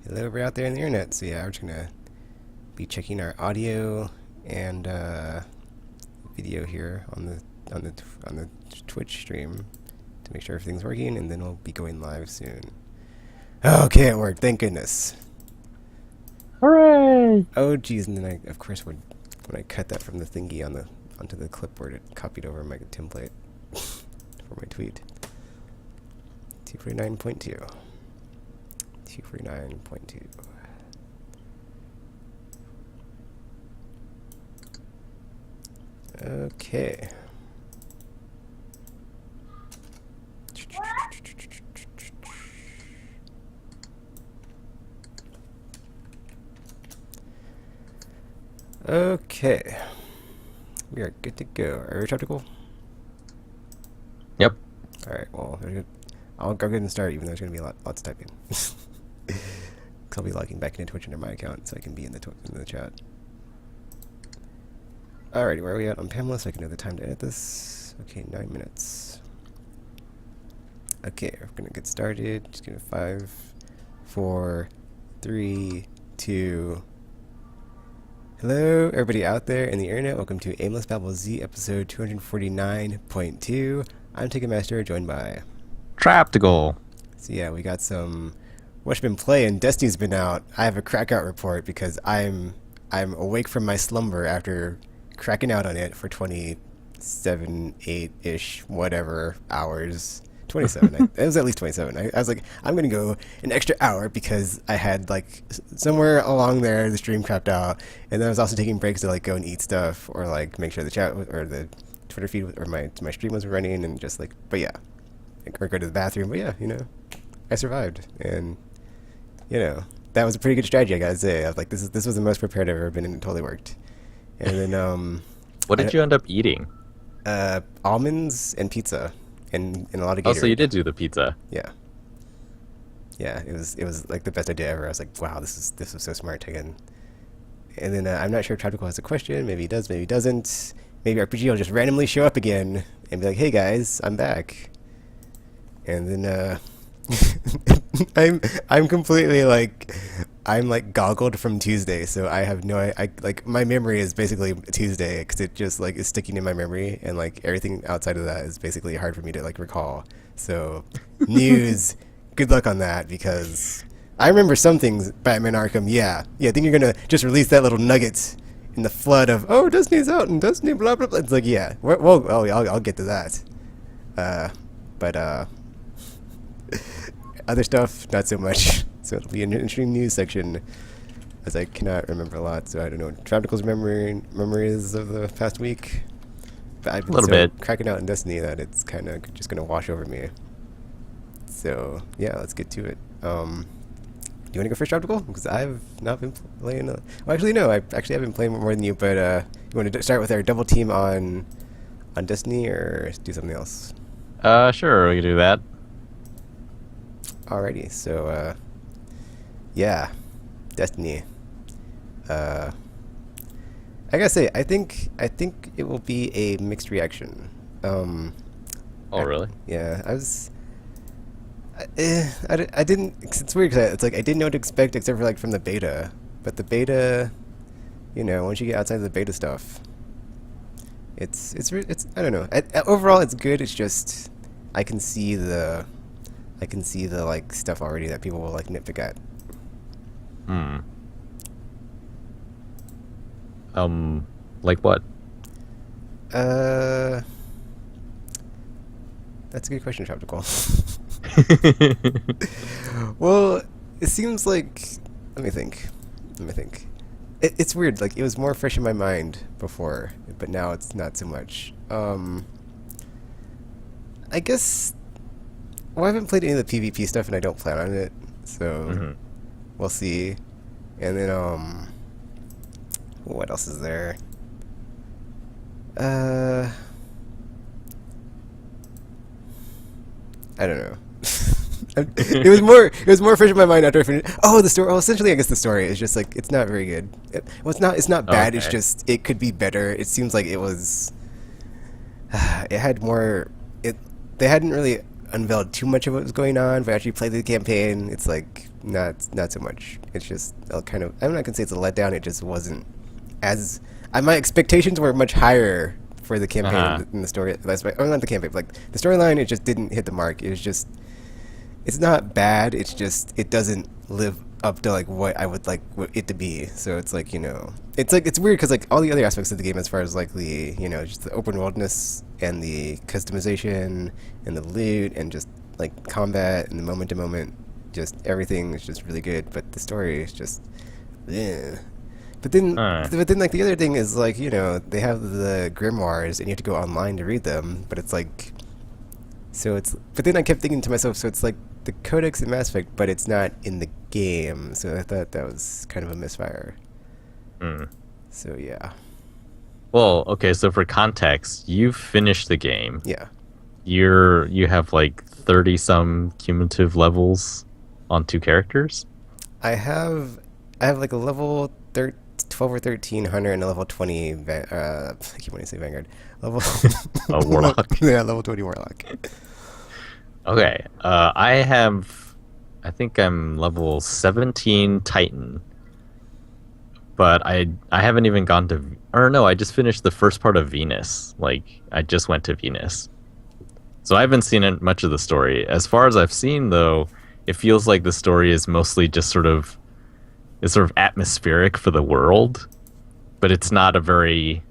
Hello, everybody out there in the internet. So yeah, we're just gonna be checking our audio and video here on the Twitch stream to make sure everything's working, and then we'll be going live soon. Okay, it worked. Thank goodness. Hooray! Oh geez, and then of course, when I cut that from the thingy onto the clipboard, it copied over my template for my tweet. 249.2. 249.2. Okay. Okay. We are good to go. Are you skeptical? Yep. Alright, well, I'll go ahead and start, even though there's going to be lots of typing. Because I'll be logging back into Twitch under my account so I can be in the chat. Alrighty, where are we at on Pamela so I can know the time to edit this? Okay, 9 minutes. Okay, we're going to get started. Just give it 5, 4, 3, 2. Hello, everybody out there in the internet. Welcome to Aimless Babble Z episode 249.2. I'm Ticketmaster, joined by Traptical. So yeah, we got some Whatcha been playing. Destiny's been out. I have a crackout report because I'm awake from my slumber after cracking out on it for 27, 8-ish, whatever hours. 27. It was at least 27. I was like, I'm going to go an extra hour because I had like somewhere along there the stream crapped out, and then I was also taking breaks to like go and eat stuff or like make sure the chat or the Twitter feed or my stream was running, and just like, but yeah, or go to the bathroom. But yeah, I survived, and that was a pretty good strategy, I gotta say. I was like, this was the most prepared I've ever been, and it totally worked. And then What did you end up eating? almonds and pizza. And a lot of Gatorade. Oh, so you did do the pizza. Yeah. Yeah, it was like the best idea ever. I was like, wow, this was so smart, Tegan. And then I'm not sure if Tropical has a question. Maybe he does, maybe he doesn't. Maybe RPG will just randomly show up again and be like, hey guys, I'm back. And then I'm completely like, I'm like goggled from Tuesday, so I have I like my memory is basically Tuesday because it just like is sticking in my memory, and like everything outside of that is basically hard for me to like recall. So news, good luck on that, because I remember some things. Batman Arkham, yeah. I think you're gonna just release that little nugget in the flood of Destiny's out and Destiny blah blah blah. It's like yeah, I'll get to that. But other stuff not so much. So it'll be an interesting news section, as I cannot remember a lot, so I don't know what Travical's memories of the past week. But I've been so cracking out in Destiny that it's kind of just going to wash over me. So, yeah, let's get to it. Do you want to go first, Travical? Because I've not been playing... well, actually, no, I actually have been playing more than you, but you want to start with our double team on Destiny, or do something else? Sure, we can do that. Alrighty, so, yeah, Destiny. I gotta say, I think it will be a mixed reaction. Really? Yeah, I didn't. It's weird because it's like I didn't know what to expect except for like from the beta. But the beta, once you get outside of the beta stuff, it's I don't know. Overall, it's good. It's just I can see the like stuff already that people will like nitpick at. Like what? That's a good question, Tropical. Well, it seems like let me think. It's weird. Like it was more fresh in my mind before, but now it's not so much. I guess. Well, I haven't played any of the PvP stuff, and I don't plan on it, so we'll see. And then, what else is there? I don't know. It was more fresh in my mind after I finished. The story. Well, essentially, I guess the story is just like it's not very good. It's not bad. Okay. It's just it could be better. It seems like it was. It had more. They hadn't really unveiled too much of what was going on, but actually played the campaign, it's like not so much. It's just a kind of, I'm not gonna say it's a letdown. It just wasn't as my expectations were much higher for the campaign in the story. Oh, not the campaign, but like the storyline. It just didn't hit the mark. It was just, it's not bad. It's just it doesn't live up to like what I would like it to be. So it's like, it's like, it's weird because like all the other aspects of the game, as far as like the just the open worldness and the customization and the loot and just like combat and the moment to moment, just everything is just really good. But the story is just, yeah. But then, like the other thing is like they have the grimoires and you have to go online to read them. But it's like, so it's. But then I kept thinking to myself, so it's like the Codex in Mass Effect, but it's not in the game. So I thought that was kind of a misfire. So yeah. Well, okay, so for context, you've finished the game. Yeah. You have like 30 some cumulative levels on 2 characters. I have like a level 12 or 13 hunter and a level 20 I keep wanting to say Vanguard. Level A warlock. Yeah, level 20 warlock. Okay. I think I'm level 17 Titan. But I haven't even gone to, or no, I just finished the first part of Venus. Like, I just went to Venus. So I haven't seen much of the story. As far as I've seen, though, it feels like the story is mostly just sort of atmospheric for the world, but it's not a very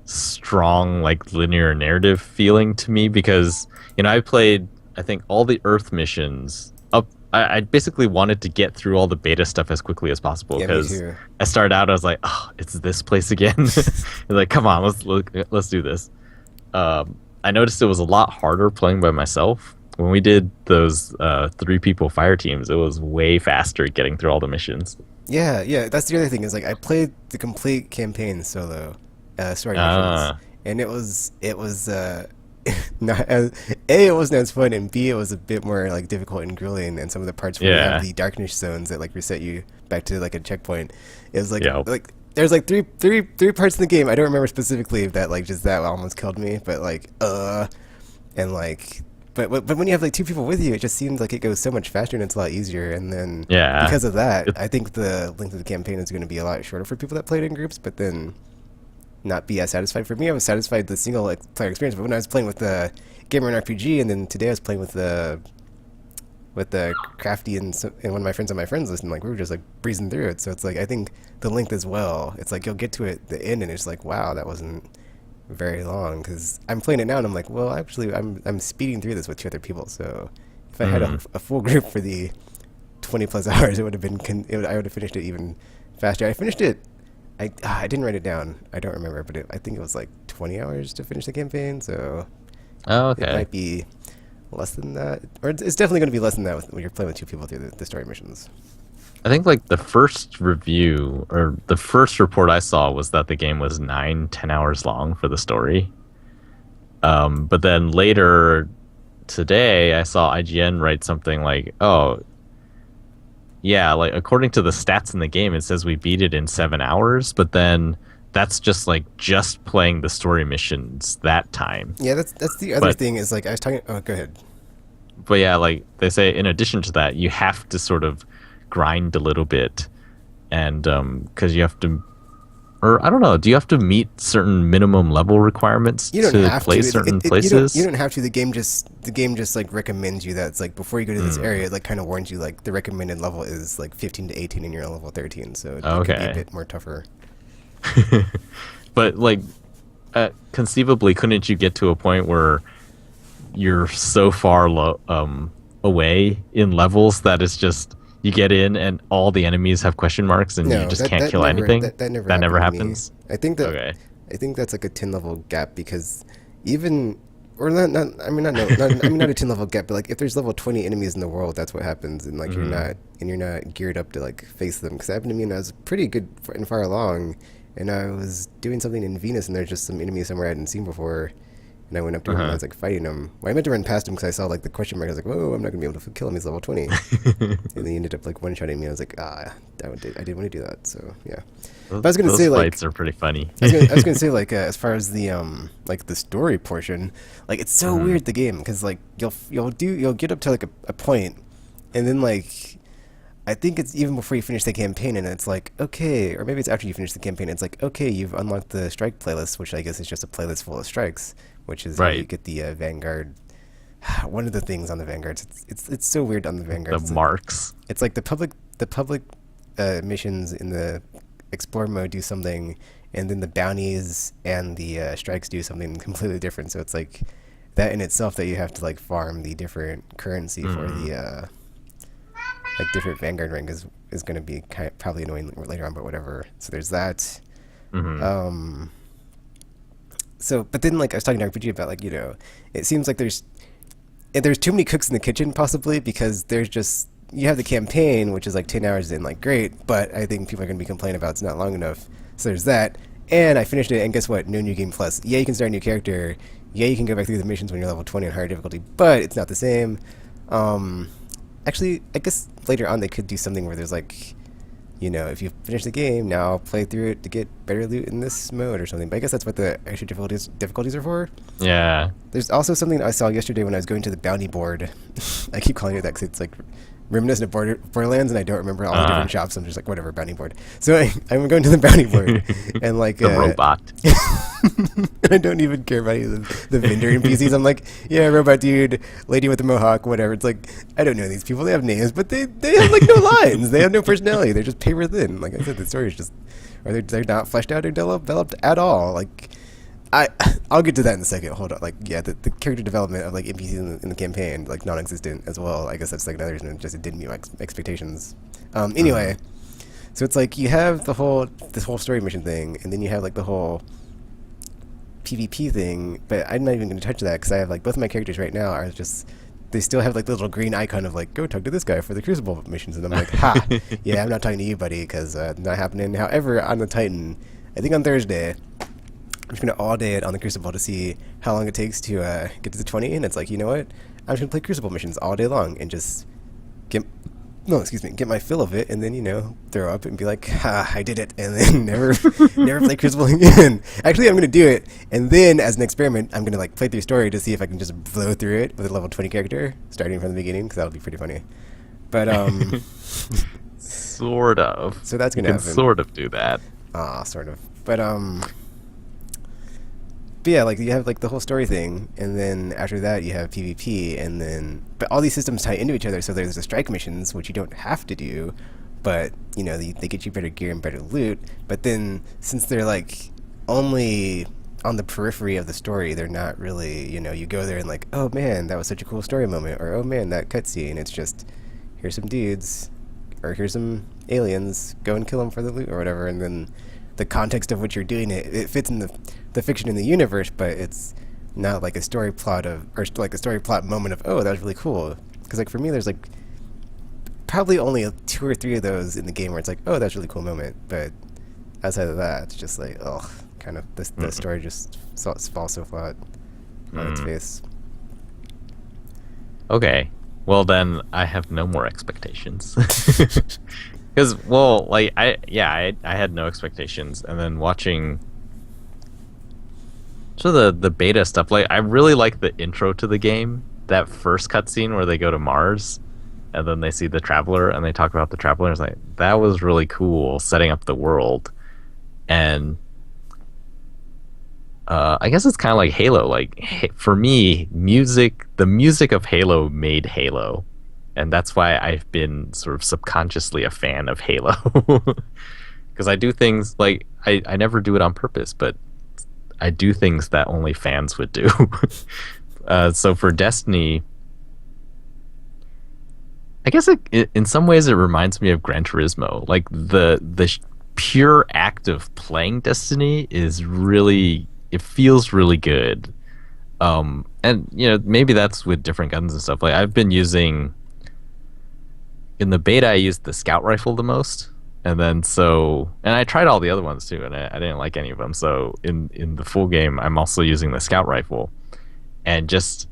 strong, like, linear narrative feeling to me because, I played, I think, all the Earth missions up. I basically wanted to get through all the beta stuff as quickly as possible because I started out, I was like, oh, it's this place again. Like, come on, let's do this. I noticed it was a lot harder playing by myself. When we did those 3 people fire teams, it was way faster getting through all the missions. Yeah, that's the other thing is like I played the complete campaign solo, story missions, and it was not as, it wasn't as fun, and B, it was a bit more like difficult and grueling. And some of the parts where you have the darkness zones that like reset you back to like a checkpoint, it was like like there's like three parts in the game. I don't remember specifically that like just that almost killed me, but like and like. But when you have like 2 people with you, it just seems like it goes so much faster and it's a lot easier. And then because of that, I think the length of the campaign is going to be a lot shorter for people that played in groups. But then not be as satisfied. For me, I was satisfied with the single player experience. But when I was playing with the Gamer and RPG, and then today I was playing with the Crafty and one of my friends on my friends list, and like we were just like breezing through it. So it's like I think the length as well. It's like you'll get to it the end, and it's like wow, that wasn't very long because I'm playing it now and I'm like, well, actually, I'm speeding through this with 2 other people. So if I had a full group for the 20 plus hours, it would have been. I would have finished it even faster. I finished it. I didn't write it down. I don't remember, but I think it was like 20 hours to finish the campaign. So it might be less than that, or it's definitely going to be less than that when you're playing with 2 people through the story missions. I think like the first review or the first report I saw was that the game was 9-10 hours long for the story. But then later today I saw IGN write something like, oh, yeah, like according to the stats in the game, it says we beat it in 7 hours, but then that's just playing the story missions that time. Yeah, that's the other thing is like I was talking. Oh, go ahead. But yeah, like they say, in addition to that, you have to sort of grind a little bit, and because you have to, or I don't know, do you have to meet certain minimum level requirements to play certain places? You don't have to. The game just like recommends you that. It's like before you go to this area, it like kind of warns you like the recommended level is like 15 to 18 and you're on level 13, so it could be a bit more tougher. But like conceivably, couldn't you get to a point where you're so far away in levels that it's just you get in and all the enemies have question marks and you just can't kill anything? That never happens. I think that's like a 10 level gap because even or not I mean not a 10 level gap, but like if there's level 20 enemies in the world, that's what happens, and like you're not geared up to like face them. Because that happened to me and I was pretty good and far along, and I was doing something in Venus and there's just some enemies somewhere I hadn't seen before, And I went up to him and I Uh-huh. was like fighting him. Well, I meant to run past him because I saw like the question mark. I was like, whoa, I'm not gonna be able to kill him. He's level 20. And then he ended up like one shotting me. I was like, I didn't want to do that. So yeah. But I was gonna Those say like fights are pretty funny. I was gonna say like as far as the like the story portion, like it's so Mhm. weird the game because like you'll get up to like a point, and then like I think it's even before you finish the campaign, and it's like okay, or maybe it's after you finish the campaign. It's like okay, you've unlocked the strike playlist, which I guess is just a playlist full of strikes, which is how you Right. get the Vanguard. One of the things on the Vanguards, it's so weird on the The Vanguards. marks. It's like the public missions in the explore mode do something, and then the bounties and the strikes do something completely different. So it's like that in itself that you have to like farm the different currency for Mm. the like different Vanguard rank is going to be probably annoying later on, but whatever. So there's that. Hmm. Um, so but then like I was talking to RPG about like it seems like there's too many cooks in the kitchen possibly because there's just you have the campaign which is like 10 hours in like great, but I think people are going to be complaining about it's not long enough. So there's that. And I finished it and guess what? No new game plus. Yeah, you can start a new character. Yeah, you can go back through the missions when you're level 20 on higher difficulty, but it's not the same. Um Actually, I guess later on they could do something where there's like if you finish the game, now play through it to get better loot in this mode or something. But I guess that's what the extra difficulties are for. Yeah. There's also something I saw yesterday when I was going to the bounty board. I keep calling it that because it's like reminiscent of Borderlands, and I don't remember all the Uh, different shops. I'm just like, whatever, bounty board. So I'm going to the bounty board, and like, the robot. I don't even care about any of the vendor NPCs. I'm like, yeah, robot dude, lady with the mohawk, whatever. It's like, I don't know these people. They have names, but they have like no lines. They have no personality. They're just paper thin. Like I said, the story is just, or they're not fleshed out or developed at all. Like, I'll get to that in a second. Hold on. Like, yeah, the character development of like NPCs in the campaign like non-existent as well. I guess that's like another reason. Just it didn't meet my expectations. Anyway, so it's like you have this whole story mission thing, and then you have like the whole PvP thing. But I'm not even going to touch that because I have like both of my characters right now are just they still have like the little green icon of like go talk to this guy for the Crucible missions, and I'm like, ha, yeah, I'm not talking to you, buddy, because not happening. However, on the Titan, I think on Thursday. I'm just gonna all day it on the Crucible to see how long it takes to get to the 20, and it's like, you know what? I'm just gonna play Crucible missions all day long and just get get my fill of it, and then throw up and be like, ha, I did it, and then never play Crucible again. Actually, I'm gonna do it, and then as an experiment, I'm gonna like play through story to see if I can just blow through it with a level 20 character starting from the beginning, because that'll be pretty funny. But Sort of. so that's You gonna can happen. sort of do that. Sort of. But yeah, like you have like the whole story thing, and then after that you have PvP, and then but all these systems tie into each other. So there's the strike missions, which you don't have to do, but they get you better gear and better loot. But then since they're like only on the periphery of the story, they're not really you go there and like, oh man, that was such a cool story moment, or oh man, that cutscene. It's just here's some dudes, or here's some aliens, go and kill them for the loot or whatever, and then the context of which you're doing it fits in the fiction in the universe, but it's not like a story plot or like a story plot moment of, oh, that was really cool. Because like for me, there's like probably only 2 or 3 of those in the game where it's like, oh, that's a really cool moment. But outside of that, it's just like, oh, kind of the story just falls so flat on its Mm. face. Okay. Well, then I have no more expectations. Because, well, like I had no expectations, and then watching so the beta stuff, like I really like the intro to the game. That first cutscene where they go to Mars, and then they see the Traveler, and they talk about the Traveler. It's like that was really cool, setting up the world, and I guess it's kind of like Halo. Like for me, the music of Halo made Halo, and that's why I've been sort of subconsciously a fan of Halo. Because I do things like I never do it on purpose, but I do things that only fans would do. So for Destiny, I guess in some ways it reminds me of Gran Turismo. Like the pure act of playing Destiny is really it feels really good. And maybe that's with different guns and stuff. Like I've been using in the beta, I used the scout rifle the most, and I tried all the other ones too, and I didn't like any of them. So in the full game, I'm also using the scout rifle, and just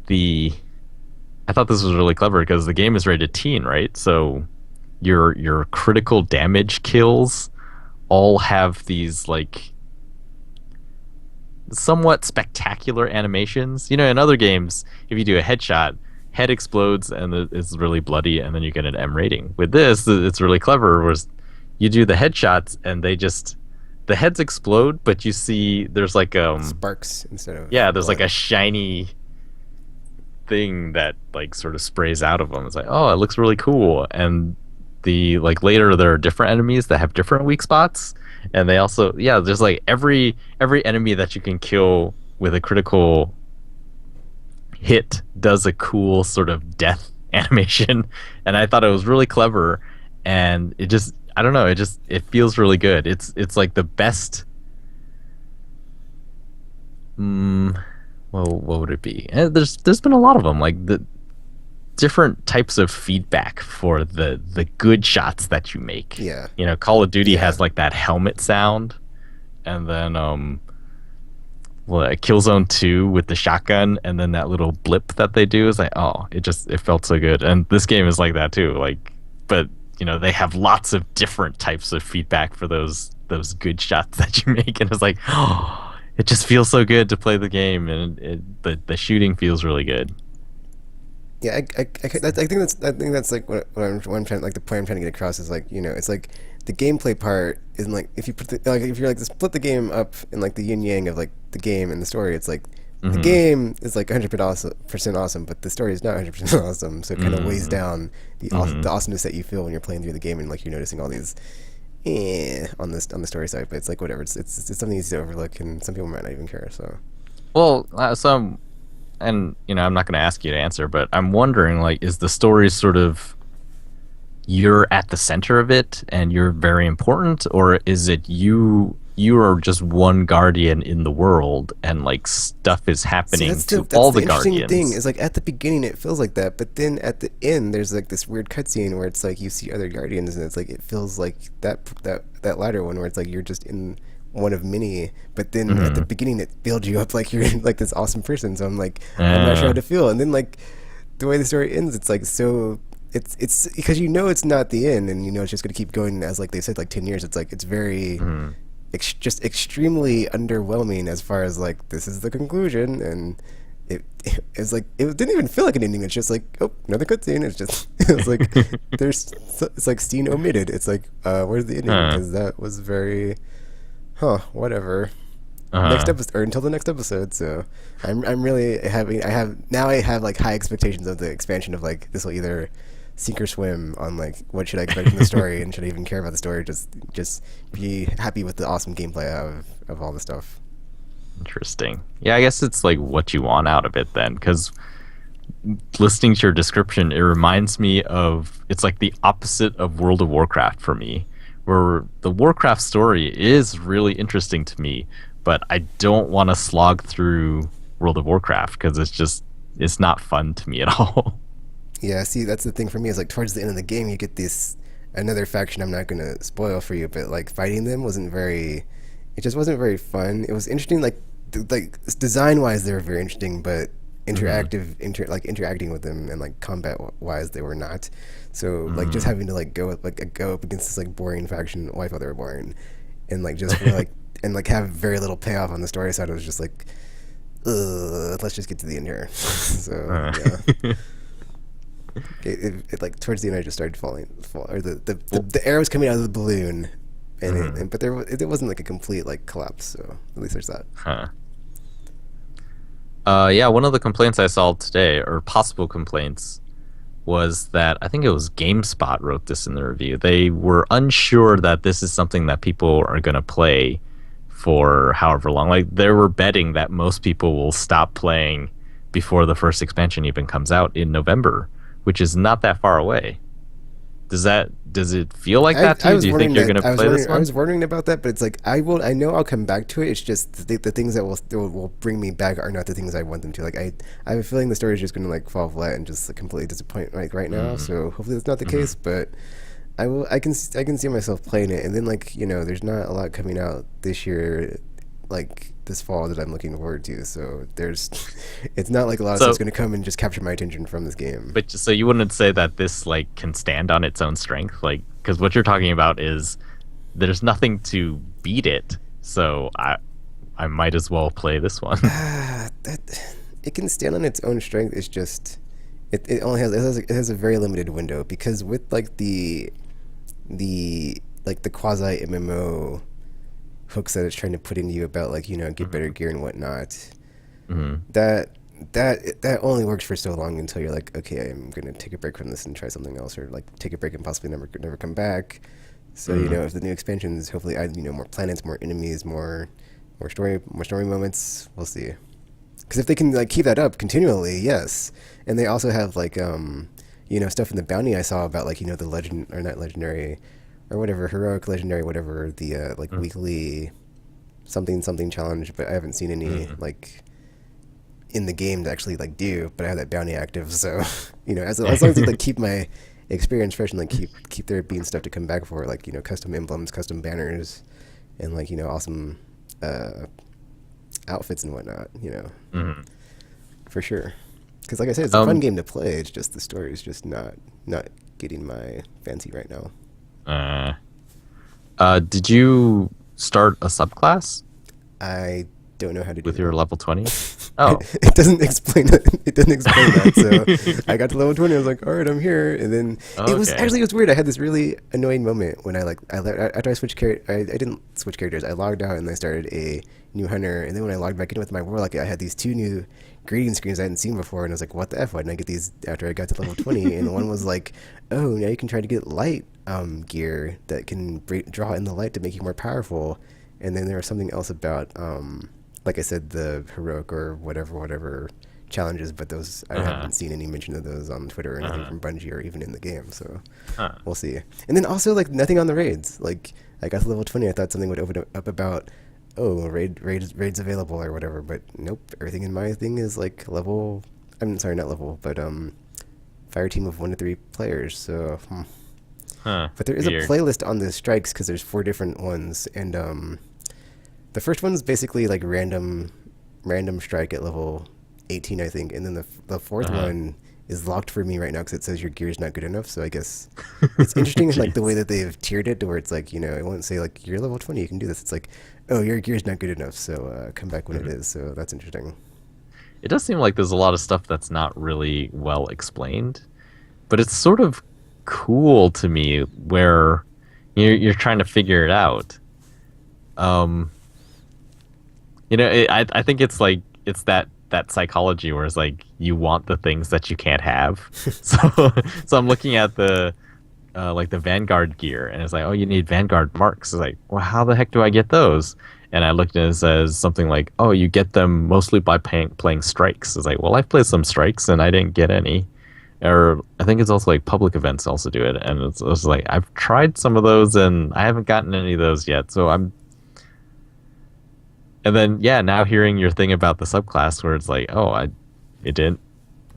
the I thought this was really clever because the game is rated teen, right? So your critical damage kills all have these like somewhat spectacular animations. You know, in other games, if you do a headshot, head explodes and it's really bloody, and then you get an M rating. With this, it's really clever. Was you do the headshots and the heads explode, but you see there's like Sparks instead of yeah, there's like blood. a shiny thing that like sort of sprays out of them. It's like, oh, it looks really cool. And the like later there are different enemies that have different weak spots, and they also yeah, there's like every enemy that you can kill with a critical hit does a cool sort of death animation, and I thought it was really clever, and it just I don't know, it feels really good. It's like the best. Mm, well, what would it be? There's been a lot of them, like the different types of feedback for the good shots that you make. Yeah, You know, Call of Duty yeah, has like that helmet sound, and then well, Killzone 2 with the shotgun, and then that little blip that they do is like, oh, it felt so good. And this game is like that too. Like, but you know, they have lots of different types of feedback for those good shots that you make, and it's like, oh, it just feels so good to play the game, and the shooting feels really good. yeah. I think that's like what I'm trying, like the point I'm trying to get across is like, it's like the gameplay part isn't like, if you put like if you're like to split the game up in like the yin yang of like the game and the story, it's like the Hmm. game is like 100% awesome, but the story is not 100% awesome, so it kind of weighs Hmm. down Hmm. the awesomeness that you feel when you're playing through the game, and like you're noticing all these on this on the story side, but it's like whatever. It's something easy to overlook, and some people might not even care. So Well, some, and you know, I'm not going to ask you to answer, but I'm wondering, like, is the story sort of you're at the center of it and you're very important, or is it you are just one guardian in the world and like stuff is see, happening to that's all the the interesting thing guardians? is like at the beginning it feels like that, but then at the end there's like this weird cutscene where it's like you see other guardians, and it's like it feels like that latter one where it's like you're just in one of many, but then at the Hmm. beginning it builds you up like you're like this awesome person. So I'm not sure how Uh, to feel, and then like the way the story ends, it's like so. It's because it's not the end, and it's just gonna keep going, as like they said, like 10 years. It's like it's very hmm. just extremely underwhelming as far as like this is the conclusion, and it's like it didn't even feel like an ending. It's just like, oh, another cutscene. It's just it's like it's like scene omitted. It's like where's the ending? uh, Because that was very whatever. Next uh, episode, or until the next episode. So I'm really having I have like high expectations of the expansion of like this will either sink or swim on like what should I expect from the story, and should I even care about the story, just be happy with the awesome gameplay of all the stuff. Interesting. Yeah, I guess it's like what you want out of it then, because listening to your description, it reminds me of it's like the opposite of World of Warcraft for me, where the Warcraft story is really interesting to me, but I don't want to slog through World of Warcraft because it's not fun to me at all. Yeah, see, that's the thing for me is like towards the end of the game you get this another faction. I'm not gonna spoil for you, but like fighting them wasn't very. It just wasn't very fun. It was interesting, like like design wise they were very interesting, but Hmm. like interacting with them and like combat wise they were not. So like just Hmm. having to like go up against this like boring faction, well, I thought they were boring, and like just for like and like have very little payoff on the story side. It was just like, let's just get to the end here. So Uh, yeah. Like towards the end I just started or well, the air was coming out of the balloon, mhm. but it wasn't like a complete like collapse, so at least there's that. Huh. Yeah, one of the complaints I saw today, or possible complaints, was that I think it was GameSpot wrote this in the review. They were unsure that this is something that people are going to play for however long. Like they were betting that most people will stop playing before the first expansion even comes out in November, which is not that far away. Does it feel like that to I you? Do was you think wondering you're going to play this I one? was wondering about that, but it's like I know I'll come back to it. It's just the things that will bring me back are not the things I want them to. Like I have a feeling the story is just going to like fall flat and just like, completely disappoint like right now. Mm-hmm. So hopefully that's not the Mm-hmm. case, but I can see myself playing it, and then like there's not a lot coming out this year, like this fall that I'm looking forward to. So there's, it's not like a lot of So, stuff's gonna come and just capture my attention from this game. but so you wouldn't say that this like can stand on its own strength, like because what you're talking about is there's nothing to beat it. So I might as well play this one. That it can stand on its own strength. It's just it only has a very limited window because with like the like the quasi MMO hooks that it's trying to put into you about like get better gear and whatnot. Hmm. That that only works for so long until you're like, okay, I'm gonna take a break from this and try something else, or like take a break and possibly never come back. So if the new expansions hopefully add more planets, more enemies, more story moments, we'll see. Because if they can like keep that up continually, yes. And they also have like stuff in the bounty I saw about like the legend or not legendary or whatever heroic legendary whatever the like weekly something challenge, but I haven't seen any like in the game to actually like do. But I have that bounty active, so as long as they like keep my experience fresh and like keep there being stuff to come back for, like custom emblems, custom banners, and like awesome outfits and whatnot, for sure. Because like I said, it's a fun game to play. It's just the story is just not getting my fancy right now. Did you start a subclass I don't know how to do with your that. level 20? Oh, It doesn't explain it. It doesn't explain that. So I got to level 20. I was like, all right, I'm here. And then it was weird. I had this really annoying moment when after I switched character. I didn't switch characters. I logged out and I started a new hunter. And then when I logged back in with my warlock, I had these two new greeting screens I hadn't seen before. And I was like, what the F? Why didn't I get these after I got to level 20? And one was like, oh, now you can try to get light gear that can draw in the light to make you more powerful. And then there was something else about like I said, the heroic or whatever challenges, but those I haven't seen any mention of those on Twitter or anything from Bungie or even in the game. So we'll see. And then also like nothing on the raids. Like I got to level 20, I thought something would open up about raids available or whatever, but nope. Everything in my thing is like level. I'm sorry, not level, but fire team of 1 to 3 players. So. But there is weird. A playlist on the strikes because there's 4 different ones, and the first one's basically like random strike at level 18, I think, and then the fourth one is locked for me right now because it says your gear is not good enough. So I guess it's interesting like the way that they've tiered it to where it's like it won't say like you're level 20, you can do this. It's like, oh, your gear is not good enough, so come back when it is. So that's interesting. It does seem like there's a lot of stuff that's not really well explained, but it's sort of cool to me where you're trying to figure it out. I think it's like it's that psychology where it's like you want the things that you can't have. So I'm looking at the like the Vanguard gear, and it's like, oh, you need Vanguard marks. It's like, well, how the heck do I get those? And I looked and it says something like, oh, you get them mostly by playing strikes. It's like, well, I've played some strikes and I didn't get any. Or I think it's also like public events also do it, and it's like I've tried some of those and I haven't gotten any of those yet. So I'm. And then, now hearing your thing about the subclass where it's like, oh, it didn't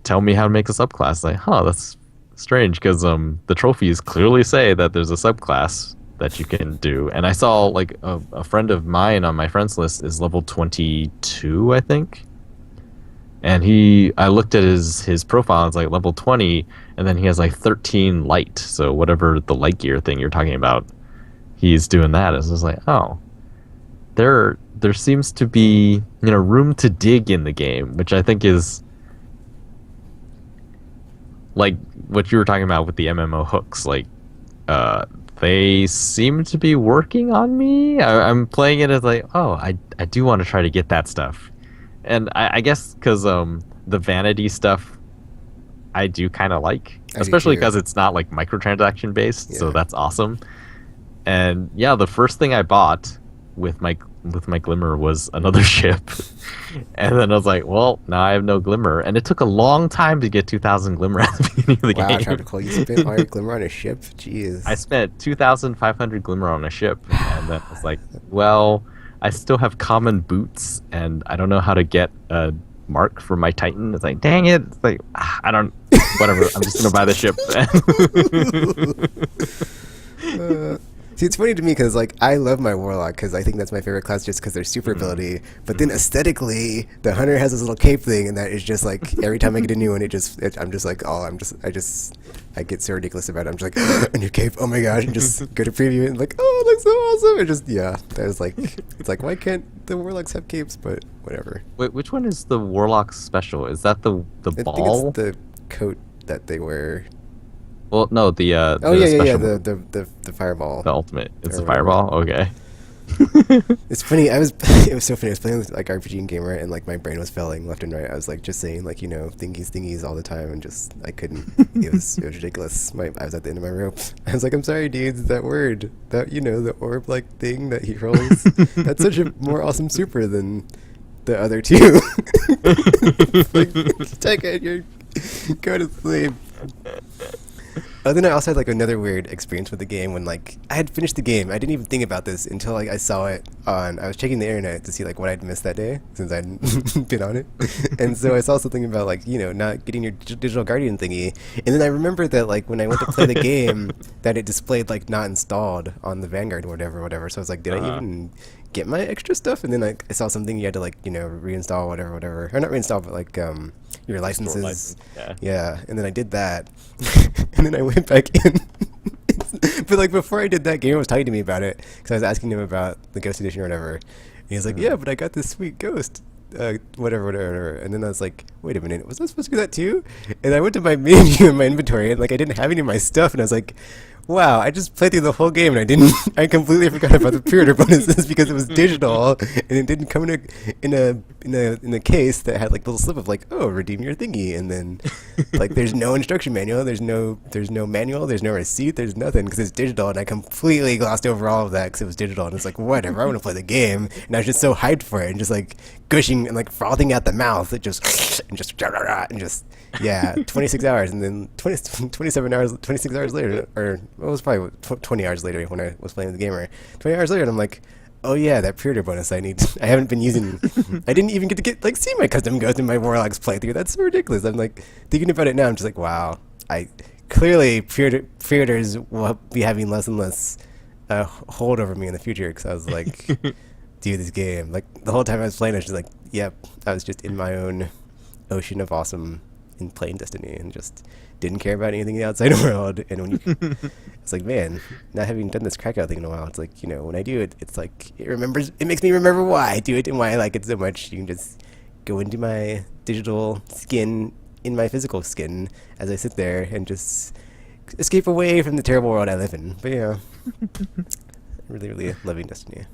tell me how to make a subclass. Like, that's strange because the trophies clearly say that there's a subclass that you can do. And I saw like a friend of mine on my friends list is level 22, I think. And I looked at his profile, it's like level 20, and then he has like 13 light. So whatever the light gear thing you're talking about, he's doing that. It's just like, oh, there seems to be room to dig in the game, which I think is like what you were talking about with the MMO hooks. Like they seem to be working on me. I'm playing it as like, oh, I do want to try to get that stuff, and I guess because the vanity stuff I do kind of like, especially because it's not like microtransaction based, so that's awesome. And the first thing I bought with my glimmer was another ship, and then I was like, well, now I have no glimmer, and it took a long time to get 2,000 glimmer at the beginning of the game. Wow, cool. You spent all your glimmer on a ship? Jeez. I spent 2,500 glimmer on a ship, and then I was like, well, I still have common boots, and I don't know how to get a mark for my Titan. It's like, dang it. It's like, I don't, whatever, I'm just gonna buy the ship. See, it's funny to me because like I love my warlock because I think that's my favorite class just because their super ability. But then aesthetically, the hunter has this little cape thing, and that is just like every time I get a new one, I'm just like, oh, I get so ridiculous about it. I'm just like, a new cape, oh my gosh, and just go to preview it and like, oh, it looks so awesome. And just that was like, it's like why can't the warlocks have capes? But whatever. Wait, which one is the warlock special? Is that the I ball? think it's the coat that they wear. Well, no, the Oh yeah, special, the fireball. the ultimate. It's Or a whatever. fireball. Okay. It's funny. It was so funny. I was playing with like RPG and Gamer, and like my brain was failing left and right. I was like just saying like thingies all the time, and just I couldn't. It was ridiculous. I was at the end of my rope. I was like, I'm sorry, dudes. That word, that the orb like thing that he rolls. That's such a more awesome super than the other two. Like, take it. You're go to sleep. Then I also had like another weird experience with the game when like I had finished the game. I didn't even think about this until like I saw it on. I was checking the internet to see like what I'd missed that day since I'd been on it, and so I saw something about like not getting your digital guardian thingy, and then I remembered that like when I went to play the game that it displayed like not installed on the Vanguard or whatever. So I was like, did I even get my extra stuff? And then I saw something you had to like reinstall whatever, or not reinstall, but like your licenses. License, Yeah, and then I did that, and then I went back in. But like before I did that, Gamer was talking to me about it because I was asking him about the Ghost Edition or whatever. And he was like, "Yeah, but I got this sweet Ghost, whatever." And then I was like, "Wait a minute, was I supposed to do that too?" And I went to my menu in my inventory, and like I didn't have any of my stuff, and I was like, wow, I just played through the whole game and I completely forgot about the pre-order bonuses because it was digital and it didn't come in a case that had like a little slip of like, oh, redeem your thingy, and then like there's no instruction manual, there's no manual, there's no receipt, there's nothing because it's digital, and I completely glossed over all of that because it was digital, and it's like whatever, I want to play the game, and I was just so hyped for it and just like gushing and like frothing out the mouth, it just and just yeah, 26 hours, and then 27 hours, 26 hours later, or well, it was probably 20 hours later when I was playing with the Gamer. 20 hours later, and I'm like, oh yeah, that pre-order bonus I haven't been using. I didn't even get to see my custom Ghost in my Warlock's playthrough. That's so ridiculous. I'm like thinking about it now. I'm just like, wow. I clearly pre-orders will be having less and less hold over me in the future because I was like, dude, this game. Like the whole time I was playing, I was just like, yep, I was just in my own ocean of awesome in playing Destiny and just didn't care about anything in the outside world. And when it's like, man, not having done this Krakow thing in a while, it's like, when I do it, it's like it makes me remember why I do it and why I like it so much. You can just go into my digital skin in my physical skin as I sit there and just escape away from the terrible world I live in. But yeah, really loving Destiny.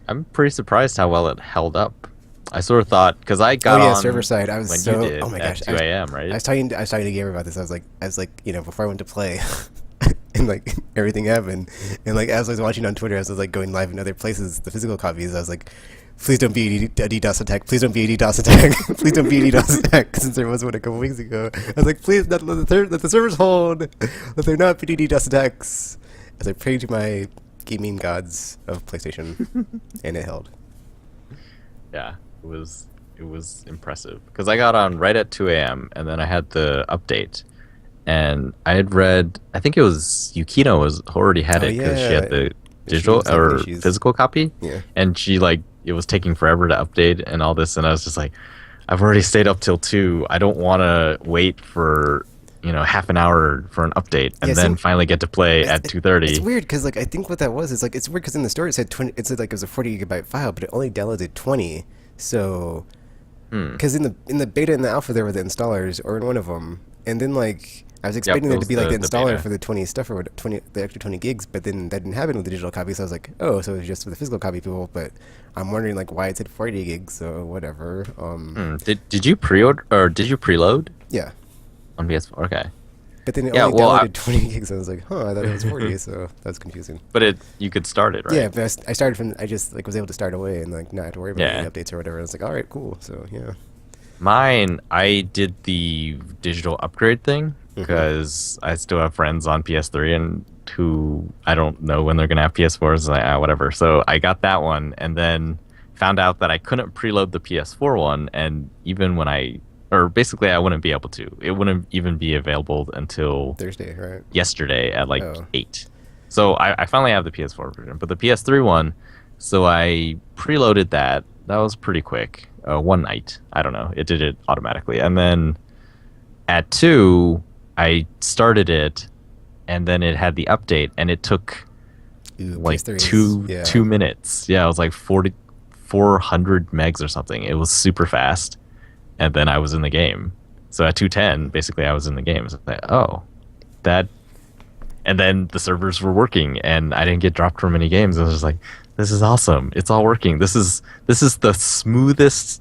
I'm pretty surprised how well it held up. I sort of thought because I got on server side. I was when so you did oh my at gosh, 2 a.m. right? I was talking to Gamer about this. I was like, before I went to play, and like everything happened, and like as I was watching on Twitter, as I was like going live in other places, the physical copies, I was like, please don't be a DDoS attack. Please don't be a DDoS attack. Please don't be a DDoS attack. Since there was one a couple weeks ago, I was like, please let the servers hold. Let there not be DDoS attacks. As I prayed to my gaming gods of PlayStation, and it held. Yeah, it was impressive because I got on right at 2 a.m. and then I had the update, and I had read, I think it was Yukino was already had it because she had the digital or physical copy, and she like it was taking forever to update and all this, and I was just like, I've already stayed up till 2. I don't want to wait for half an hour for an update and then finally get to play at 2:30. It's weird because like I think what that was is like it's weird because in the story it said 20. It said like it was a 40 gigabyte file, but it only downloaded 20. So because in the beta and the alpha there were the installers or in one of them, and then like I was expecting there to be like the installer for the 20 stuff or the extra 20 gigs, but then that didn't happen with the digital copy. So I was like, oh, so it was just for the physical copy people. But I'm wondering like why it said 40 gigs. So whatever. Did you pre-order or did you preload? Yeah. On PS4, okay. But then it only downloaded 20 gigs. I was like, I thought it was 40, so that was confusing. But you could start it, right? Yeah, but I started from, I just like was able to start away and like not have to worry about any updates or whatever. I was like, all right, cool. So yeah. Mine, I did the digital upgrade thing because I still have friends on PS3 and who I don't know when they're gonna have PS4s. Like, whatever. So I got that one and then found out that I couldn't preload the PS4 one, and even when or basically I wouldn't be able to. It wouldn't even be available until Thursday, right? Yesterday at like 8. So I finally have the PS4 version, but the PS3 one, so I preloaded that. That was pretty quick. One night. I don't know. It did it automatically. And then at 2, I started it, and then it had the update, and it took like PS3 two yeah. 2 minutes. Yeah, it was like 400 megs or something. It was super fast, and then I was in the game. So at 210, basically, I was in the game. So like, oh, that. And then the servers were working, and I didn't get dropped from any games. I was just like, this is awesome. It's all working. This is the smoothest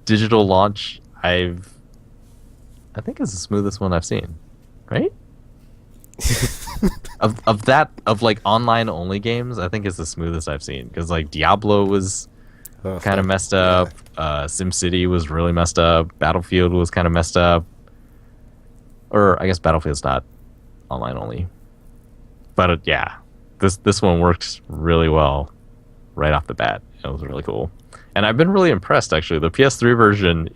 digital launch I think it's the smoothest one I've seen, right? of like online only games, I think it's the smoothest I've seen, because like Diablo was kind of messed up. SimCity was really messed up. Battlefield was kind of messed up. Or I guess Battlefield's not online only. But yeah, this one works really well right off the bat. It was really cool. And I've been really impressed, actually. The PS3 version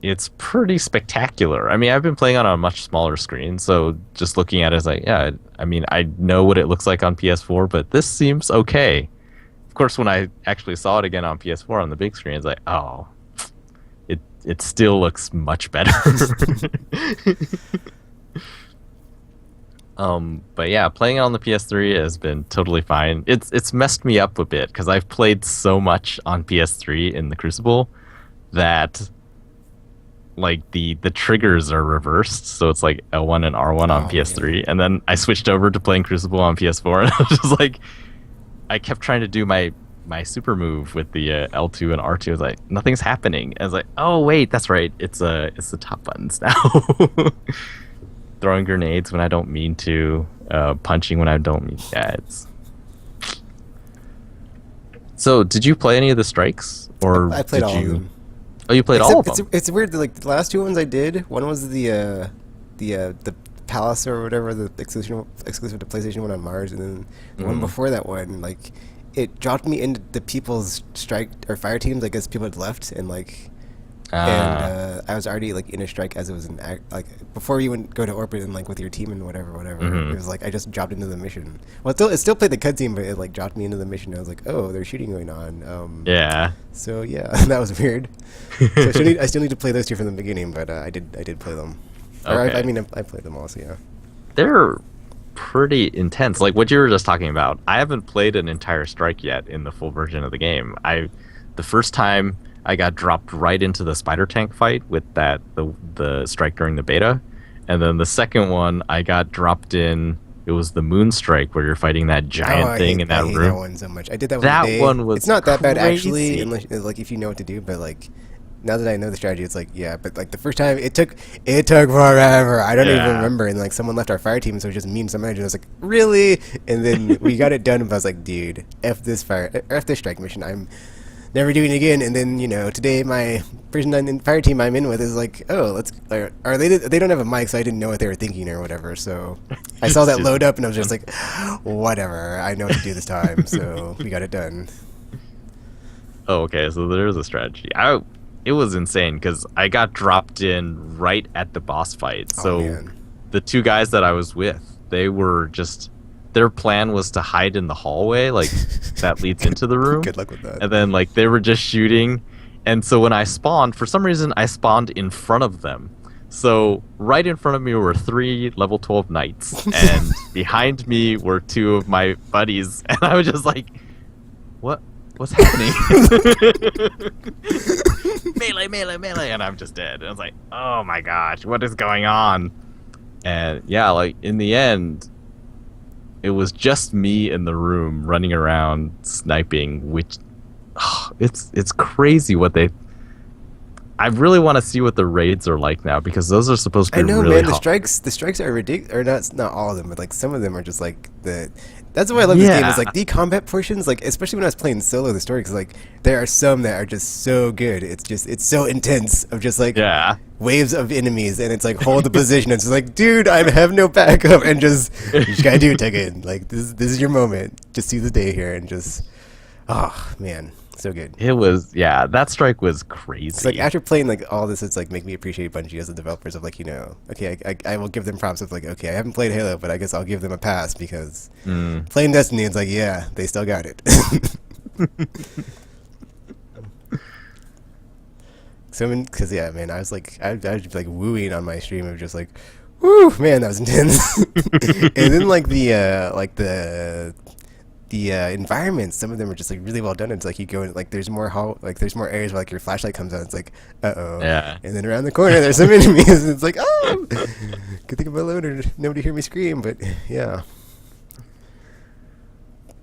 it's pretty spectacular. I mean, I've been playing on a much smaller screen, so just looking at it, it's like, yeah, I mean, I know what it looks like on PS4, but this seems okay. Of course, when I actually saw it again on PS4 on the big screen, it's like, oh, it still looks much better. But yeah, playing it on the PS3 has been totally fine. It's messed me up a bit because I've played so much on PS3 in the Crucible that like the triggers are reversed, so it's like L1 and R1 on PS3, man. And then I switched over to playing Crucible on PS4, and I was just like, I kept trying to do my super move with the L2 and R2. I was like, nothing's happening. I was like, oh wait, that's right, it's the top buttons now. Throwing grenades when I don't mean to, punching when I don't mean. Yeah, it's. So, did you play any of the strikes, or I played all of them. Oh, you played all of them. It's weird. Like the last 2 ones I did. One was the Palace or whatever, the exclusive to PlayStation one on Mars, and then the one before that one, like it dropped me into the people's strike or fire teams. I guess people had left, and like. And I was already like in a strike as it was like before you go to orbit and like with your team and whatever. It was like I just dropped into the mission. Well, it still played the cutscene, but it like dropped me into the mission. I was like, oh, there's shooting going on. Yeah. So yeah, that was weird. So I still need to play those 2 from the beginning, but I did play them. Okay. I mean, I played them also. Yeah. They're pretty intense. Like what you were just talking about. I haven't played an entire strike yet in the full version of the game. The first time I got dropped right into the spider tank fight with the strike during the beta, and then the second one I got dropped in. It was the moon strike where you're fighting that giant thing in that room. I hate that one so much. I did that one. That one was. It's not that crazy. bad actually, unless like if you know what to do. But like now that I know the strategy, it's like yeah. But like the first time, it took forever. I don't even remember. And like someone left our fire team, so it was just me and some manager. I was like, really? And then we got it done. And I was like, dude, f this strike mission. I'm never doing it again. And then today my person in fire team I'm in with is like, oh, they don't have a mic, so I didn't know what they were thinking or whatever. So I saw that load up and I was just like, whatever, I know what to do this time. So we got it done. Oh, okay, so there's a strategy. It was insane because I got dropped in right at the boss fight. So the 2 guys that I was with, they were just. Their plan was to hide in the hallway, like that leads into the room. Good luck with that. And then like they were just shooting, and so when I spawned, for some reason I spawned in front of them. So right in front of me were 3 level 12 knights, and behind me were 2 of my buddies, and I was just like, what's happening? melee, and I'm just dead. And I was like, oh my gosh, what is going on? And yeah, like in the end, it was just me in the room running around sniping, which it's crazy what they. I really want to see what the raids are like now, because those are supposed to be really man. The strikes are ridiculous, or not all of them, but like some of them are just like the. That's why I love this game. Is like the combat portions, like especially when I was playing solo the story, because like there are some that are just so good. It's so intense of just like waves of enemies, and it's like hold the position. It's just like, dude, I have no backup, and you just gotta do it, take it. Like this is your moment. Just see the day here, and just man, So good. It was, yeah, that strike was It's like crazy. after playing like all this, it's like make me appreciate Bungie as the developers of like okay, I will give them props of like okay, I haven't played Halo, but I guess I'll give them a pass because Mm. playing Destiny, it's like yeah, they still got it. So because yeah, man, I was like wooing on my stream of just like, woo, man, that was intense. And then like the environments, some of them are just like really well done. It's like you go in, like there's more areas where like your flashlight comes on. It's like uh-oh, Yeah. and then around the corner there's some enemies. And it's like oh, good thing about loader, nobody hear me scream. But yeah,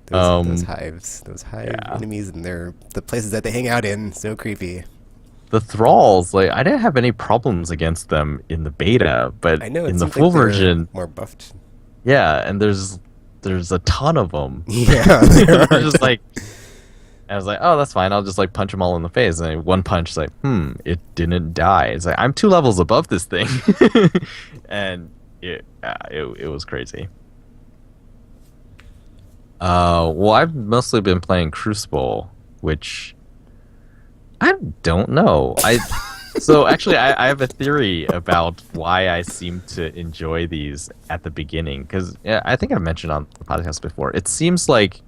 those Um, hives, those hive yeah. enemies, and they're the places that they hang out in. So creepy. The thralls, like I didn't have any problems against them in the beta, but I know in it the seems full like they're version, more buffed. yeah, and there's a ton of them. Yeah, there are. Just like I was like, oh, that's fine. I'll just like punch them all in the face, and one punch, like, it didn't die. It's like I'm 2 levels above this thing, and it was crazy. Well, I've mostly been playing Crucible, which I don't know. So actually, I have a theory about why I seem to enjoy these at the beginning, because yeah, I think I've mentioned on the podcast before. It seems like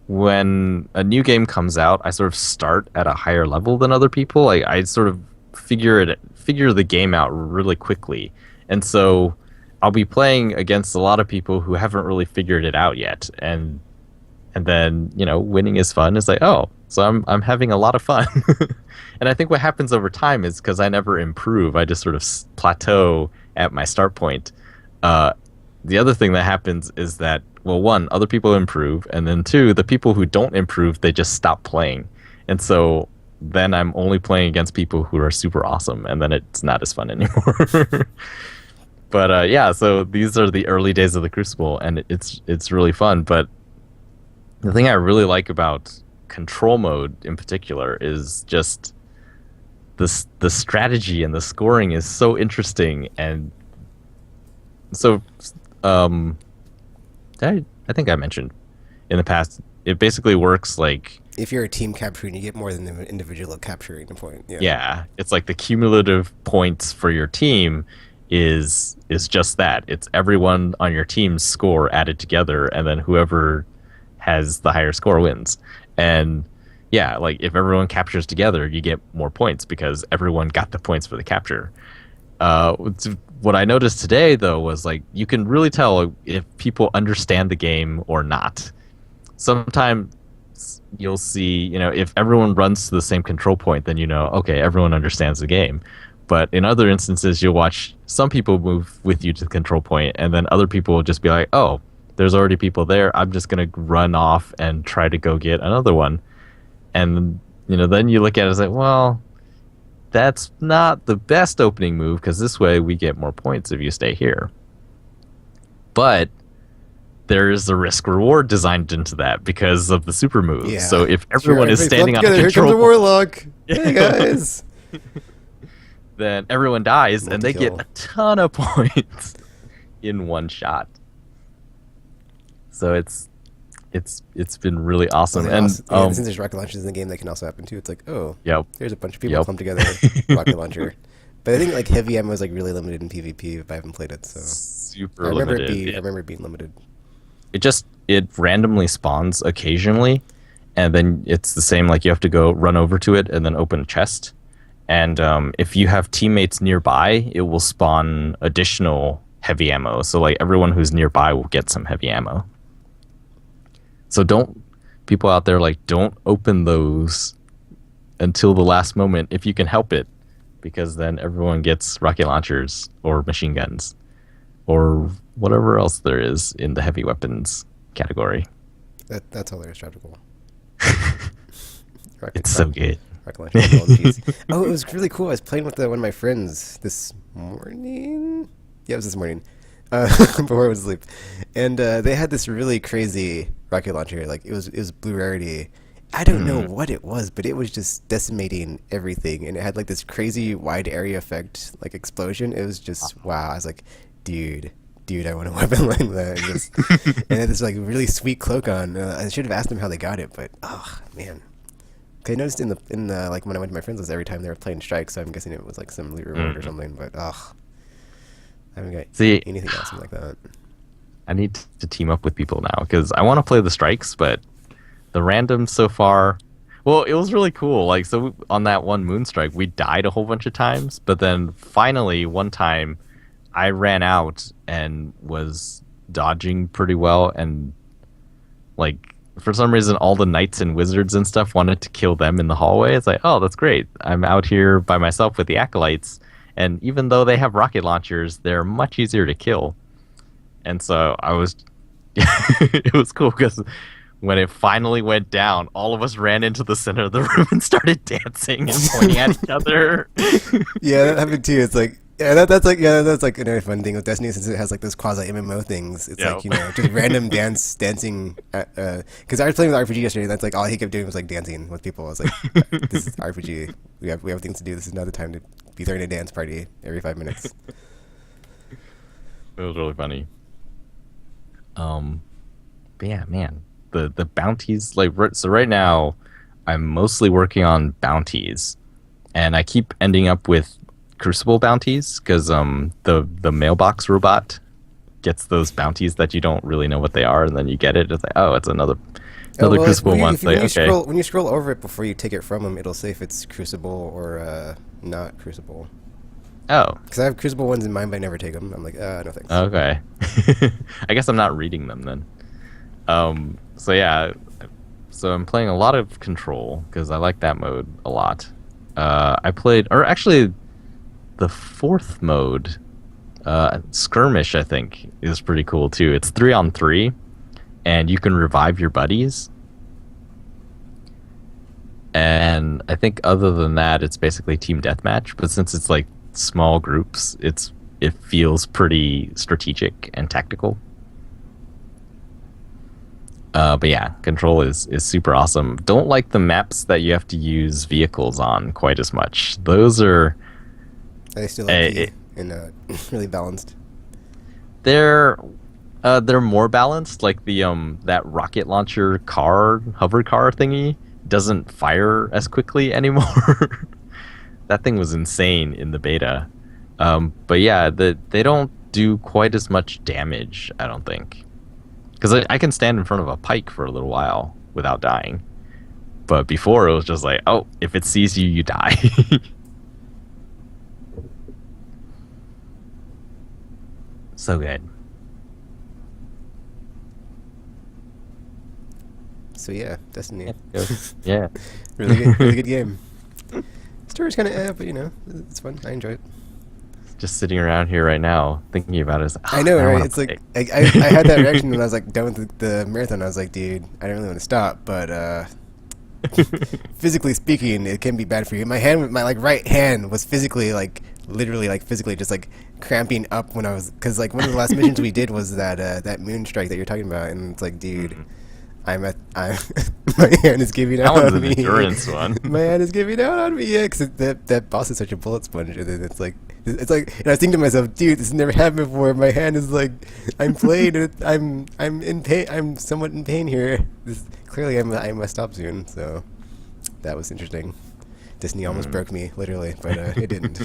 when a new game comes out, I sort of start at a higher level than other people. Like I sort of figure the game out really quickly, and so I'll be playing against a lot of people who haven't really figured it out yet, and then winning is fun. It's like, oh, so I'm having a lot of fun. And I think what happens over time is because I never improve, I just sort of plateau at my start point. The other thing that happens is that, well, one, other people improve, and then two, the people who don't improve, they just stop playing. And so then I'm only playing against people who are super awesome, and then it's not as fun anymore. But yeah, so these are the early days of the Crucible, and it's really fun. But the thing I really like about control mode in particular is just the strategy and the scoring is so interesting. And so I think I mentioned in the past, it basically works like, If you're a team capturing, you get more than the individual capturing a point. Yeah. yeah, it's like the cumulative points for your team is just that. It's everyone on your team's score added together, and then whoever has the higher score wins. And yeah, like if everyone captures together, you get more points because everyone got the points for the capture. What I noticed today, though, was like you can really tell if people understand the game or not. Sometimes you'll see, if everyone runs to the same control point, then okay, everyone understands the game. But in other instances, you'll watch some people move with you to the control point, and then other people will just be like, oh, there's already people there. I'm just going to run off and try to go get another one. And, then you look at it and say, well, that's not the best opening move because this way we get more points if you stay here. But there is a risk reward designed into that because of the super move. Yeah. So if everyone is standing on a Here control comes a point, warlock. Hey guys. then everyone dies and they get Multi-kill. a ton of points in one shot. So it's been really awesome. And Since there's rocket launchers in the game, that can also happen too. It's like, oh, yep. there's a bunch of people Yep. come together, rocket launcher. But I think like heavy ammo is like really limited in PvP if I haven't played it. So Super I remember limited. I remember it being limited. It randomly spawns occasionally, and then it's the same, like you have to go run over to it and then open a chest. And if you have teammates nearby, it will spawn additional heavy ammo. So like everyone who's nearby will get some heavy ammo. So people out there, like, don't open those until the last moment if you can help it, because then everyone gets rocket launchers or machine guns or whatever else there is in the heavy weapons category. That's hilarious, tragical. It's so good. Rocket launcher. Oh, it was really cool. I was playing with one of my friends this morning. Yeah, it was this morning. Before I was asleep, and they had this really crazy rocket launcher. Like it was blue rarity. I don't know what it was, but it was just decimating everything, and it had like this crazy wide area effect, like explosion. It was just wow. I was like, dude, I want a weapon like that. And it had this like really sweet cloak on. I should have asked them how they got it, but oh man, 'Cause I noticed in the like when I went to my friends' list every time they were playing strike, so I'm guessing it was like some loot reward or Mm. something. But ugh, I haven't got See, anything awesome like that. I need to team up with people now because I want to play the strikes, but the randoms so far. Well, it was really cool. Like, so on that one Moonstrike, we died a whole bunch of times, but then finally one time I ran out and was dodging pretty well, and like for some reason all the knights and wizards and stuff wanted to kill them in the hallway. It's like, oh, that's great. I'm out here by myself with the acolytes, and even though they have rocket launchers, they're much easier to kill. And so I was, it was cool because when it finally went down, all of us ran into the center of the room and started dancing and pointing at each other. Yeah, that happened too. It's like that's like another fun thing with Destiny since it has like those quasi MMO things. It's Yep. like just random dancing. Because I was playing with RPG yesterday, and that's like all he kept doing was like dancing with people. I was like, this is RPG. We have things to do. This is not the time to be throwing a dance party every 5 minutes. It was really funny. But yeah, man, the bounties so right now, I'm mostly working on bounties, and I keep ending up with Crucible bounties because the mailbox robot gets those bounties that you don't really know what they are, and then you get it. It's like, oh, it's another Well, Crucible one. when you Okay, scroll over it before you take it from him, it'll say if it's Crucible or not Crucible. oh, Because I have Crucible ones in mind, but I never take them. I'm like, no thanks. okay. I guess I'm not reading them then. So yeah, so I'm playing a lot of Control because I like that mode a lot. I played, or actually, the fourth mode, Skirmish, I think, is pretty cool too. It's 3-on-3, and you can revive your buddies. And I think other than that, it's basically team deathmatch. But since it's like small groups, it feels pretty strategic and tactical. But yeah, Control is super awesome. Don't like the maps that you have to use vehicles on quite as much. Those are They still eh, OP and really balanced. they're more balanced. Like the that rocket launcher hover car thingy doesn't fire as quickly anymore. That thing was insane in the beta. But yeah, they don't do quite as much damage, I don't think. Because I can stand in front of a pike for a little while without dying. But before, it was just like, oh, if it sees you, you die. So good. So yeah, Destiny. Yeah. Really good game. Story's kind of but it's fun. I enjoy it. Just sitting around here right now thinking about it. I know, I right? wanna It's play. like I had that reaction when I was like done with the marathon. I was like, dude, I don't really want to stop, but physically speaking, it can be bad for you. My like right hand was literally physically just like cramping up when I was, because like one of the last missions we did was that moon strike that you're talking about, and it's like, dude, Mhm. I'm my hand is giving That out one's on an me. endurance one. My hand is giving out on me. Yeah, because that boss is such a bullet sponge, and then it's like, and I was thinking to myself, dude, this has never happened before. My hand is like, I'm flayed. I'm in pain. I'm somewhat in pain here. Clearly, I must stop soon. So that was interesting. Disney almost broke me, literally, but it didn't.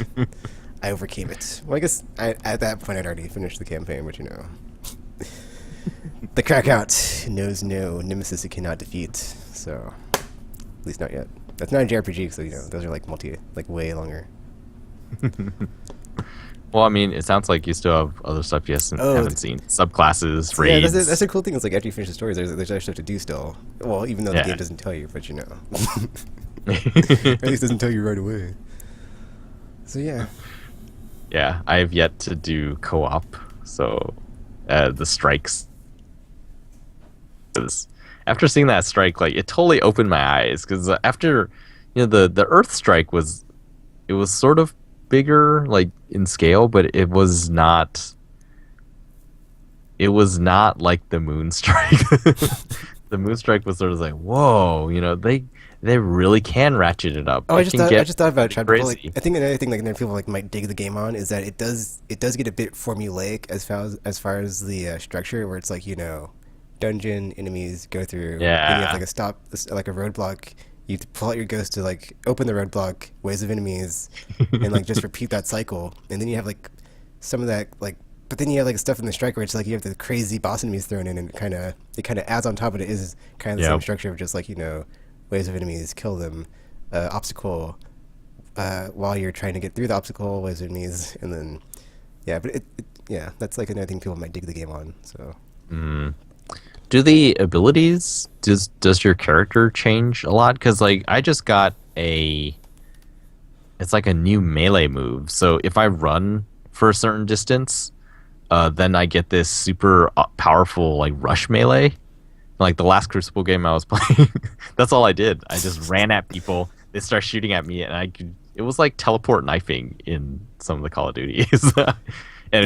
I overcame it. Well, I guess at that point I'd already finished the campaign, but the Crackout knows no nemesis it cannot defeat. So at least not yet. That's not a JRPG, so those are like way longer. Well, I mean, it sounds like you still have other stuff you haven't seen. Subclasses, Yeah, raids. that's the cool thing. Is like after you finish the stories, there's other stuff to do still. Well, even though the Yeah. game doesn't tell you, but at least doesn't tell you right away. So yeah. Yeah, I have yet to do co-op, so the strikes. After seeing that strike, like it totally opened my eyes because after the Earth strike was sort of bigger like in scale, but it was not like the Moon strike. The Moon strike was sort of like, whoa, they really can ratchet it up. Oh, I just thought about it. crazy. Like, I think another thing like people like might dig the game on is that it does get a bit formulaic as far as the structure, where it's like dungeon enemies go through. Then you have Yeah. like a stop, like a roadblock, you pull out your ghost to like open the roadblock, waves of enemies, and like just repeat that cycle. And then you have like some of that like, but then you have like stuff in the strike where it's like you have the crazy boss enemies thrown in, and it kind of adds on top of it is kind of the same Yep. structure of just like waves of enemies, kill them, obstacle, while you're trying to get through the obstacle, waves of enemies, and then yeah, but yeah, that's like another thing people might dig the game on. So Mm. Do the abilities does your character change a lot? Because like I just got a it's like a new melee move. So if I run for a certain distance, then I get this super powerful like rush melee. Like the last Crucible game I was playing, that's all I did. I just ran at people. They start shooting at me, and I could. It was like teleport knifing in some of the Call of Duties, and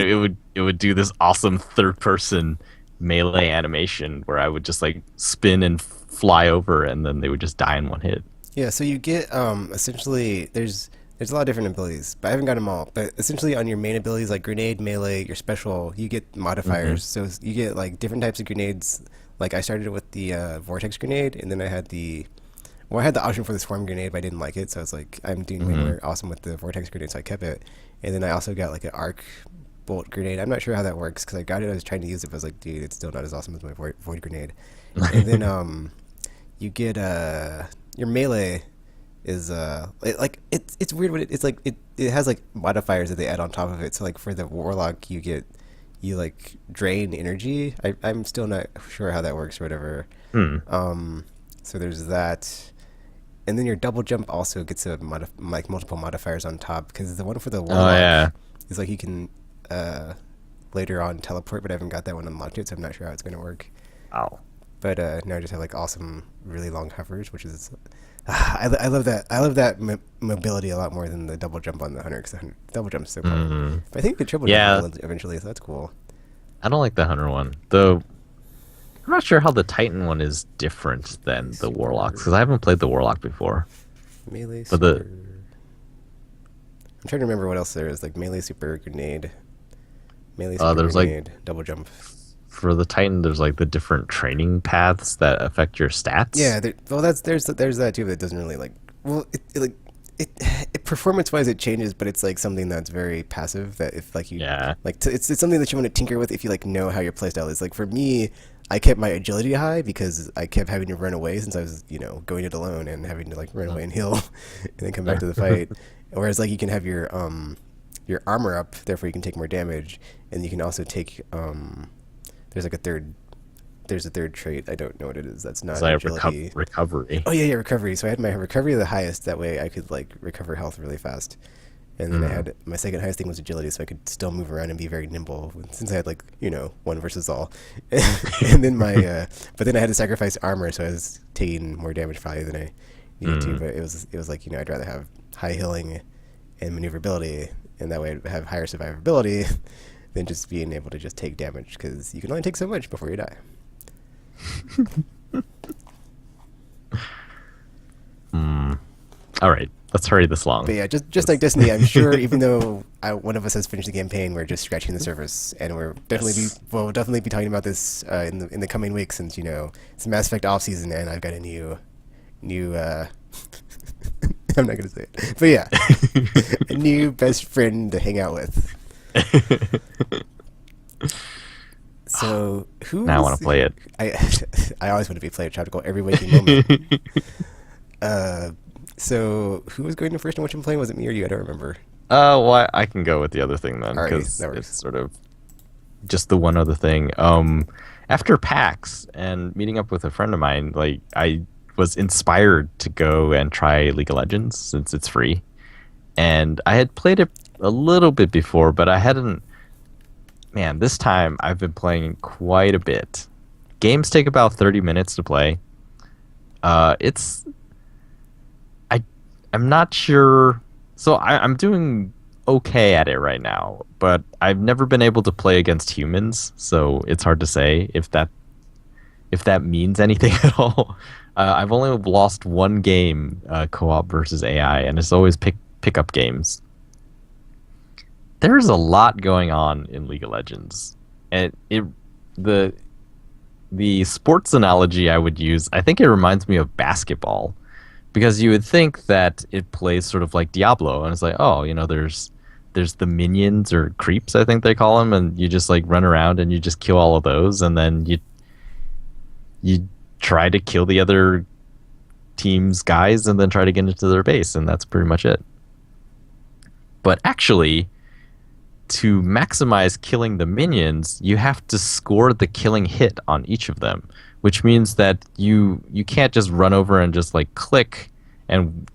it would do this awesome third person melee animation where I would just like spin and fly over, and then they would just die in one hit. yeah, so you get essentially there's a lot of different abilities, but I haven't got them all. But essentially on your main abilities like grenade, melee, your special, you get Hmm. modifiers. So you get like different types of grenades. Like I started with the vortex grenade, and then I had the option for the swarm grenade, but I didn't like it. So I was like, I'm doing way Hmm. more awesome with the vortex grenade, so I kept it. And then I also got like an arc bolt grenade. I'm not sure how that works because I got it. I was trying to use it, but I was like, dude, it's still not as awesome as my void grenade. And then you get your melee is it's weird when it's like it has like modifiers that they add on top of it. So like for the warlock, you like drain energy. I'm still not sure how that works or whatever. Hmm. Um, so there's that, and then your double jump also gets like multiple modifiers on top because the one for the Oh warlock yeah. is like you can uh later on teleport, but I haven't got that one unlocked yet, so I'm not sure how it's gonna work. Wow. But now I just have like awesome, really long hovers, which is I love that. I love that mobility a lot more than the double jump on the hunter because the double jump is so cool. Hmm. But I think the triple jump Yeah, will eventually, so that's cool. I don't like the hunter one. Though I'm not sure how the Titan one is different Melee than the Warlocks super, because I haven't played the Warlock before. melee But the super. I'm trying to remember what else there is like melee super grenade, melee super there's like grenade, double jump. for the Titan, there's like the different training paths that affect your stats. Yeah, well, there's that too. That doesn't really like well, it performance wise it changes, but it's like something that's very passive. That if like you Yeah. like it's something that you want to tinker with if you like know how your playstyle is. Like for me, I kept my agility high because I kept having to run away since I was going it alone and having to like run away and heal and then come back to the fight. Whereas like you can have your armor up, therefore you can take more damage, and you can also take there's like a third there's a third trait. I don't know what it is. That's It's not like agility. recovery. Oh yeah, yeah, recovery. So I had my recovery the highest. That way I could like recover health really fast. And then I Mm. had my second highest thing was agility, so I could still move around and be very nimble. Since I had like one versus all, and then but then I had to sacrifice armor, so I was taking more damage probably than I needed to. Mm. But it was like I'd rather have high healing and maneuverability, and that way I'd have higher survivability than just being able to just take damage because you can only take so much before you die. Mm. All right, let's hurry this But along. yeah, just like Destiny, I'm sure even though one of us has finished the campaign, we're just scratching the surface, and Yes. we'll definitely be talking about this in the coming weeks since it's Mass Effect off season, and I've got a new I'm not gonna say it, but yeah, a new best friend to hang out with. So who Now I want was to play it. I I always want to be player tropical every waking moment. Uh, so who was going to first and what you playing? Was it me or you? I don't remember. Well, I can go with the other thing then, Alrighty, because that it's works. sort of just the one other thing. After PAX and meeting up with a friend of mine, like I was inspired to go and try League of Legends since it's free, and I had played it a little bit before, but I hadn't. Man, this time I've been playing quite a bit. Games take about 30 minutes to play. It's I I'm not sure. So I'm doing okay at it right now, but I've never been able to play against humans, so it's hard to say if that means anything at all. I've only lost one game co-op versus AI, and it's always pick up games. There's a lot going on in League of Legends, and the the sports analogy I would use, I think it reminds me of basketball because you would think that it plays sort of like Diablo, and it's like, oh, there's the minions or creeps, I think they call them, and you just like run around and you just kill all of those, and then you try to kill the other team's guys, and then try to get into their base, and that's pretty much it. But actually, to maximize killing the minions, you have to score the killing hit on each of them, which means that you can't just run over and just like click and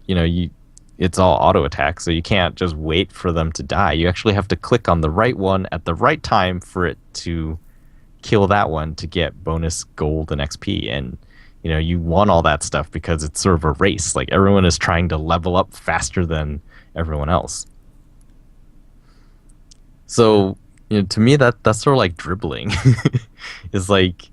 it's all auto attack, so you can't just wait for them to die. You actually have to click on the right one at the right time for it to kill that one to get bonus gold and XP. And you want all that stuff because it's sort of a race. Like everyone is trying to level up faster than everyone else. So, to me that's sort of like dribbling. It's like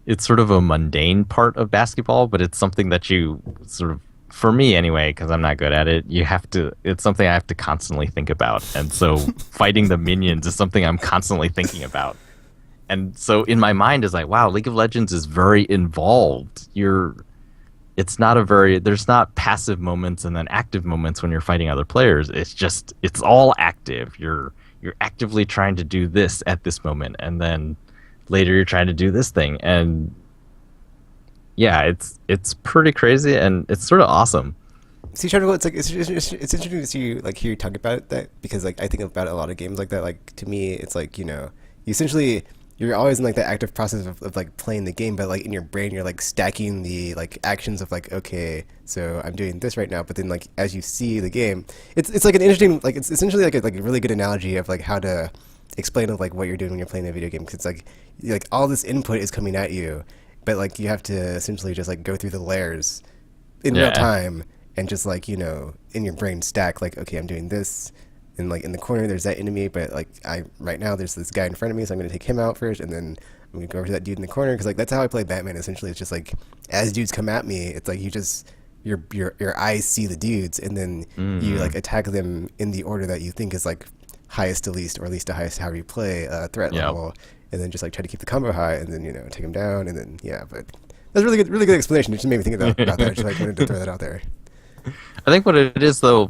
it's sort of a mundane part of basketball, but it's something that you sort of, for me anyway, because I'm not good at it, it's something I have to constantly think about. And so fighting the minions is something I'm constantly thinking about. And so in my mind is like, wow, League of Legends is very involved. There's not passive moments and then active moments when you're fighting other players. It's all active. You're actively trying to do this at this moment, and then later you're trying to do this thing. And yeah, it's pretty crazy, and it's sort of awesome. See, Charlie, it's like it's interesting to see like hear you talk about that, because like I think about a lot of games like that. Like to me, it's like you essentially you're always in like the active process of like playing the game, but like in your brain you're like stacking the like actions of like, okay, so I'm doing this right now, but then like as you see the game, it's like an interesting, like it's essentially like a really good analogy of like how to explain of like what you're doing when you're playing a video game, because it's like all this input is coming at you, but like you have to essentially just like go through the layers in real time and just like in your brain stack like, okay, I'm doing this, and like in the corner there's that enemy, but like right now there's this guy in front of me, so I'm going to take him out first, and then I'm going to go over to that dude in the corner, because like that's how I play Batman. Essentially it's just like as dudes come at me, it's like your eyes see the dudes, and then you like attack them in the order that you think is like highest to least, or at least to highest however you play threat level, and then just like try to keep the combo high, and then take them down, and then but that's really good explanation. It just made me think about that. I just like wanted to throw that out there. I think what it is though,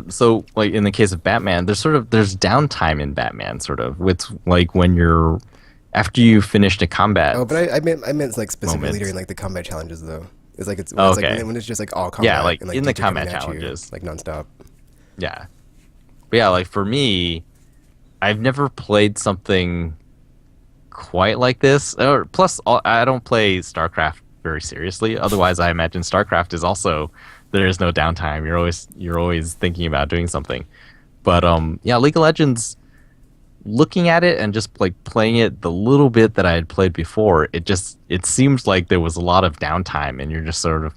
so like in the case of Batman, there's downtime in Batman, sort of, with like when you're after you finished a combat. Oh, but I meant like specifically during like the combat challenges though. It's like when it's just like all combat. Yeah, like and, like, in the dudes are coming combat at you, challenges, like nonstop. Yeah, but yeah, like for me, I've never played something quite like this. Plus, I don't play StarCraft very seriously. Otherwise, I imagine StarCraft is also, there is no downtime. You're always thinking about doing something. But yeah, League of Legends, looking at it and just like playing it the little bit that I had played before, it seems like there was a lot of downtime, and you're just sort of,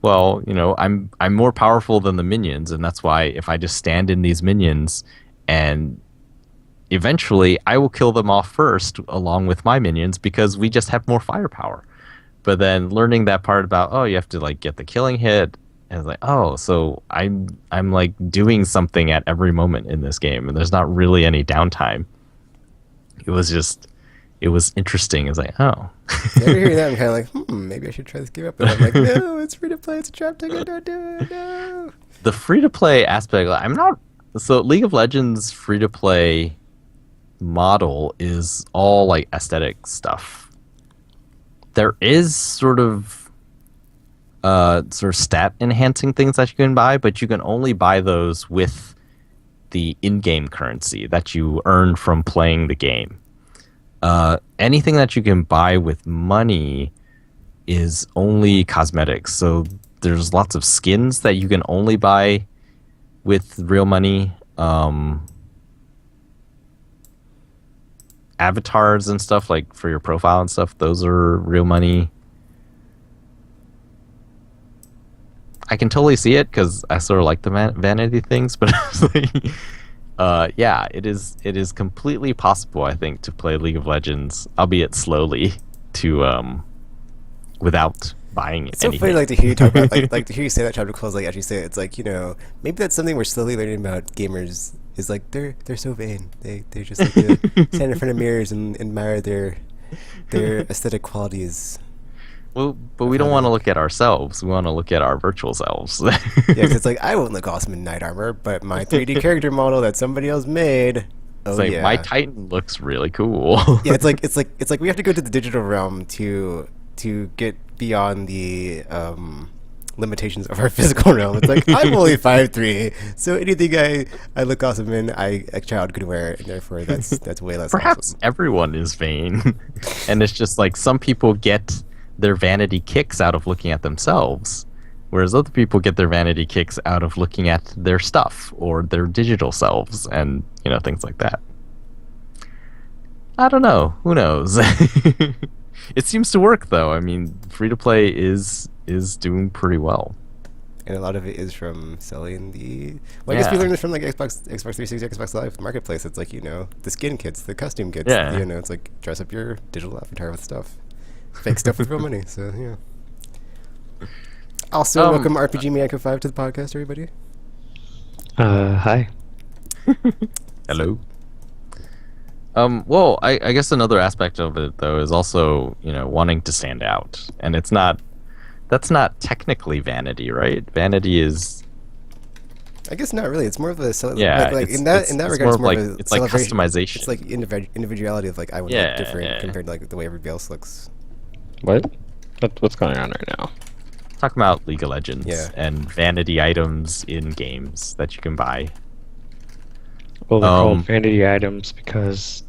well, I'm more powerful than the minions, and that's why if I just stand in these minions, and eventually I will kill them off first along with my minions, because we just have more firepower. But then learning that part about, oh, you have to like get the killing hit, and it's like, oh, so I'm like doing something at every moment in this game, and there's not really any downtime. It was interesting. It's like, oh. Every hearing that, I'm kind of like, maybe I should try this game up. But I'm like, no, it's free to play. It's a trap ticket. Don't do it. No. The free to play aspect, so League of Legends free to play model is all like aesthetic stuff. There is sort of stat enhancing things that you can buy, but you can only buy those with the in-game currency that you earn from playing the game. Anything that you can buy with money is only cosmetics. So there's lots of skins that you can only buy with real money. Avatars and stuff, like for your profile and stuff, those are real money. I can totally see it because I sort of like the vanity things, but yeah, it is completely possible, I think, to play League of Legends, albeit slowly, to without buying it. It's so funny, like to hear you talk about, like to hear you say that, chapter close, like actually say it. It's like, maybe that's something we're slowly learning about gamers. Is like they're so vain. They're just like stand in front of mirrors and admire their aesthetic qualities. Well, but of we how don't they want to look. look at ourselves. We want to look at our virtual selves. Yeah, 'cause it's like I won't look awesome in knight armor, but my 3D character model that somebody else made. It's Oh like my yeah. Titan looks really cool. Yeah, it's like we have to go to the digital realm to get beyond the limitations of our physical realm. It's like I'm only 5'3", so anything I look awesome in, a child could wear, and therefore that's way less Perhaps awesome. everyone is vain, and it's just like some people get their vanity kicks out of looking at themselves, whereas other people get their vanity kicks out of looking at their stuff or their digital selves, and things like that. I don't know. Who knows? It seems to work though. I mean, free to play is doing pretty well. And a lot of it is from selling the. Well, I guess we Yeah. learned this from like Xbox 360, Xbox Live Marketplace. It's like the skin kits, the costume kits. Yeah. It's like dress up your digital avatar with stuff, fake stuff with real money. So yeah. Also, Um welcome RPG Maniaco 5 to the podcast, everybody. Hi. Hello. Well, I guess another aspect of it though is also, wanting to stand out. And that's not technically vanity, right? Vanity is I guess not really. It's more of a yeah, like it's, in that it's, in that it's regard, more it's of more like of a it's like celebration. customization. It's like individuality of like I would Yeah, look different yeah. compared to like the way everybody else looks. What's going on right now? Talking about League of Legends Yeah. and vanity items in games that you can buy. Well, they're Um, called vanity items because,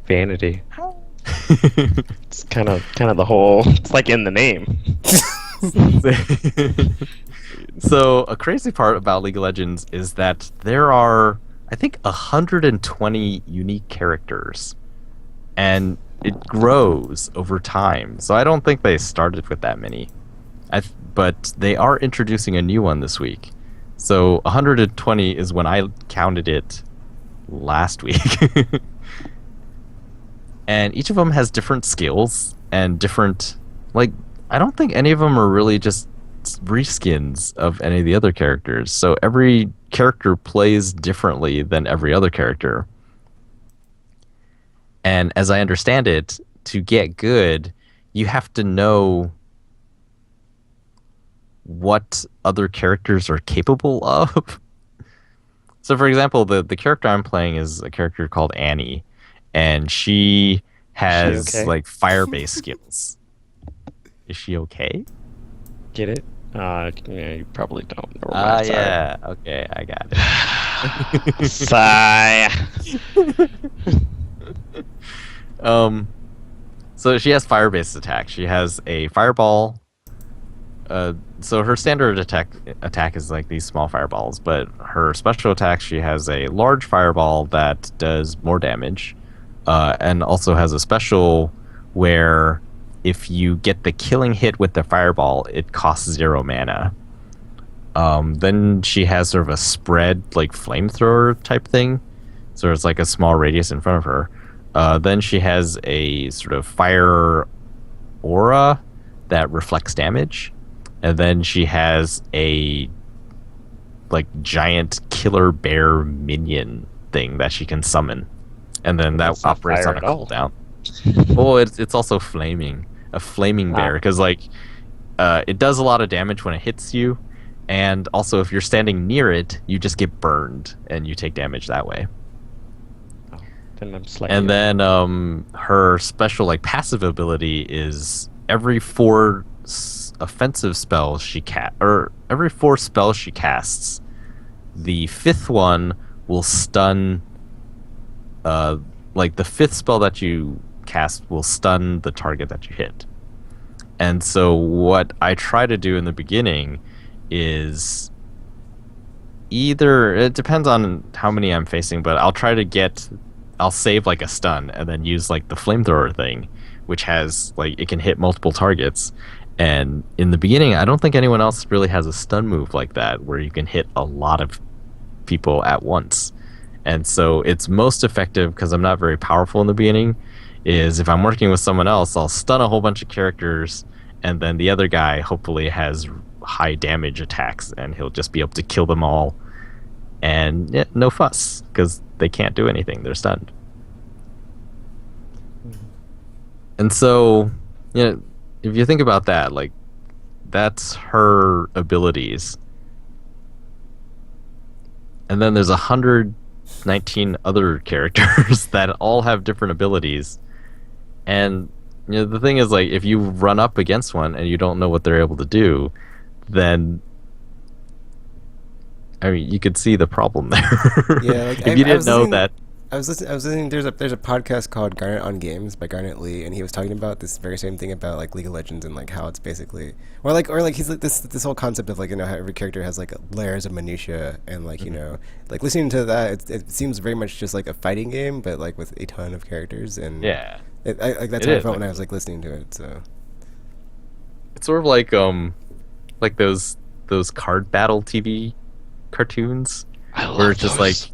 vanity. It's kind of the whole. It's like in the name. So a crazy part about League of Legends is that there are, I think, 120 unique characters, and it grows over time. So I don't think they started with that many, but they are introducing a new one this week. So 120 is when I counted it last week. And each of them has different skills and different, like, I don't think any of them are really just reskins of any of the other characters. So every character plays differently than every other character. And as I understand it, to get good, you have to know what other characters are capable of. So, for example, the character I'm playing is a character called Annie, and she has okay? like fire-based skills. Is she okay? Get it? Yeah, you probably don't. Never Ah, mind, sorry. yeah. Okay, I got it. Sigh. So she has fire-based attack. She has a fireball. So her standard attack is like these small fireballs, but her special attack, she has a large fireball that does more damage, and also has a special where if you get the killing hit with the fireball, it costs 0 mana. Then she has sort of a spread, like flamethrower type thing, so it's like a small radius in front of her. Then she has a sort of fire aura that reflects damage. And then she has a like giant killer bear minion thing that she can summon. And then that That's not operates fire on a at all. cooldown. Oh, it's also flaming. A flaming bear. Because it does a lot of damage when it hits you. And also if you're standing near it, you just get burned and you take damage that way. Oh, then I'm slightly. And then her special like passive ability is every 4 offensive spells every 4 spells she casts, the 5th one will stun. Like the 5th spell that you cast will stun the target that you hit. And so what I try to do in the beginning is either it depends on how many I'm facing, but I'll save like a stun and then use like the flamethrower thing, which has like it can hit multiple targets. And in the beginning, I don't think anyone else really has a stun move like that where you can hit a lot of people at once. And so it's most effective because I'm not very powerful in the beginning, is if I'm working with someone else, I'll stun a whole bunch of characters, and then the other guy hopefully has high damage attacks and he'll just be able to kill them all. And yeah, no fuss because they can't do anything. They're stunned. And so, if you think about that, like that's her abilities, and then there's 119 other characters that all have different abilities, and the thing is, like, if you run up against one and you don't know what they're able to do, then I mean, you could see the problem there. Yeah, like If you I didn't was know listening. that. I was listening. There's a podcast called Garnet on Games by Garnet Lee, and he was talking about this very same thing about like League of Legends and like how it's basically, or like he's like this whole concept of like how every character has like layers of minutia, and like like listening to that, it seems very much just like a fighting game, but like with a ton of characters, and Yeah, like that's it how I is. felt Like, when I was like listening to it. So it's sort of like those card battle TV cartoons I where love it's just like those.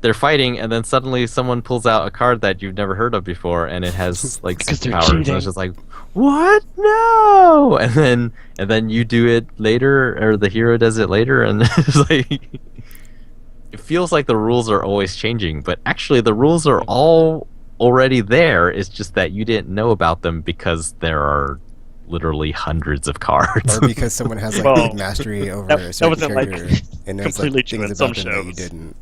they're fighting and then suddenly someone pulls out a card that you've never heard of before and it has like Because they're superpowers and cheating. it's just like, what? No. And then you do it later, or the hero does it later, and it's like it feels like the rules are always changing, but actually the rules are all already there. It's just that you didn't know about them because there are literally hundreds of cards. or because someone has like Well, big mastery over that a certain wasn't, like, character and knows completely like true things in some about them that you shows. didn't.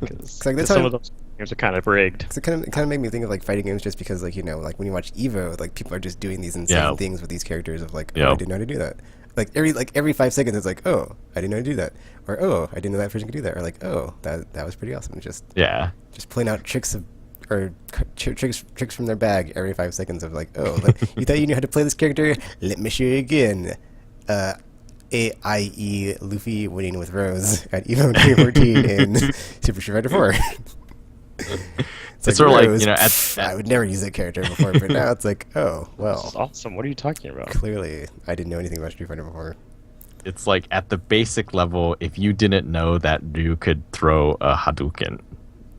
Because like, that's some how- of those games are kind of rigged. So it kind of made me think of like fighting games just because like like when you watch Evo, like people are just doing these insane Yeah. things with these characters of like, oh, Yeah. I didn't know how to do that. Like every 5 seconds it's like, oh, I didn't know how to do that, or oh, I didn't know that person could do that, or like, oh, that was pretty awesome. Yeah. Just pulling out tricks tricks from their bag every 5 seconds of like, oh, like, you thought you knew how to play this character? Let me show you again. AIE Luffy winning with Rose at Evo 2014 in Super Street Fighter 4. It's sort of like, Rose, at I would never use that character before, but now it's like, oh, This is well, awesome. What are you talking about? clearly I didn't know anything about Street Fighter before. it's like at the basic level, if you didn't know that you could throw a Hadouken,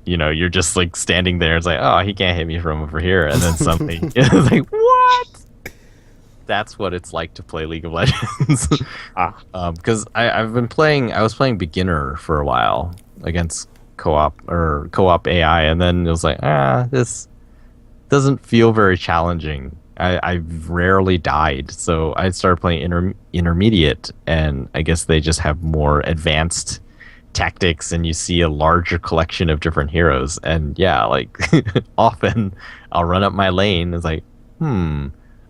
you're just like standing there. It's like, oh, he can't hit me from over here, and then suddenly it's like, what? That's what it's like to play League of Legends. Because I was playing beginner for a while against co-op AI, and then it was like, this doesn't feel very challenging. I've rarely died, so I started playing intermediate, and I guess they just have more advanced tactics, and you see a larger collection of different heroes. And yeah, like often I'll run up my lane. It's like,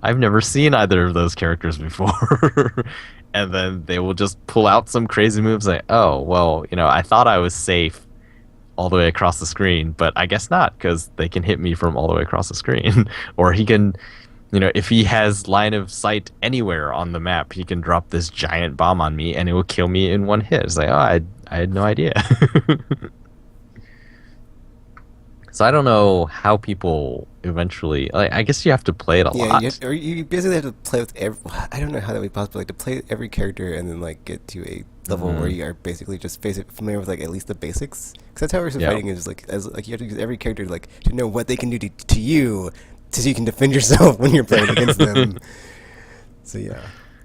I've never seen either of those characters before. And then they will just pull out some crazy moves like, oh, well, I thought I was safe all the way across the screen, but I guess not, because they can hit me from all the way across the screen. Or he can, if he has line of sight anywhere on the map, he can drop this giant bomb on me and it will kill me in one hit. It's like, oh, I had no idea. So I don't know how people eventually. Like, I guess you have to play it a lot. Or you basically have to play with every. I don't know how that would be possible. Like to play every character and then like get to a level where you are basically just familiar with like at least the basics. Because that's how it works with fighting is like you have to use every character like to know what they can do to you, so you can defend yourself when you're playing against them. So yeah.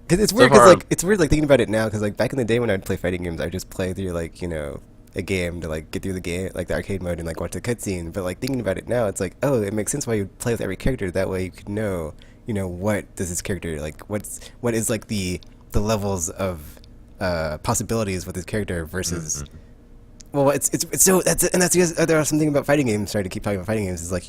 Cause it's weird. It's weird like thinking about it now. Because like back in the day when I'd play fighting games, I'd just play through like a game to like get through the game, like the arcade mode, and like watch the cutscene. But like thinking about it now, it's like, oh, it makes sense why you play with every character. That way you could know, what does this character like? What is like the levels of possibilities with this character versus. Well, it's so that's because there was something about fighting games. Sorry to keep talking about fighting games. Is like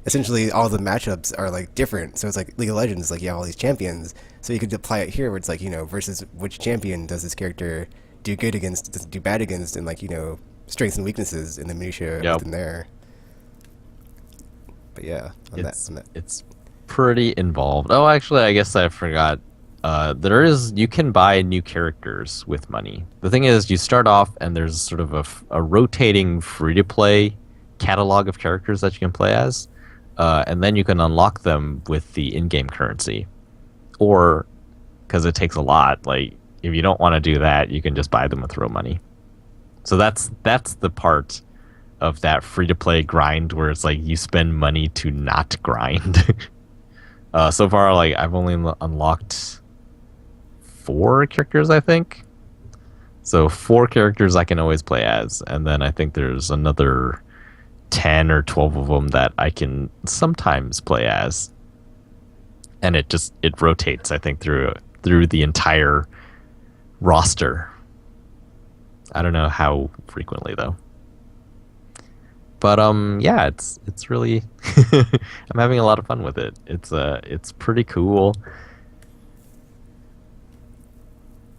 essentially all the matchups are like different. So it's like League of Legends, like you have all these champions. So you could apply it here, where it's like versus which champion does this character do good against, does do bad against, and like strengths and weaknesses in the minutia within there. But yeah, It's pretty involved. Oh, actually, I guess I forgot. You can buy new characters with money. The thing is, you start off and there's sort of a rotating free-to-play catalog of characters that you can play as, and then you can unlock them with the in-game currency, or because it takes a lot, like. If you don't want to do that, you can just buy them with real money. So that's the part of that free-to-play grind where it's like you spend money to not grind. So far, like I've only unlocked 4 characters, I think. So 4 characters I can always play as, and then I think there's another 10 or 12 of them that I can sometimes play as. and it rotates, I think, through the entire roster. I don't know how frequently though. But yeah, it's really I'm having a lot of fun with it. It's pretty cool.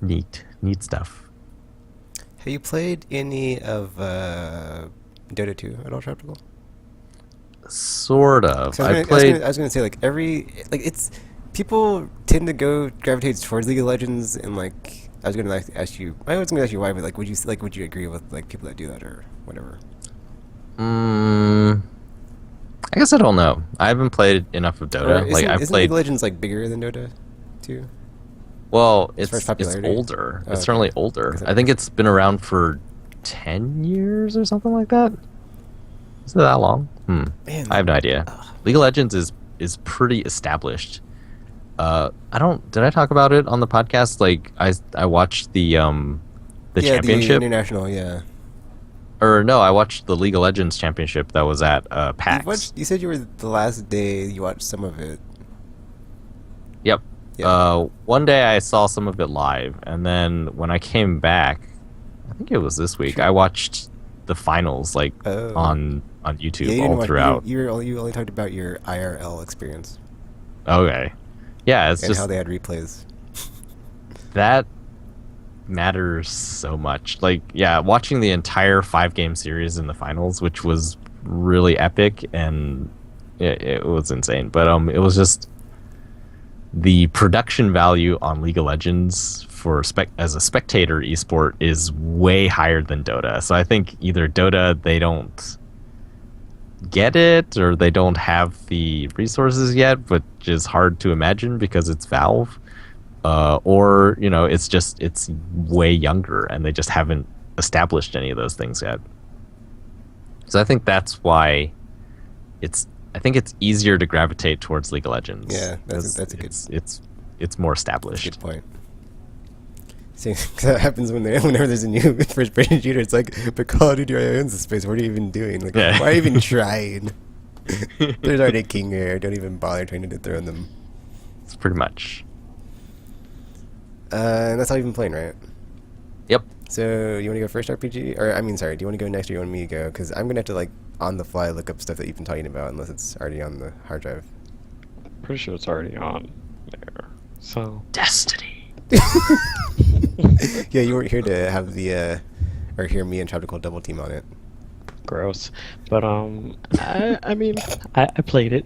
Neat stuff. Have you played any of Dota 2 at all, Tropical? Sort of. So I played. I was gonna say like it's people tend to gravitate towards League of Legends, and like I was gonna ask you why, but like would you agree with like people that do that or whatever? I guess I don't know. I haven't played enough of Dota. Isn't I've League played. of Legends like bigger than Dota 2? Well, As far as it's popularity? older. Oh, It's okay. certainly older. Is it- I think it's been around for 10 years or something like that. Is it that long? Man, I have no idea. League of Legends is pretty established. Did I talk about it on the podcast? Like I watched the championship. the international, yeah. Or no, I watched the League of Legends championship that was at PAX. You said you were the last day you watched some of it. Yep. Yeah. One day I saw some of it live, and then when I came back, I think it was this week, I watched the finals Oh. on YouTube Yeah, you didn't all watch- throughout. You only talked about your IRL experience Okay. Yeah, it's and just how they had replays. that matters so much. Like, yeah, watching the entire 5-game series in the finals, which was really epic, and it was insane. But it was just the production value on League of Legends for as a spectator esport is way higher than Dota. So I think either Dota, they don't get it, or they don't have the resources yet, which is hard to imagine because it's Valve. Or it's way younger and they just haven't established any of those things yet. So I think that's why I think it's easier to gravitate towards League of Legends. Yeah, that's a good. It's more That's a established. good point. See, 'cause that happens whenever there's a new first-person shooter. It's like, but Call of Duty already owns the space. What are you even doing? Like, Yeah. why are you even trying? There's already a king here. Don't even bother trying to dethrone them. It's pretty much. And that's all you've been playing, right? Yep. So you want to go first, RPG? Or do you want to go next, or you want me to go? Because I'm gonna have to like on the fly look up stuff that you've been talking about, unless it's already on the hard drive. Pretty sure it's already on there. So Destiny. Yeah, you weren't here to have the or hear me and Tropical double team on it. gross. But I mean, I played it.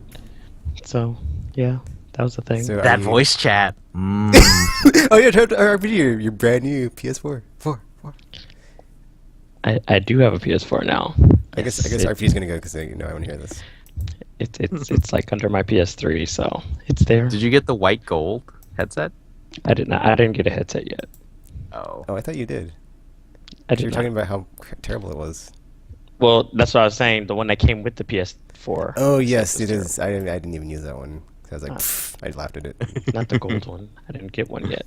So yeah, that was the thing. So That are you- voice chat. Oh yeah, RPG, your brand new PS4. Four. I do have a PS4 now. I guess Yes, RPG's gonna go because I want to hear this. it's like under my PS3, so it's there. Did you get the white gold headset? I didn't get a headset yet. Oh. Oh, I thought you did. I You were did talking not. about how terrible it was. Well, that's what I was saying. The one that came with the PS4. Oh yes, it was is. I didn't even use that one. I was like, Ah. I laughed at it. Not the gold one. I didn't get one yet.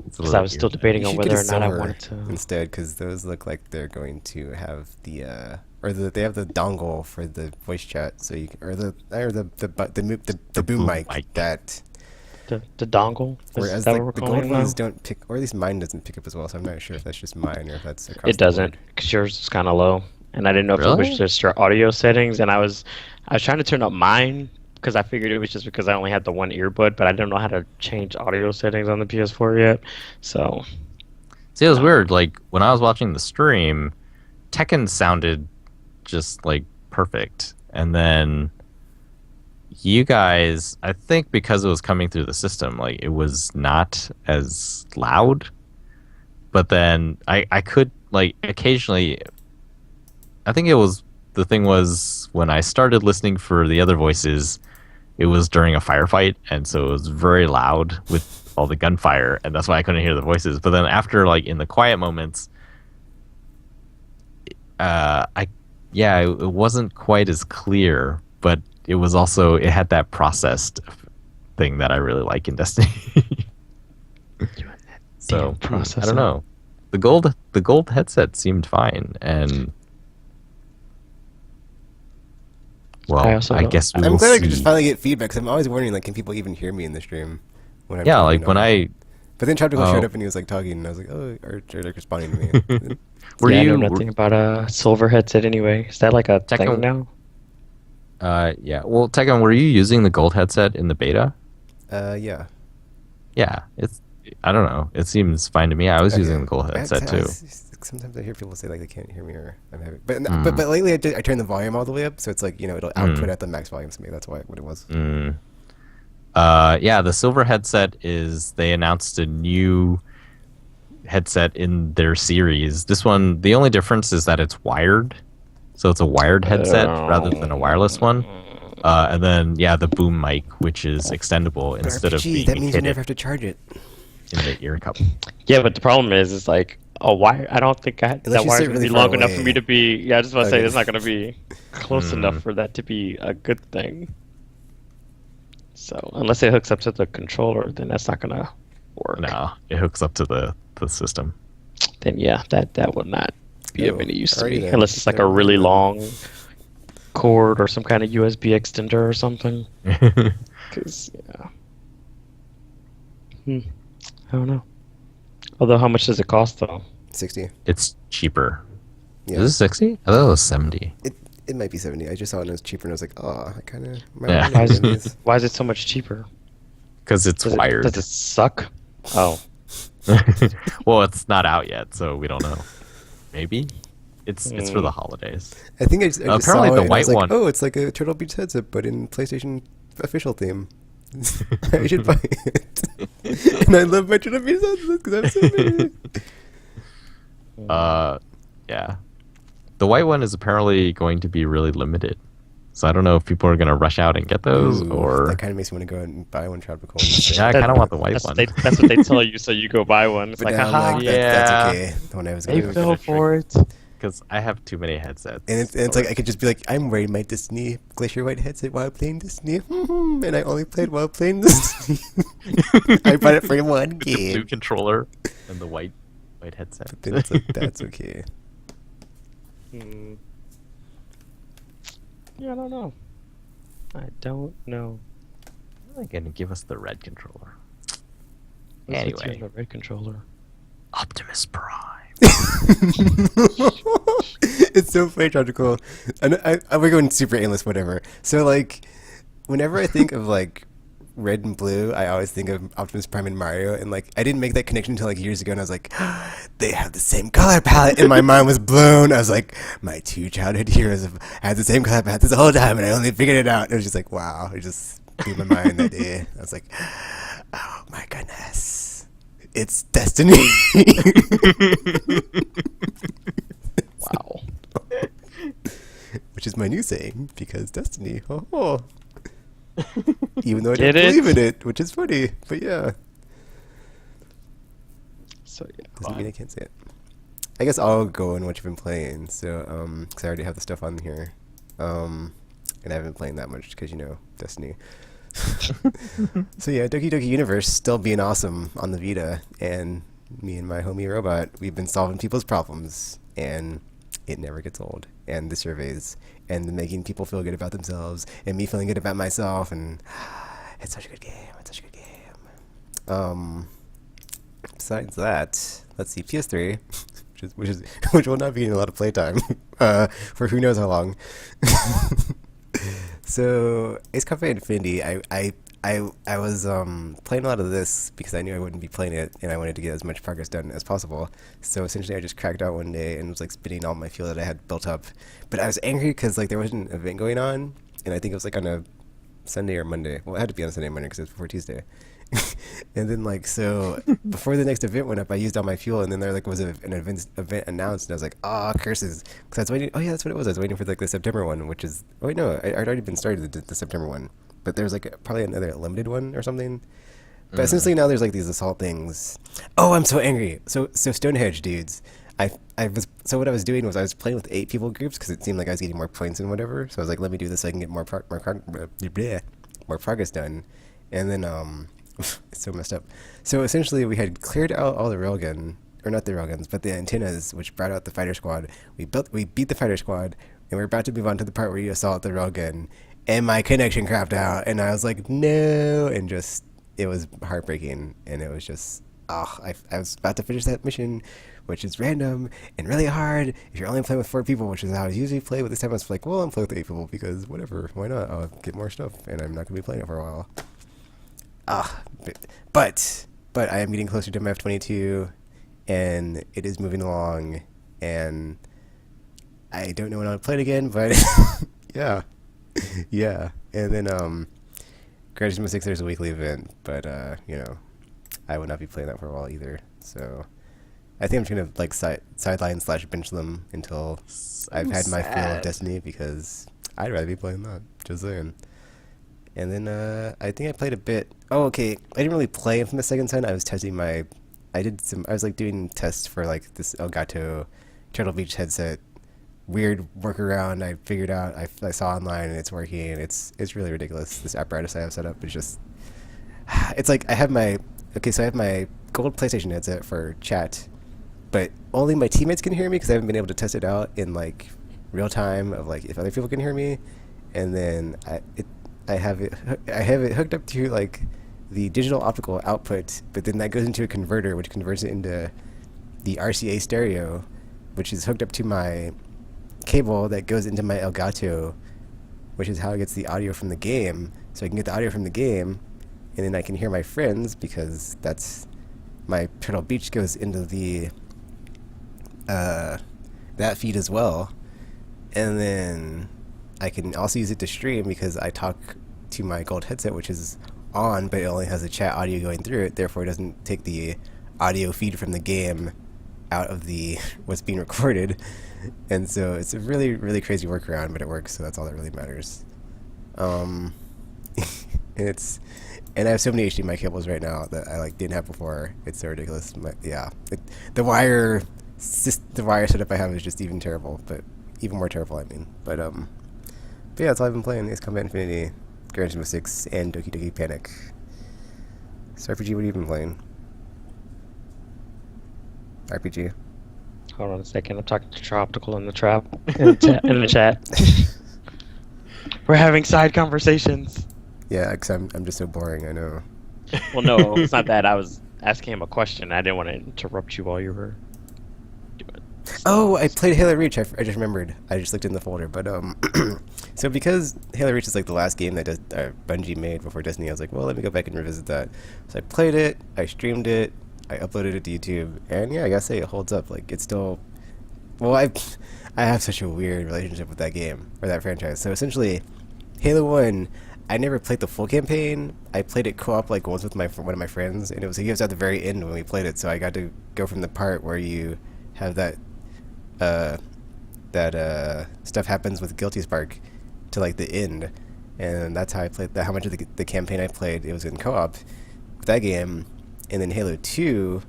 It's a Because I little was still weird. debating You on should get whether a or not I silver wanted to. instead, because those look like they're going to have the they have the dongle for the voice chat, so you can, or the boom boom mic mic. that. The dongle? Whereas Is that like what we're the calling gold it now? ones don't pick, or at least mine doesn't pick up as well. So I'm not sure if that's just mine or if that's across It the doesn't, board. because yours is kind of low, and I didn't know if it Really? was just your audio settings. And I was trying to turn up mine because I figured it was just because I only had the one earbud, but I didn't know how to change audio settings on the PS4 yet. So See, it was weird. Like when I was watching the stream, Tekken sounded just like perfect, and then you guys, I think because it was coming through the system, like it was not as loud. But then I could like occasionally. I think the thing was when I started listening for the other voices, it was during a firefight, and so it was very loud with all the gunfire, and that's why I couldn't hear the voices. But then after, like in the quiet moments, it wasn't quite as clear, but it was also, it had that processed thing that I really like in Destiny. So Damn I processor. don't know. The gold headset seemed fine, and Well, also I don't. guess we I'm will glad I could just see. finally get feedback, because I'm always wondering, like, can people even hear me in the stream when I'm Yeah, talking like when on it? I. But then Tropical showed Oh. up and he was like talking, and I was like, oh, or like responding to me. Were Yeah, I know you nothing about a silver headset anyway. Is that like a thing Tekken? now? Yeah. Well, Tekken, were you using the gold headset in the beta? Yeah. Yeah, it's. I don't know. It seems fine to me. I was Okay. using the gold headset too. Sometimes I hear people say like they can't hear me or I'm having, but Mm. but lately I turned the volume all the way up, so it's like it'll output Mm. at the max volume. So maybe that's what it was. Mm. Yeah, the silver headset is. They announced a new headset in their series. This one, the only difference is that it's wired, so it's a wired headset rather than a wireless one. And then yeah, the boom mic, which is extendable But instead of RPG, being that means you hidden never have to charge it in the ear cup. Yeah, but the problem is like a wire. I don't think Unless that you wire's sit gonna really be far long enough for away. me to be. Yeah, I just want to say Okay. it's not gonna be close enough Mm. for that to be a good thing. So unless it hooks up to the controller, then that's not gonna work. No, it hooks up to the system. Then yeah, that would not be of Oh, any use to alrighty me then. unless it's like a Never mind really then. long cord or some kind of USB extender or something. Because yeah, I don't know. Although, how much does it cost though? 60. It's cheaper. Yeah. Is it 60? I thought it was 70. It might be 70. I just saw it and it was cheaper, and I was like, oh, I kind of. Yeah. Why is it so much cheaper? Because it's wired. Does it suck? Oh, Well, it's not out yet, so we don't know. Maybe it's for the holidays. I think I just Apparently saw it the and I white was like, one- oh, it's like a Turtle Beach headset, but in PlayStation official theme. I should buy it. And I love my Turtle Beach headsets because I'm so many. Yeah. The white one is apparently going to be really limited. So I don't know if people are going to rush out and get those Ooh, or that kind of makes me want to go and buy one Tropical. yeah, I kind of want the white that's one. that's what they tell you, so you go buy one. It's But like, now I'm haha, like, Yeah. that's okay. The one I was they going to fell for it. Because I have too many headsets. And it's like I could just be like, I'm wearing my Disney Glacier White headset while playing Disney, and I only played while playing Disney. I bought it for one With the blue game. controller and the white headset. Then it's like, that's okay. Hmm. Yeah, I don't know. I don't know. They're going to give us the red controller. What's with you Anyway. and the red controller. Optimus Prime. It's so funny, Tropical. And we're going super aimless, whatever. So like, whenever I think of like red and blue, I always think of Optimus Prime and Mario, and like I didn't make that connection until like years ago, and I was like, they have the same color palette, and my mind was blown. I was like, my two childhood heroes have had the same color palette this whole time, and I only figured it out. It was just like, wow, it just blew my mind that day. I was like, oh my goodness, it's destiny. Wow. Which is my new saying, because destiny. Oh. Even though I Get don't it? believe in it, which is funny, but yeah, So yeah. doesn't mean I can't say it. I guess I'll go on what you've been playing. So, because I already have the stuff on here, and I haven't been playing that much because Destiny. So yeah, Doki Doki Universe still being awesome on the Vita, and me and my homie Robot, we've been solving people's problems, and it never gets old. And the surveys, and the making people feel good about themselves, and me feeling good about myself, and it's such a good game. It's such a good game. Besides that, let's see, PS3, which will not be in a lot of playtime, for who knows how long. So Ace Combat Infinity, I was playing a lot of this because I knew I wouldn't be playing it, and I wanted to get as much progress done as possible. So essentially, I just cracked out one day and was like spinning all my fuel that I had built up. But I was angry because like there wasn't an event going on, and I think it was like on a Sunday or Monday. Well, it had to be on a Sunday or Monday because it was before Tuesday. And then like so before the next event went up, I used all my fuel, and then there like was an event announced, and I was like, oh curses, because I was waiting. Oh yeah, that's what it was. I was waiting for like the September one, which is wait no, I'd already been started the September one, but there's like probably another limited one or something. But essentially now there's like these assault things. Oh, I'm so angry. So Stonehenge dudes. So what I was doing was I was playing with 8 people groups because it seemed like I was getting more points and whatever. So I was like, let me do this so I can get more progress done. And then it's so messed up. So essentially we had cleared out all the railgun, or not the railguns, but the antennas, which brought out the fighter squad. We beat the fighter squad, and we're about to move on to the part where you assault the railgun, and my connection crapped out, and I was like, no, and just it was heartbreaking, and it was just I was about to finish that mission, which is random and really hard if you're only playing with 4 people, which is how I usually play. But this time I was like, well, I'm playing with 8 people because whatever, why not? I'll get more stuff, and I'm not gonna be playing it for a while. Ah, but I am getting closer to my F-22, and it is moving along, and I don't know when I'll play it again, but yeah, yeah. And then Gran Turismo 6, there's a weekly event, but you know, I would not be playing that for a while either. So I think I'm just gonna like sideline / bench them until I've had my fill of Destiny, because I'd rather be playing that. Just saying. And then I think I played a bit. Oh, okay. I didn't really play Infamous Second Son. I was testing my. I was like doing tests for like this Elgato Turtle Beach headset. Weird workaround I figured out. I saw online and it's working. It's really ridiculous. This apparatus I have set up is just. It's like I have my. Okay, so I have my gold PlayStation headset for chat, but only my teammates can hear me because I haven't been able to test it out in like real time of like if other people can hear me, and then I have it hooked up to like the digital optical output, but then that goes into a converter which converts it into the RCA stereo, which is hooked up to my cable that goes into my Elgato, which is how it gets the audio from the game. So I can get the audio from the game, and then I can hear my friends because that's my Turtle Beach goes into the that feed as well, and then I can also use it to stream because I talk to my gold headset, which is on, but it only has the chat audio going through it. Therefore, it doesn't take the audio feed from the game out of the what's being recorded. And so it's a really, really crazy workaround, but it works. So that's all that really matters. And I have so many HDMI cables right now that I like didn't have before. It's so ridiculous. But yeah, the wire setup I have is just even terrible, but even more terrible. I mean, but yeah, that's all I've been playing. Ace Combat Infinity, Gran Turismo 6, and Doki Doki Panic. So RPG, what have you been playing? RPG. Hold on a second. I'm talking to Troptical in the chat. We're having side conversations. Yeah, because I'm just so boring. I know. Well, no, it's not that. I was asking him a question. I didn't want to interrupt you while you were doing. Oh, I played Halo Reach. I just remembered. I just looked in the folder, but so because Halo Reach is like the last game that Bungie made before Destiny, I was like, well, let me go back and revisit that. So I played it. I streamed it. I uploaded it to YouTube, and yeah, I gotta say it holds up. Like it's still. Well, I have such a weird relationship with that game or that franchise. So essentially, Halo 1. I never played the full campaign. I played it co-op like once with one of my friends, and he was at the very end when we played it. So I got to go from the part where you have that stuff happens with Guilty Spark to like the end, and that's how I played. How much of the campaign I played, it was in co-op with that game. And then Halo 2,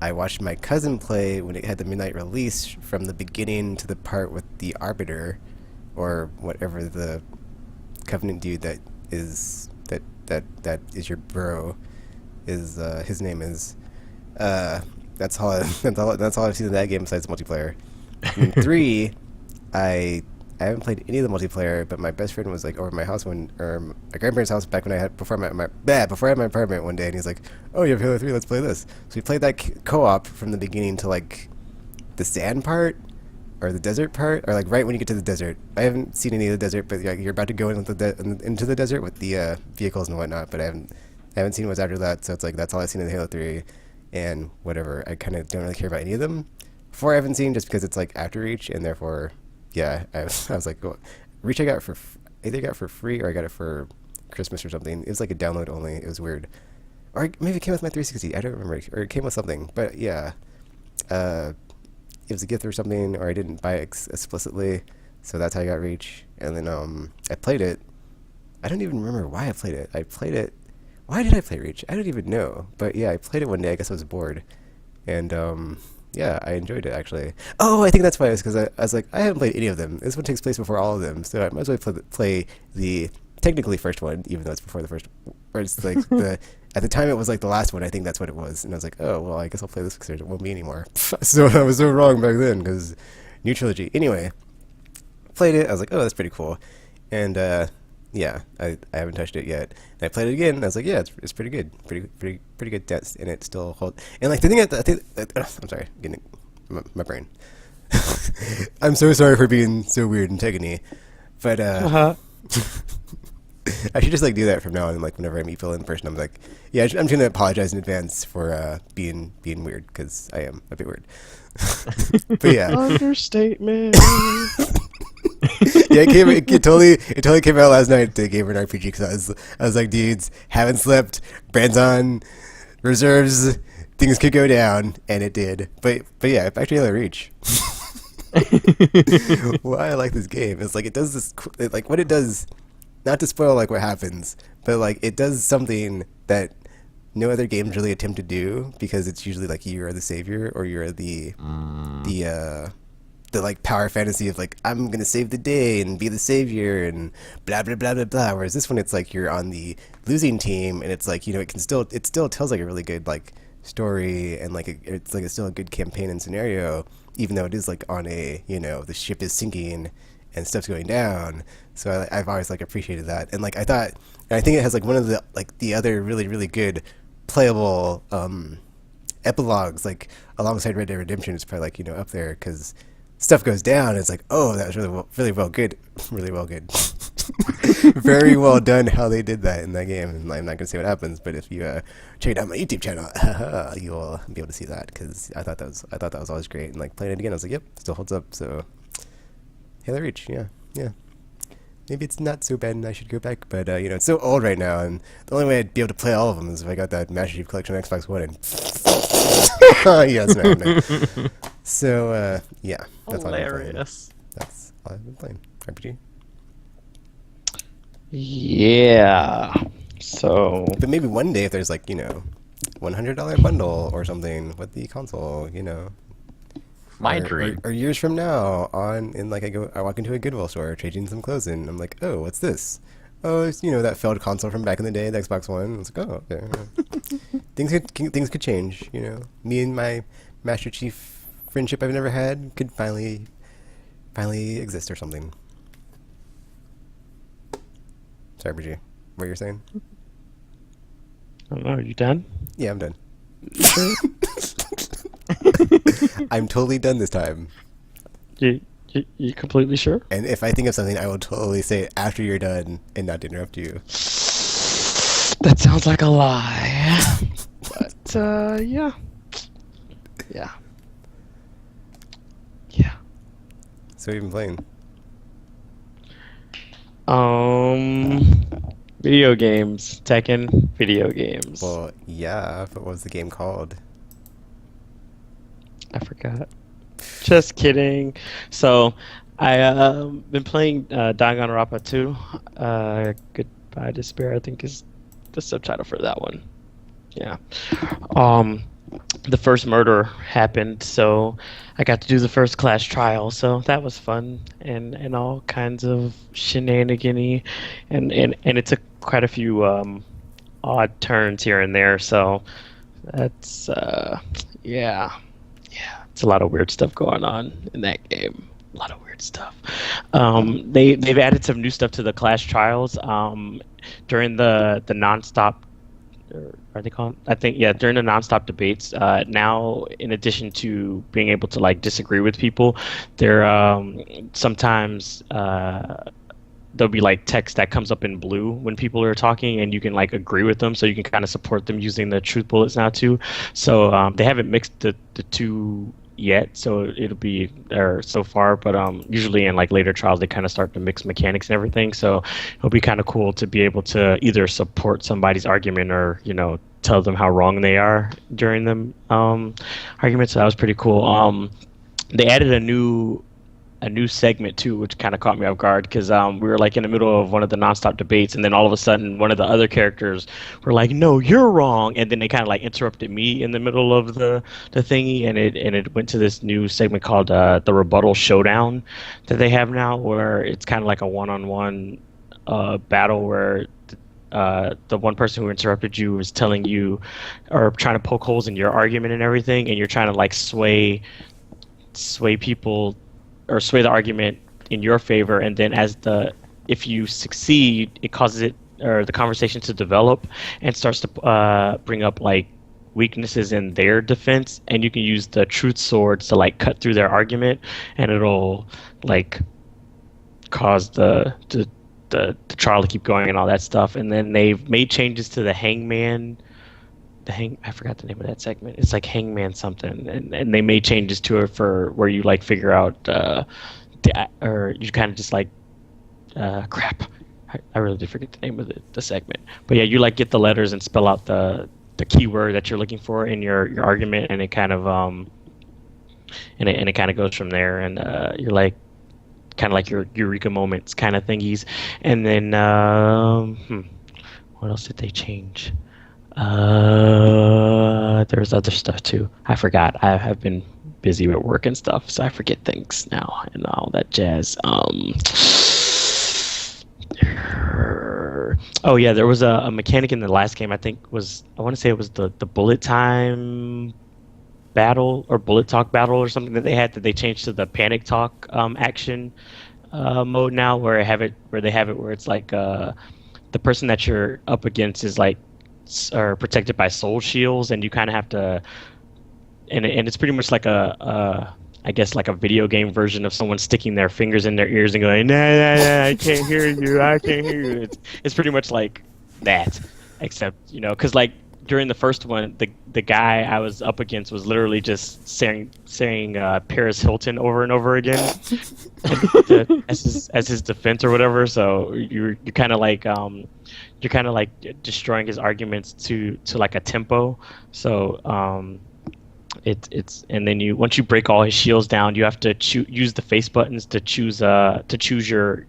I watched my cousin play when it had the midnight release from the beginning to the part with the Arbiter, or whatever the Covenant dude that is your bro is his name is. That's all I've seen in that game besides the multiplayer. In 3, I haven't played any of the multiplayer, but my best friend was like over at my house my grandparents' house back when I had before I had my apartment one day, and he's like, "Oh, you have Halo 3? Let's play this." So we played that co-op from the beginning to like the sand part. Or the desert part, or like right when you get to the desert. I haven't seen any of the desert, but you're about to go into the desert with the vehicles and whatnot. But I haven't seen what's after that. So it's like that's all I've seen in Halo 3, and whatever. I kind of don't really care about any of them. 4 I haven't seen just because it's like after Reach, and therefore, yeah, I was like, well, Reach I got either got for free or I got it for Christmas or something. It was like a download only. It was weird, or maybe it came with my 360. I don't remember, or it came with something. But yeah. It was a gift or something, or I didn't buy it explicitly, so that's how I got Reach. And then I played it. I don't even remember why I played it. Why did I play Reach? I don't even know. But yeah, I played it one day. I guess I was bored, and yeah, I enjoyed it actually. Oh, I think that's why. It was because I was like, I haven't played any of them. This one takes place before all of them, so I might as well play the technically first one, even though it's before the first. Or it's like at the time it was like the last one. I think that's what it was, and I was like, oh well, I guess I'll play this because there won't be any more. So I was so wrong back then because new trilogy. Anyway, played it. I was like, oh, that's pretty cool. And yeah, I haven't touched it yet. And I played it again, and I was like, yeah, it's pretty good, pretty good depth, and it still holds. And like the thing I think, I'm sorry, getting my brain. I'm so sorry for being so weird and techy, but I should just like do that from now on. Like whenever I meet people in person, I'm like, yeah, I'm just gonna apologize in advance for being weird because I am a bit weird. But yeah, Understatement. yeah, it totally came out last night to Gamer and RPG because I was like, dudes, haven't slept, brand's on, reserves, things could go down, and it did. But yeah, back to Halo Reach. Why I like this game is like it does this, like what it does. Not to spoil like what happens, but like it does something that no other games really attempt to do because it's usually like you're the savior or you're the like power fantasy of like I'm gonna save the day and be the savior and blah blah blah blah blah. Whereas this one, it's like you're on the losing team and it's like it still tells like a really good like story and like it's still a good campaign and scenario, even though it is like on a the ship is sinking and stuff's going down. So I've always like appreciated that, and like I think it has like one of the like the other really good playable epilogues like alongside Red Dead Redemption. It's probably like up there because stuff goes down. And it's like, oh, that was really well good, really well good, very well done how they did that in that game. And I'm not gonna say what happens, but if you check it out on my YouTube channel, you'll be able to see that because I thought that was always great. And like playing it again, I was like, yep, still holds up. So Halo Reach, yeah. Maybe it's not so bad and I should go back, but it's so old right now, and the only way I'd be able to play all of them is if I got that Master Chief Collection on Xbox One and yeah, that's not happening. So yeah, that's hilarious. That's all I've been playing. RPG. Yeah. So. But maybe one day if there's like $100 bundle or something with the console, My dream. Or years from now, I walk into a Goodwill store trading some clothes in. I'm like, oh, what's this? Oh, it's that failed console from back in the day, the Xbox One. It's like, oh, okay. Things could change. Me and my Master Chief friendship I've never had could finally exist or something. Sorry, Bridgie. What you're saying? I don't know. Are you done? Yeah, I'm done. I'm totally done this time. You completely sure? And if I think of something, I will totally say it after you're done and not interrupt you. That sounds like a lie. But yeah. So you've been playing? Video games. Tekken. Video games. Well, yeah, but what was the game called? I forgot. Just kidding. So, I been playing Danganronpa 2. Goodbye Despair, I think is the subtitle for that one. Yeah. The first murder happened, so I got to do the first class trial. So that was fun and all kinds of shenanigans, and it took quite a few odd turns here and there. So that's yeah. It's a lot of weird stuff going on in that game. A lot of weird stuff. They've added some new stuff to the class trials during the nonstop. Or are they called? I think during the nonstop debates. Now, in addition to being able to like disagree with people, there sometimes there'll be like text that comes up in blue when people are talking, and you can like agree with them, so you can kind of support them using the truth bullets now too. So they haven't mixed the two yet, so it'll be so far, but usually in like later trials they kind of start to mix mechanics and everything, so it'll be kind of cool to be able to either support somebody's argument or tell them how wrong they are during them arguments. So that was pretty cool. They added a new segment too, which kind of caught me off guard because we were like in the middle of one of the nonstop debates, and then all of a sudden one of the other characters were like, "No, you're wrong," and then they kind of like interrupted me in the middle of the thingy, and it went to this new segment called the Rebuttal Showdown that they have now, where it's kind of like a one-on-one battle where the one person who interrupted you is telling you or trying to poke holes in your argument and everything, and you're trying to like sway people or sway the argument in your favor, and then if you succeed, it causes it or the conversation to develop and starts to bring up like weaknesses in their defense, and you can use the truth swords to like cut through their argument, and it'll like cause the trial to keep going and all that stuff. And then they've made changes to the hangman. I forgot the name of that segment. It's like Hangman something, and they made changes to it for where you like figure out, or you kind of just like, crap. I really did forget the name of the segment. But yeah, you like get the letters and spell out the keyword that you're looking for in your argument, and it kind of and it kind of goes from there, and you're like kind of like your eureka moments kind of thingies, and then what else did they change? There's other stuff too. I forgot. I have been busy with work and stuff, so I forget things now and all that jazz. Oh yeah, there was a mechanic in the last game. I want to say it was the bullet time battle or bullet talk battle or something that they changed to the panic talk action mode now, where they have it where it's like the person that you're up against is like are protected by soul shields, and you kind of have to, and it's pretty much like I guess like a video game version of someone sticking their fingers in their ears and going, nah, I can't hear you, I can't hear you. It's pretty much like that, except because like during the first one, the guy I was up against was literally just saying Paris Hilton over and over again as his defense or whatever. So you're kind of like destroying his arguments to like a tempo. So it's and then once you break all his shields down, you have to use the face buttons to choose your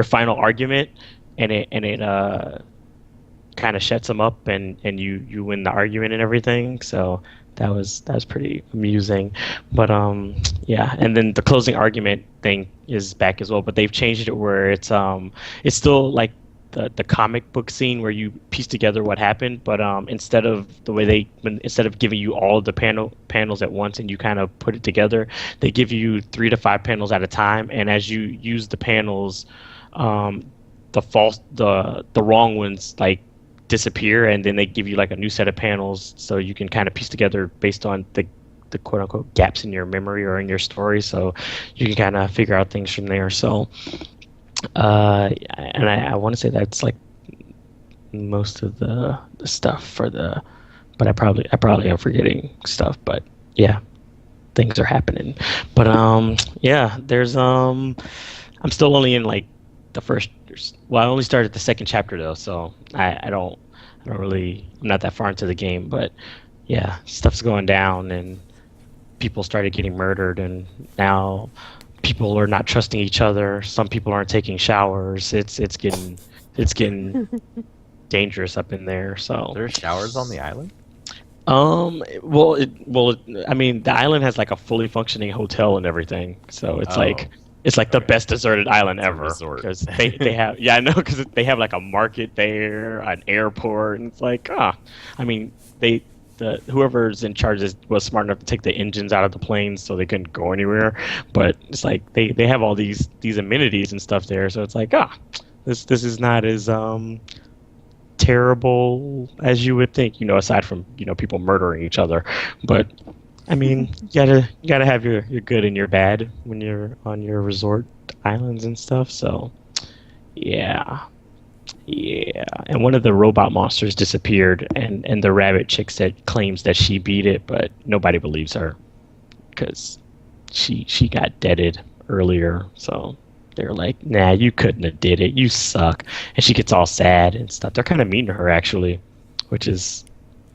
final argument, and it kind of shuts them up, and you win the argument and everything. So that was pretty amusing. But yeah, and then the closing argument thing is back as well, but they've changed it where it's still like the comic book scene where you piece together what happened, but instead of giving you all of the panels at once and you kind of put it together, they give you 3 to 5 panels at a time, and as you use the panels, the wrong ones like disappear, and then they give you like a new set of panels so you can kind of piece together based on the quote unquote gaps in your memory or in your story, so you can kind of figure out things from there. So and I want to say that's like most of the stuff for but I probably am forgetting stuff, but yeah, things are happening. But yeah, there's I'm still only in like the first. Well, I only started the second chapter though, so I don't really, I'm not that far into the game. But yeah, stuff's going down, and people started getting murdered, and now people are not trusting each other. Some people aren't taking showers. It's getting dangerous up in there. So There are showers on the island? well, I mean, the island has like a fully functioning hotel and everything, so it's like the best deserted island ever. Resort. Because they have, yeah, I know, because they have like a market there, an airport, and it's like, I mean, whoever's in charge was smart enough to take the engines out of the planes so they couldn't go anywhere. But it's like they have all these amenities and stuff there, so it's like, this is not as terrible as you would think, aside from people murdering each other. But I mean, you gotta have your good and your bad when you're on your resort islands and stuff. So yeah, and one of the robot monsters disappeared, and the rabbit chick claims that she beat it, but nobody believes her because she got deaded earlier. So they're like, nah, you couldn't have did it, you suck. And she gets all sad and stuff. They're kind of mean to her actually, which is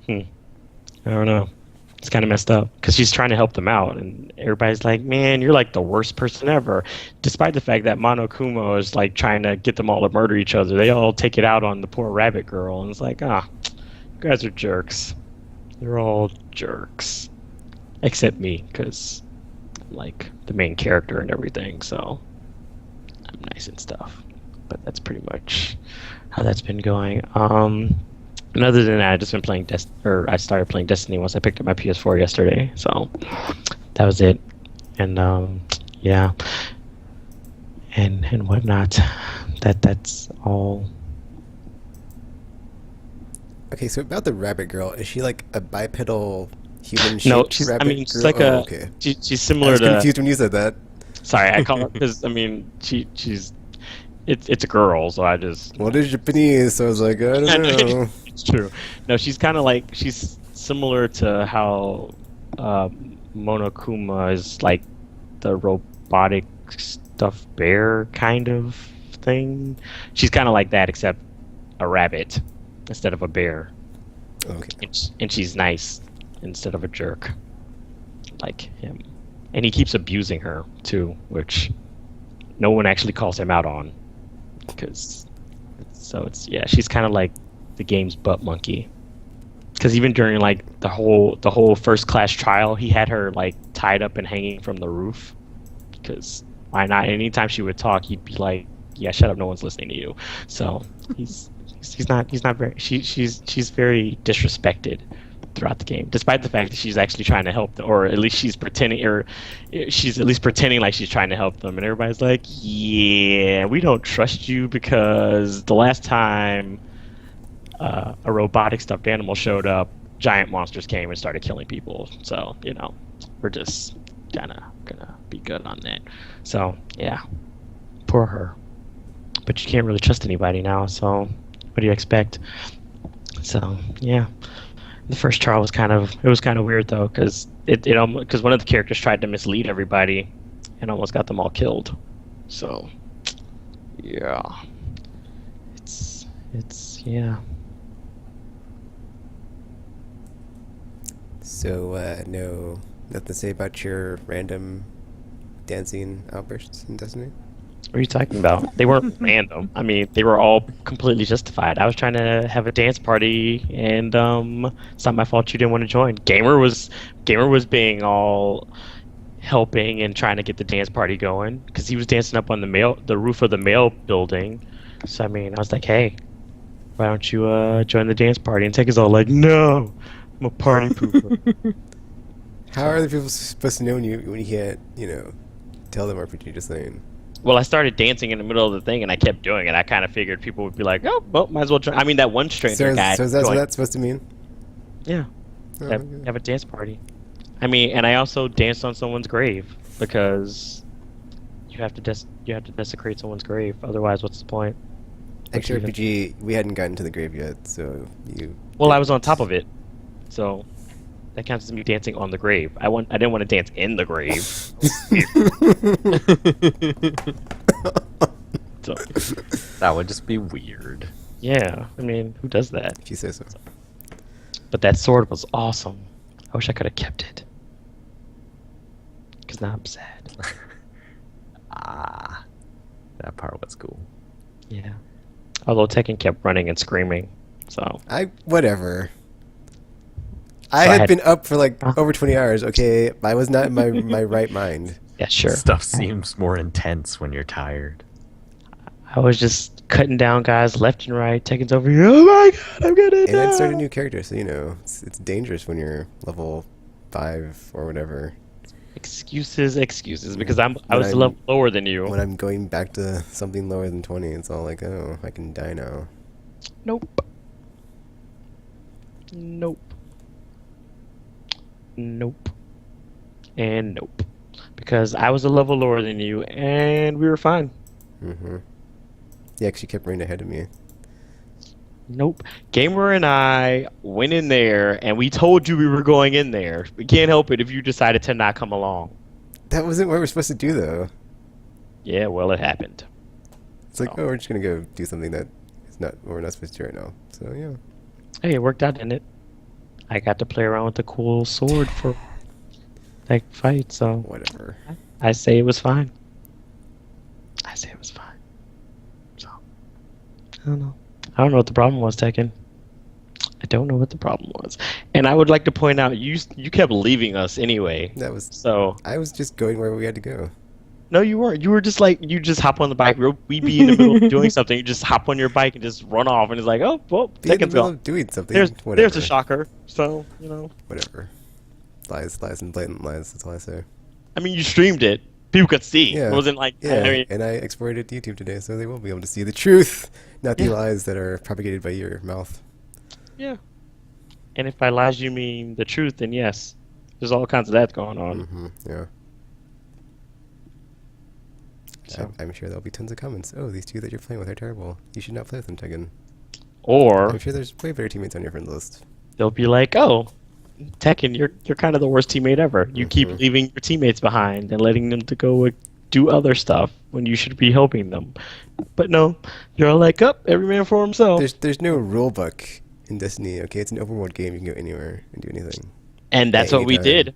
I don't know. It's kind of messed up because she's trying to help them out, and everybody's like, man, you're like the worst person ever. Despite the fact that Monokuma is like trying to get them all to murder each other, they all take it out on the poor rabbit girl, and it's like, you guys are jerks. You're all jerks. Except me, because I'm like the main character and everything, so I'm nice and stuff. But that's pretty much how that's been going. And other than that, I've just been playing I started playing Destiny once I picked up my PS4 yesterday, so that was it. And yeah, and whatnot. That's all. Okay, so about the rabbit girl, is she like a bipedal No, human-shaped she's. I rabbit mean, she's girl? like Oh, a. okay. She's I similar was to. confused when you said that. Sorry, I call her because I mean she's. It's a girl, so I just. Well, it is Japanese, so I was like, I don't I know, know. it's true. No, she's kind of like she's similar to how Monokuma is like the robotic stuffed bear kind of thing. She's kind of like that, except a rabbit instead of a bear, Okay. and she's nice instead of a jerk, like him. And he keeps abusing her too, which no one actually calls him out on, because so it's yeah, she's kind of like the game's butt monkey. Because even during like the whole first class trial, he had her like tied up and hanging from the roof. Because why not? Anytime she would talk, he'd be like, "Yeah, shut up, no one's listening to you." So he's not very she's very disrespected throughout the game, despite the fact that she's actually trying to help them, or at least she's pretending, or she's at least pretending like she's trying to help them. And everybody's like, "Yeah, we don't trust you because the last time a robotic stuffed animal showed up, giant monsters came and started killing people. So, we're just kind of gonna be good on that." So, yeah, poor her. But you can't really trust anybody now, so what do you expect? So, yeah. The first trial was kind of weird though, because because one of the characters tried to mislead everybody and almost got them all killed. So, yeah. It's yeah. So, no, nothing to say about your random dancing outbursts in Destiny? What are you talking about? They weren't random. I mean, they were all completely justified. I was trying to have a dance party, and it's not my fault you didn't want to join. Gamer was being all helping and trying to get the dance party going because he was dancing up on the roof of the mail building. So I mean, I was like, hey, why don't you join the dance party? And Tekken's all like, no, I'm a party pooper. How are the people supposed to know when you can't, tell them RPG? Just saying. Well, I started dancing in the middle of the thing, and I kept doing it. I kind of figured people would be like, "Oh, well, might as well join." I mean, that one stranger guy. So is that what joined. that's supposed to mean? Yeah, Oh, have, okay. have a dance party. I mean, and I also danced on someone's grave because you have to desecrate someone's grave. Otherwise, what's the point? Actually, RPG, we hadn't gotten to the grave yet, so you. Well, I was on top of it, so that counts as me dancing on the grave. I didn't want to dance in the grave. So, That would just be weird. yeah, I mean, who does that? If you say so. But that sword was awesome. I wish I could have kept it. Because now I'm sad. Ah, that part was cool. Yeah. Although Tekken kept running and screaming. So, Whatever. I I had had- been up for like over 20 hours, okay? I was not in my right mind. yeah, sure. Stuff seems more intense when you're tired. I was just cutting down guys left and right. Tekken's over here. Oh my god, I'm gonna And I'd die. started a new character, so it's dangerous when you're level 5 or whatever. Excuses, because I was a I'm- level lower than you. When I'm going back to something lower than 20, it's all like, oh, I can die now. Nope. Nope. Nope. And nope. Because I was a level lower than you, and we were fine. Mm-hmm. Yeah, 'cause you kept running ahead of me. Nope. Gamer and I went in there, and we told you we were going in there. We can't help it if you decided to not come along. That wasn't what we're supposed to do, though. Yeah, well, it happened. It's like, So. oh, we're just gonna go do something that is not what we're not supposed to do right now. So yeah. Hey, it worked out, didn't it? I got to play around with the cool sword for that fight, so Whatever. I say it was fine. I say it was fine. So, I don't know. I don't know what the problem was, Tekken. I don't know what the problem was. And I would like to point out, you kept leaving us anyway. That was. So, I was just going where we had to go. no, you weren't. You were just like, you just hop on the bike. We'd be in the middle of doing something. You just hop on your bike and just run off. And it's like, oh, well, Be in the Tekken's middle gone. of doing something. There's Whatever. a shocker. So, Whatever. Lies, and blatant lies. That's all I say. I mean, you streamed it. people could see. Yeah. It wasn't like Yeah, I mean, and I exported it to YouTube today, so they will be able to see the truth, not the Yeah. lies that are propagated by your mouth. yeah. And if by lies you mean the truth, then yes, there's all kinds of that going on. Yeah. So, I'm sure there'll be tons of comments. Oh, these two that you're playing with are terrible. You should not play with them, Tegan. or I'm sure there's way better teammates on your friend list. they'll be like, "Oh, Tekken, you're kind of the worst teammate ever. You keep leaving your teammates behind and letting them to go do other stuff when you should be helping them." But no, you're all like, "Up, every man for himself." There's no rule book in Destiny, okay? It's an open world game. You can go anywhere and do anything. And that's at what any we time. did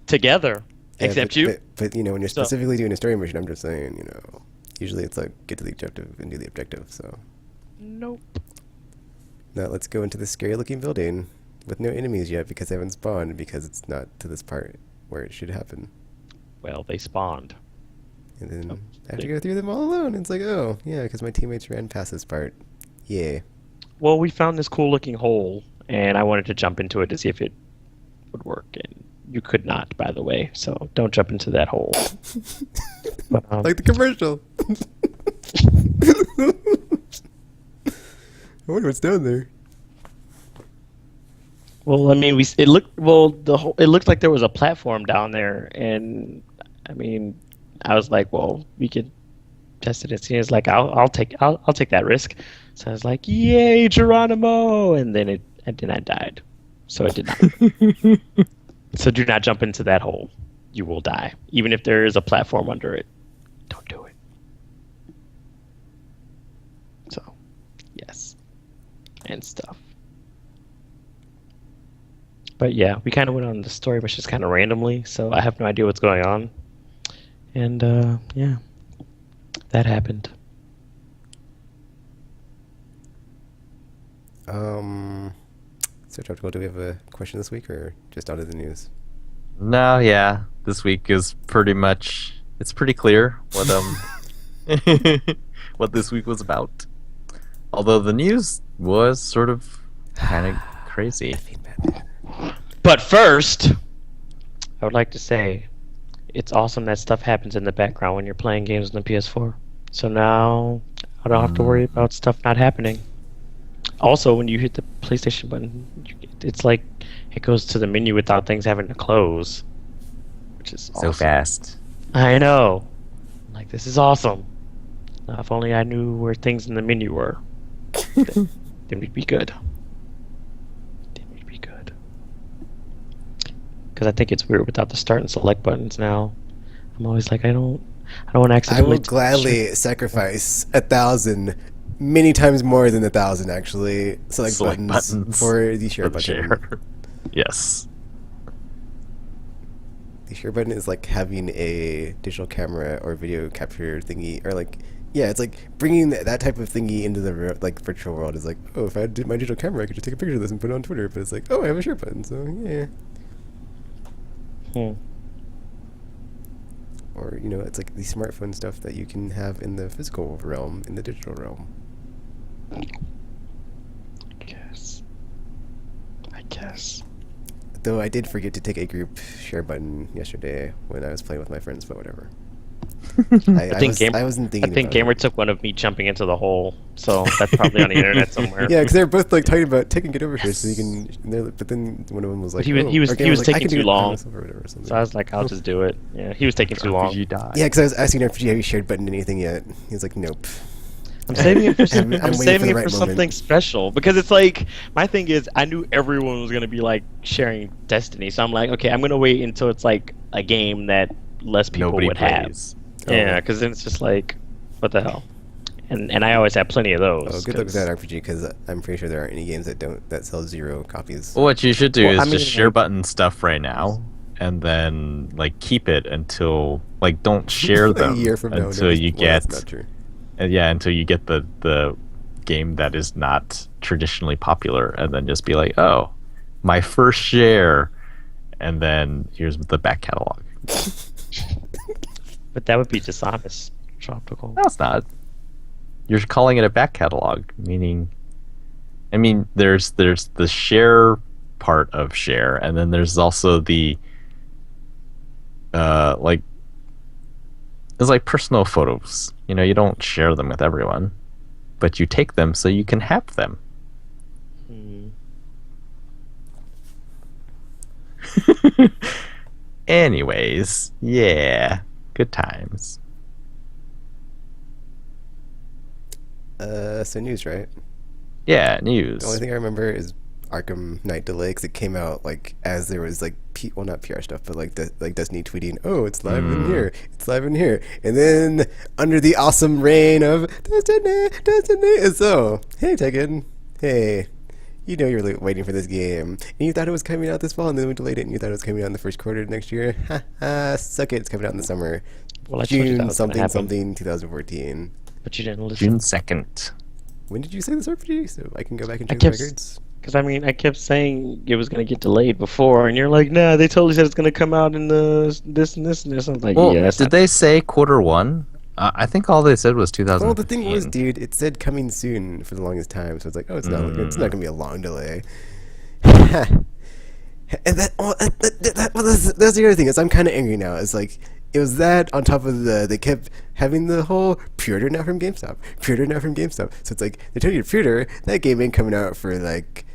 together. Yeah, Except but, you. But you know, when you're So- specifically doing a story mission, I'm just saying, you know, usually it's like get to the objective and do the objective. So Nope. now let's go into this scary looking building with no enemies yet because they haven't spawned because it's not to this part where it should happen. Well, they spawned. And then Oh, I have to go through them all alone. It's like, oh, yeah, because my teammates ran past this part. Yeah. Well, we found this cool looking hole, and I wanted to jump into it to see if it would work, and you could not, by the way. So don't jump into that hole. But, Like the commercial. I wonder what's down there. well, I mean, it looked like there was a platform down there, and I mean, I was like, well, we could test it. And he was like, I'll take that risk. So I was like, yay, Geronimo! And then I died. So it did not. So do not jump into that hole. You will die, even if there is a platform under it. Don't do it. So, yes, and stuff. But yeah, we kind of went on the story missions kind of randomly, so I have no idea what's going on. And yeah, that happened. So Tropical, do we have a question this week or just out of the news? No, yeah. This week is pretty much it's pretty clear what what this week was about. Although the news was sort of kind of crazy. But first, I would like to say it's awesome that stuff happens in the background when you're playing games on the PS4. So now I don't have to worry about stuff not happening. Also, when you hit the PlayStation button, it's like it goes to the menu without things having to close, which is awesome. So fast. I know. Like, this is awesome. If only I knew where things in the menu were. then we'd be good. Because I think it's weird without the start and select buttons now. I'm always like, I don't want to I accidentally... will gladly sacrifice 1,000, many times more than 1,000 actually, select buttons for the share button. Share. Yes. The share button is like having a digital camera or video capture thingy, or like, yeah, it's like bringing that type of thingy into the like virtual world. Is like, oh, if I did my digital camera, I could just take a picture of this and put it on Twitter. But it's like, oh, I have a share button, so yeah. Or, you know, it's like the smartphone stuff that you can have in the physical realm, in the digital realm. I guess. Though I did forget to take a group share button yesterday when I was playing with my friends, but whatever. I wasn't thinking I think about Gamer it. took one of me jumping into the hole, so that's probably on the internet somewhere. Yeah, because they were both like talking about taking it over here so you can. But then one of them was like, he was- oh, he was- or he Gamer was like, I taking can do too it by long. myself or whatever, or something. So I was like, I'll just do it. Yeah, he was taking too long. RPG die. Yeah, because I was asking RPG, have you shared button anything yet? He was like, nope. I'm saving it for I'm waiting for saving the it right for something moment. special because it's like my thing is I knew everyone was gonna be like sharing Destiny, so I'm like, okay, I'm gonna wait until it's like a game that less people Nobody would plays. Oh. Yeah, because then it's just like, what the hell? And I always have plenty of those. Oh, good luck with 'cause- that RPG, because I'm pretty sure there aren't any games that sell 0 copies. Well, what you should do Well, is I mean, just share like- button stuff right now, and then like keep it until like don't share A them year from now, until no, you well, get that's not true. until you get the game that is not traditionally popular, and then just be like, oh, my first share, and then here's the back catalog. But that would be dishonest. Tropical. No, it's not. You're calling it a back catalog, meaning, I mean, there's the share part of share, and then there's also the like It's like personal photos. You know, you don't share them with everyone, but you take them so you can have them. Hmm. Anyways, yeah, good times. So news, right? Yeah, The only news. thing I remember is Arkham Knight delay because it came out like as there was like well, not PR stuff, but like like Destiny tweeting, "Oh, it's live in here, it's live in here," and then under the awesome reign of Destiny, and so hey Tekken, hey, you know you're waiting for this game, and you thought it was coming out this fall, and then we delayed it, and you thought it was coming out in the first quarter of next year. Ha ha, suck it, it's coming out in the summer, Well, I told you that June was gonna something happen, something 2014. but you didn't listen. June 2nd. When did you say this RPG? So I can go back and I check the kept, records. because I mean, I kept saying it was gonna get delayed before, and you're like, nah, they totally said it's gonna come out in the this and this and this. I was like, Well, yeah, that's did not. they say quarter one? I think all they said was Well, the thing was, 2015. dude, it said coming soon for the longest time, so it's like, oh, it's not gonna be a long delay. And that's the other thing is I'm kind of angry now. It's like it was that on top of they kept having the whole pre-order now from GameStop, pre-order now from GameStop. So it's like they told you to pre-order that game ain't coming out for like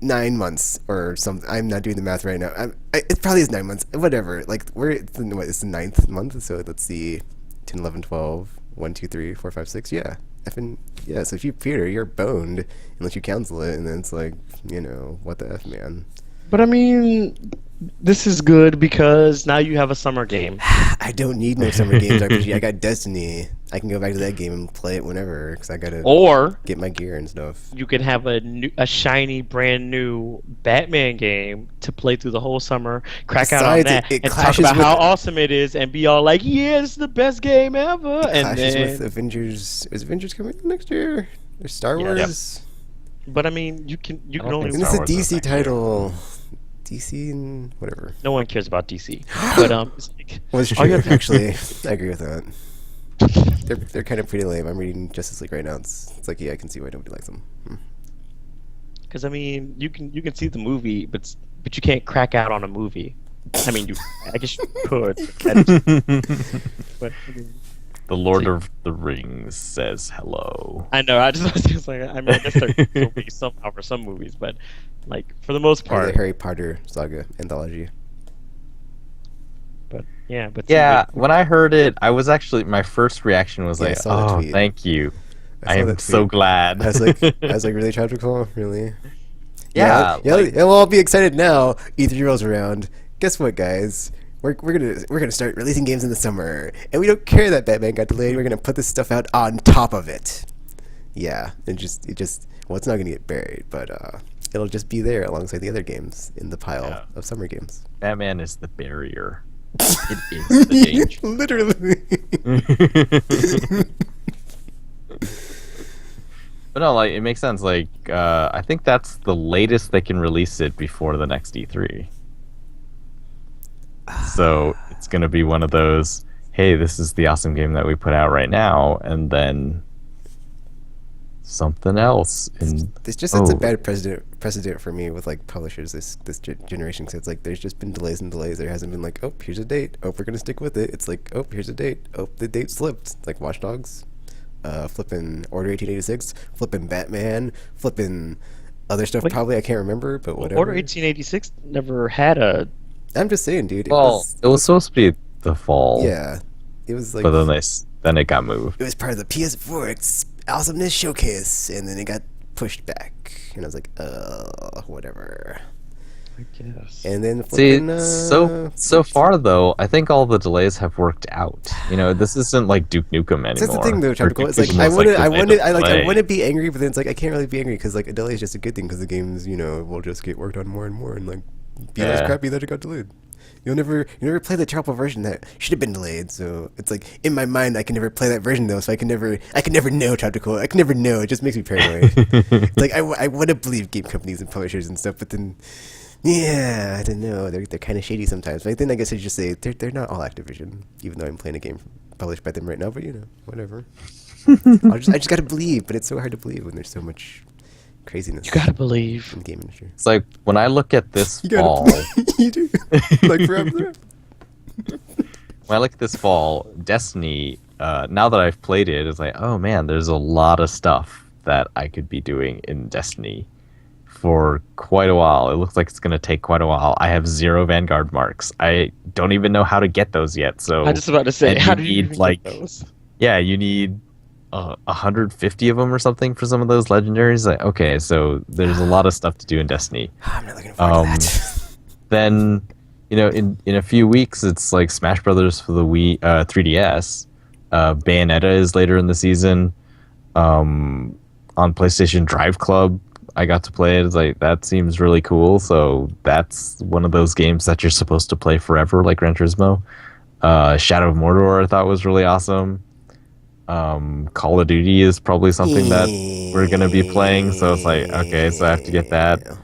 9 months or something. I'm not doing the math right now. It probably is 9 months. Whatever. Like it's the ninth month. So let's see, 10, 11, 12, 1, 2, 3, 4, 5, 6. Yeah, effing yeah. So if you pre-order, you're boned unless you cancel it, and then it's like what the f, man. But I mean, this is good because now you have a summer game. I don't need no summer games RPG. I got Destiny. I can go back to that game and play it whenever because I gotta Or get my gear and stuff. you can have a shiny, brand new Batman game to play through the whole summer, crack out on Besides, that, it and talk clashes about with how awesome it is, and be all like, "Yeah, this is the best game ever." It And clashes then, with Avengers. Is Avengers coming out next year? There's Star Yeah. Wars. but I mean, you can I don't only. think And it's Star a Wars is DC next year. title. DC and whatever. No one cares about DC, but it's like, Well, it's all you true. have to- Actually, I agree with that. They're kind of pretty lame. I'm reading Justice League right now. It's like, yeah, I can see why nobody likes them. Because I mean, you can see the movie, but you can't crack out on a movie. I mean, I guess you could. But I mean, The Lord of the Rings says hello. I know. I was just like, I mean, I guess there will be somehow for some movies, but like for the most Or the part. Harry Potter saga anthology. But yeah, but Yeah, when I heard it, I was actually my first reaction was Yeah, I like, saw that "Oh, tweet. thank you. I I saw am that so tweet. glad." I was like, really, Tropical? Really? Yeah, yeah. like- We'll all be excited now. E3 rolls around. Guess what, guys? We're gonna start releasing games in the summer, and we don't care that Batman got delayed. We're gonna put this stuff out on top of it. Yeah, it just well, it's not gonna get buried, but it'll just be there alongside the other games in the pile Yeah. of summer games. Batman is the barrier. It is the danger. Literally. But no, like it makes sense. Like I think that's the latest they can release it before the next E3. So it's gonna be one of those. Hey, this is the awesome game that we put out right now, and then something else. And This just sets a bad precedent for me with like publishers this generation. So it's like there's just been delays and delays. There hasn't been like, oh, here's a date. Oh, we're gonna stick with it. It's like, oh, here's a date. Oh, the date slipped. Like Watch Dogs, flipping Order 1886, flipping Batman, flipping other stuff. Wait. Probably I can't remember, but whatever. Order 1886 never had a. I'm just saying, dude. well, it was supposed to be the fall. Yeah, it was like But then it got moved. it was part of the PS4 awesomeness showcase, and then it got pushed back, and I was like, whatever. I guess. And then See, flipping, so far though, I think all the delays have worked out. You know, this isn't like Duke Nukem anymore. That's the thing, though, Or Tropical. Duke It's like Nukem was, I delay. want to be angry, but then it's like I can't really be angry because like a delay is just a good thing because the games will just get worked on more and more and like be less Yeah. crappy that it got delayed. You never play the Tropical version that should have been delayed. So it's like in my mind I can never play that version though, so I can never know Tropical. I can never know. It just makes me paranoid. It's like I want to believe game companies and publishers and stuff, but then. Yeah, I don't know. They're kind of shady sometimes. But then I guess I just say they're not all Activision, even though I'm playing a game published by them right now. But whatever. I just gotta believe, but it's so hard to believe when there's so much craziness. You gotta believe. in the game industry. It's like when I look at this You gotta fall. believe. You do. Like forever. when I look at this fall, Destiny, now that I've played it, it's like, oh man, there's a lot of stuff that I could be doing in Destiny for quite a while. It looks like it's going to take quite a while. I have 0 Vanguard marks. I don't even know how to get those yet. So I was just about to say, and how you do you need, even like, get those? yeah, you need 150 of them or something for some of those legendaries. Like, okay, so there's a lot of stuff to do in Destiny. I'm not looking forward to that. Then, in a few weeks, it's like Smash Brothers for the Wii, 3DS. Bayonetta is later in the season. On PlayStation Drive Club, I got to play it. It's like, that seems really cool. So that's one of those games that you're supposed to play forever, like Gran Turismo. Shadow of Mordor I thought was really awesome. Call of Duty is probably something that we're gonna be playing. So it's like, okay, so I have to get that.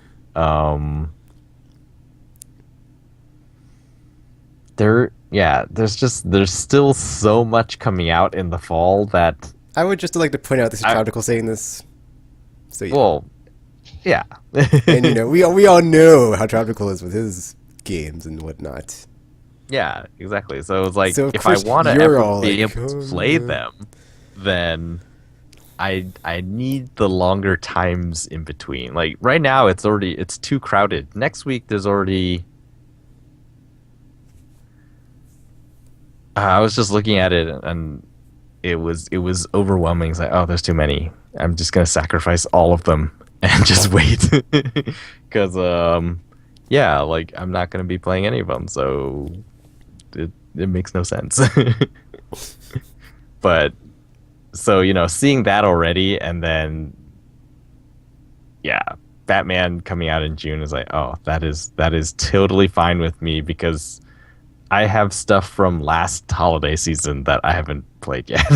There's still so much coming out in the fall that, I would just like to point out this is Tropical saying this. So yeah. well, yeah. And we all know how Tropical is with his games and whatnot. Yeah, exactly. So it's like, So, of if I course, want to you're ever all be like, able to "Oh, play no." them, then I need the longer times in between. Like right now, it's too crowded. Next week, there's already. I was just looking at it, and it was overwhelming. It's like, oh, there's too many. I'm just gonna sacrifice all of them and just wait, because yeah, like I'm not gonna be playing any of them, so it makes no sense. But so seeing that already, and then yeah, Batman coming out in June is like, oh, that is totally fine with me, because I have stuff from last holiday season that I haven't played yet.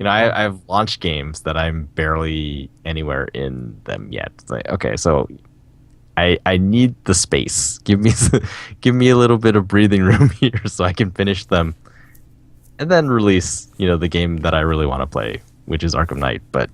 I have launch games that I'm barely anywhere in them yet. It's like, okay, so I need the space. Give me a little bit of breathing room here so I can finish them, and then release the game that I really want to play, which is Arkham Knight. But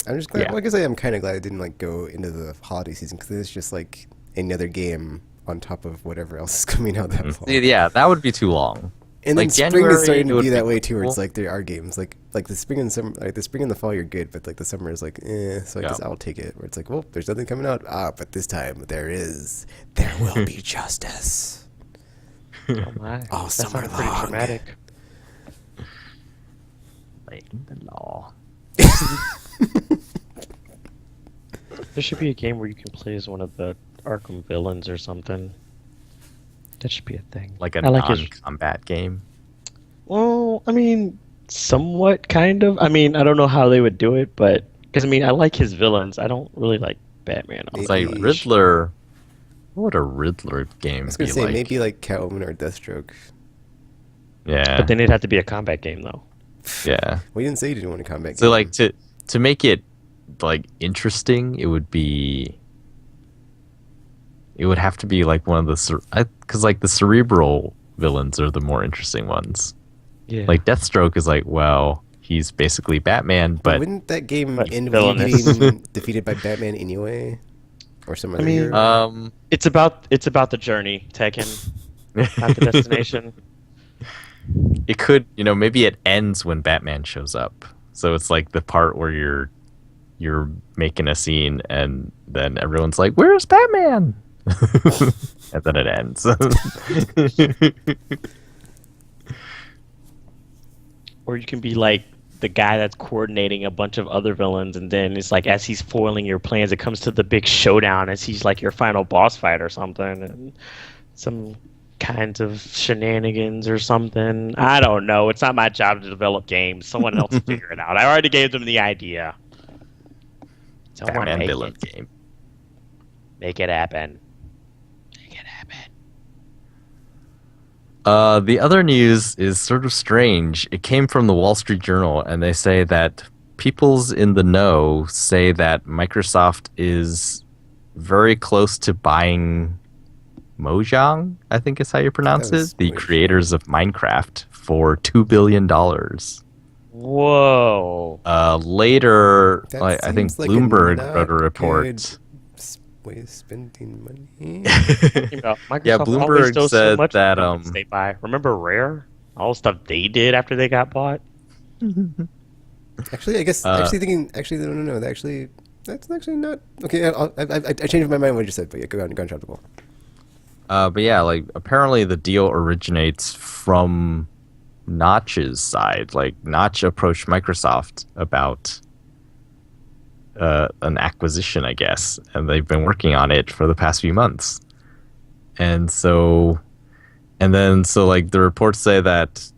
I'm just glad. Yeah. Well, I guess I am kind of glad I didn't go into the holiday season, because it's just like another game on top of whatever else is coming out that fall. yeah, that would be too long. And then like spring January, is starting it to would be be that way too, where cool. it's like there are games like the spring and summer, like the spring and the fall you're good, but like the summer is like so I guess I'll take it. Where it's like, well, there's nothing coming out, but this time there will be justice. Oh my! All That summer sounds pretty long. dramatic. Breaking the law. There should be a game where you can play as one of the Arkham villains or something. That should be a thing. Like a I like his- non-combat game. Well, I mean, somewhat, kind of. I mean, I don't know how they would do it, but because I like his villains. I don't really like Batman. It's like Maybe- Riddler. What would a Riddler game I was be gonna say like? maybe like Catwoman or Deathstroke. Yeah. But then it'd have to be a combat game, though. Yeah. Well, you didn't say you didn't want a combat game. So like to make it like interesting, it would have to be like one of the because like the cerebral villains are the more interesting ones. Yeah. Like Deathstroke is like, well, he's basically Batman, but wouldn't that game But end with villainous. you getting defeated by Batman anyway, or some other mean, hero? it's about the journey, Tekken, not the destination. it could, maybe it ends when Batman shows up. So it's like the part where you're making a scene, and then everyone's like, "Where's Batman?" And then it ends. Or you can be like the guy that's coordinating a bunch of other villains, and then it's like as he's foiling your plans, it comes to the big showdown as he's like your final boss fight or something, and some kinds of shenanigans or something. I don't know. It's not my job to develop games. Someone else will figure it out. I already gave them the idea. Someone Batman make villain it. game. Make it happen. Make it happen. The other news is sort of strange. It came from the Wall Street Journal, and they say that peoples in the know say that Microsoft is very close to buying Mojang, I think is how you pronounce That was it, the Mojang. creators of Minecraft, for $2 billion. Whoa. Later, That I think seems like a Bloomberg not wrote a report. good always spending money. You know, Microsoft Yeah, always Bloomberg does so said much that they buy. Remember Rare? All the stuff they did after they got bought. Actually, I guess actually no. That's actually not okay. I changed my mind on what you said, but yeah, go on, drop the ball. but yeah, like apparently the deal originates from Notch's side. Like Notch approached Microsoft about an acquisition, I guess, and they've been working on it for the past few months. And so like the reports say that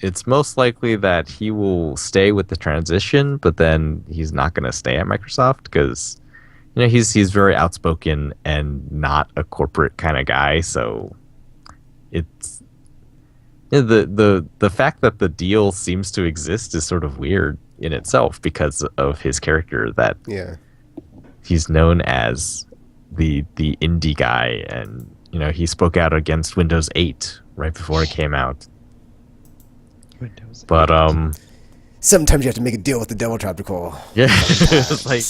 it's most likely that he will stay with the transition, but then he's not going to stay at Microsoft because he's very outspoken and not a corporate kind of guy. So it's the fact that the deal seems to exist is sort of weird in itself because of his character, that he's known as the indie guy, and he spoke out against Windows 8 right before it came out. But sometimes you have to make a deal with the devil, tropical. Yeah, it's like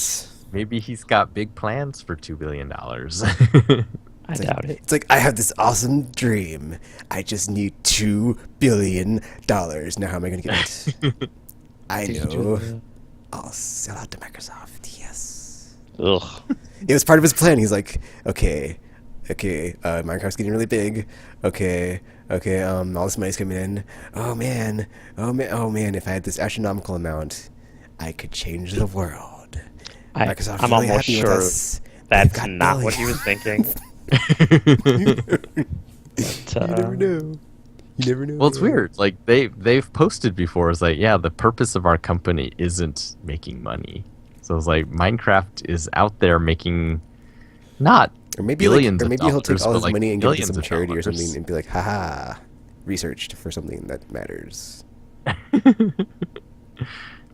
maybe he's got big plans for $2 billion. I doubt it. It's like, I have this awesome dream. I just need $2 billion. Now how am I going to get it? I know. I'll sell out to Microsoft. Yes. Ugh. It was part of his plan. He's like, okay, Minecraft's getting really big. Okay, all this money's coming in. Oh man, if I had this astronomical amount, I could change the world. Microsoft's I'm really almost happy with sure us. that's not what he was thinking. But, You never know. You never know. Well, it's weird. Like they've posted before. It's like, yeah, the purpose of our company isn't making money. So it's like Minecraft is out there making not Or maybe billions or of maybe dollars, he'll take all but his like money and give it to millions some of charity or dollars. something and be like, haha, researched for something that matters.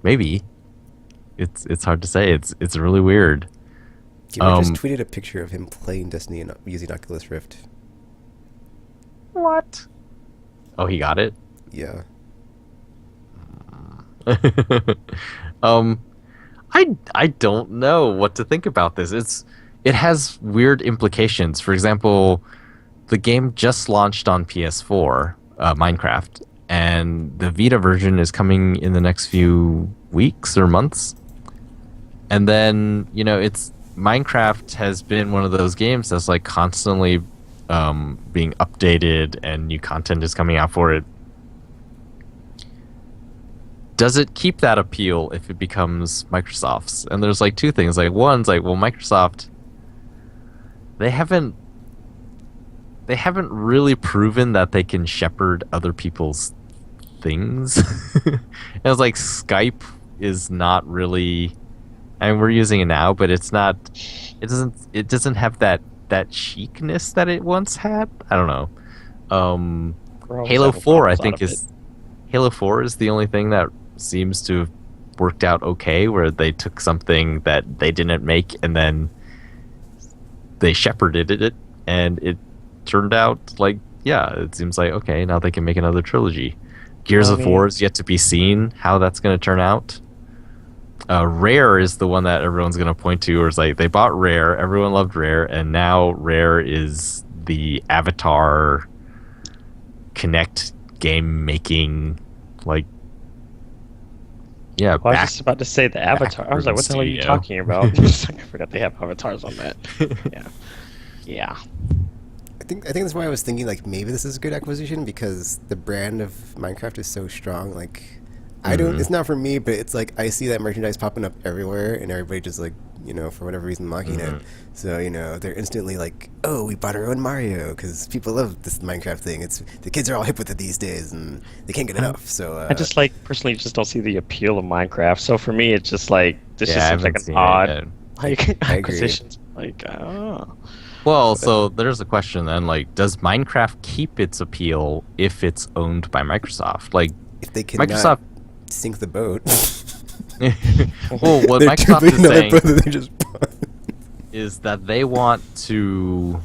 Maybe. It's hard to say. It's really weird. Gamer just tweeted a picture of him playing Destiny and using Oculus Rift. What? Oh, he got it? Yeah. I don't know what to think about this. It has weird implications. For example, the game just launched on PS4, Minecraft, and the Vita version is coming in the next few weeks or months. And then, it's Minecraft has been one of those games that's like constantly being updated and new content is coming out for it. Does it keep that appeal if it becomes Microsoft's? And there's like two things. Like one's like, well, Microsoft, they haven't really proven that they can shepherd other people's things. And it's like Skype is not really, I mean, we're using it now, but it doesn't have that chicness that it once had. I don't know. Halo 4 I think Halo 4 is the only thing that seems to have worked out okay, where they took something that they didn't make and then they shepherded it, and it turned out like, yeah, it seems like, okay, now they can make another trilogy. Gears of War is yet to be seen how that's going to turn out. Rare is the one that everyone's going to point to, where it's like they bought Rare, everyone loved Rare, and now Rare is the Avatar Connect game making, like, yeah. Well, I was just about to say the Avatar. I was like, what the hell are you talking about? I forgot they have avatars on that. Yeah. I think that's why I was thinking like maybe this is a good acquisition, because the brand of Minecraft is so strong. Like, I don't. It's not for me, but it's like I see that merchandise popping up everywhere, and everybody just like, for whatever reason mocking it. So they're instantly like, oh, we bought our own Mario because people love this Minecraft thing. It's the kids are all hip with it these days, and they can't get enough. So I just personally just don't see the appeal of Minecraft. So for me, it's just like this just seems like an odd acquisition. Like, oh. Well, so there's a question then, like, does Minecraft keep its appeal if it's owned by Microsoft? Like, if they can Microsoft sink the boat. Well, what Microsoft is saying is that they want to,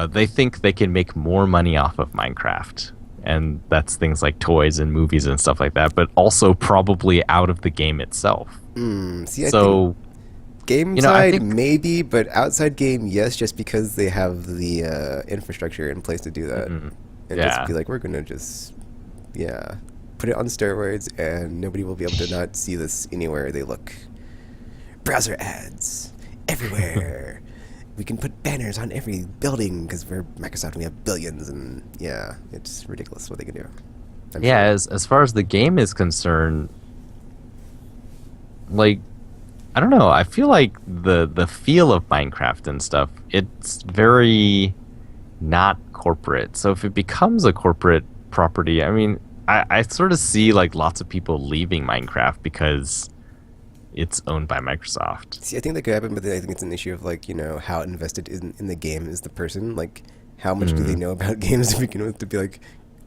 they think they can make more money off of Minecraft. And that's things like toys and movies and stuff like that, but also probably out of the game itself. Game You know, I side, think maybe, but outside game, yes, just because they have the infrastructure in place to do that. Mhm. And just Yeah. be like, we're going to just, yeah, put it on steroids, and nobody will be able to not see this anywhere they look. Browser ads everywhere. We can put banners on every building because we're Microsoft and we have billions, and yeah, it's ridiculous what they can do. I'm Yeah, sure. as far as the game is concerned, like I don't know, I feel like the feel of Minecraft and stuff, it's very not corporate. So if it becomes a corporate property, I mean, I sort of see like lots of people leaving Minecraft because it's owned by Microsoft. See, I think that could happen, but then I think it's an issue of like, how invested in the game is the person. Like, how much do they know about games to begin with to be like,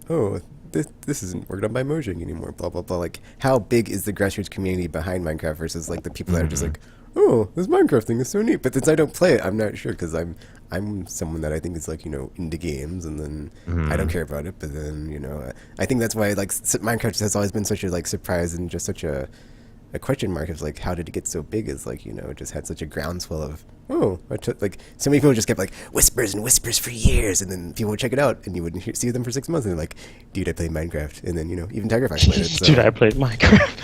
oh, this isn't worked on by Mojang anymore, blah blah blah. Like, how big is the grassroots community behind Minecraft versus like the people that are just like, oh, this Minecraft thing is so neat. But since I don't play it, I'm not sure because I'm someone that I think is like into games, and then I don't care about it. But then I think that's why like Minecraft has always been such a like surprise and just such a question mark of like how did it get so big is like it just had such a groundswell of like so many people just kept like whispers and whispers for years, and then people would check it out and you wouldn't see them for 6 months and they're like, dude, I played Minecraft, and then even Tiger Fox played it, so. Dude, I played Minecraft.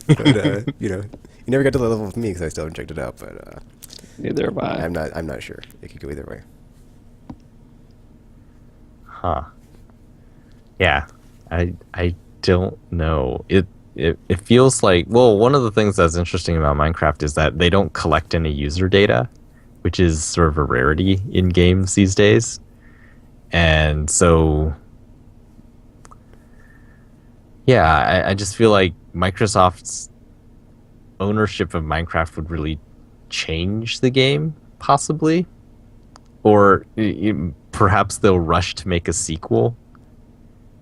But you never got to the level with me because I still haven't checked it out, but Neither have I. I'm not sure. It could go either way. Huh. Yeah. I don't know. It feels like, well, one of the things that's interesting about Minecraft is that they don't collect any user data, which is sort of a rarity in games these days. And so, yeah, I just feel like Microsoft's ownership of Minecraft would really change the game, possibly. Or perhaps they'll rush to make a sequel.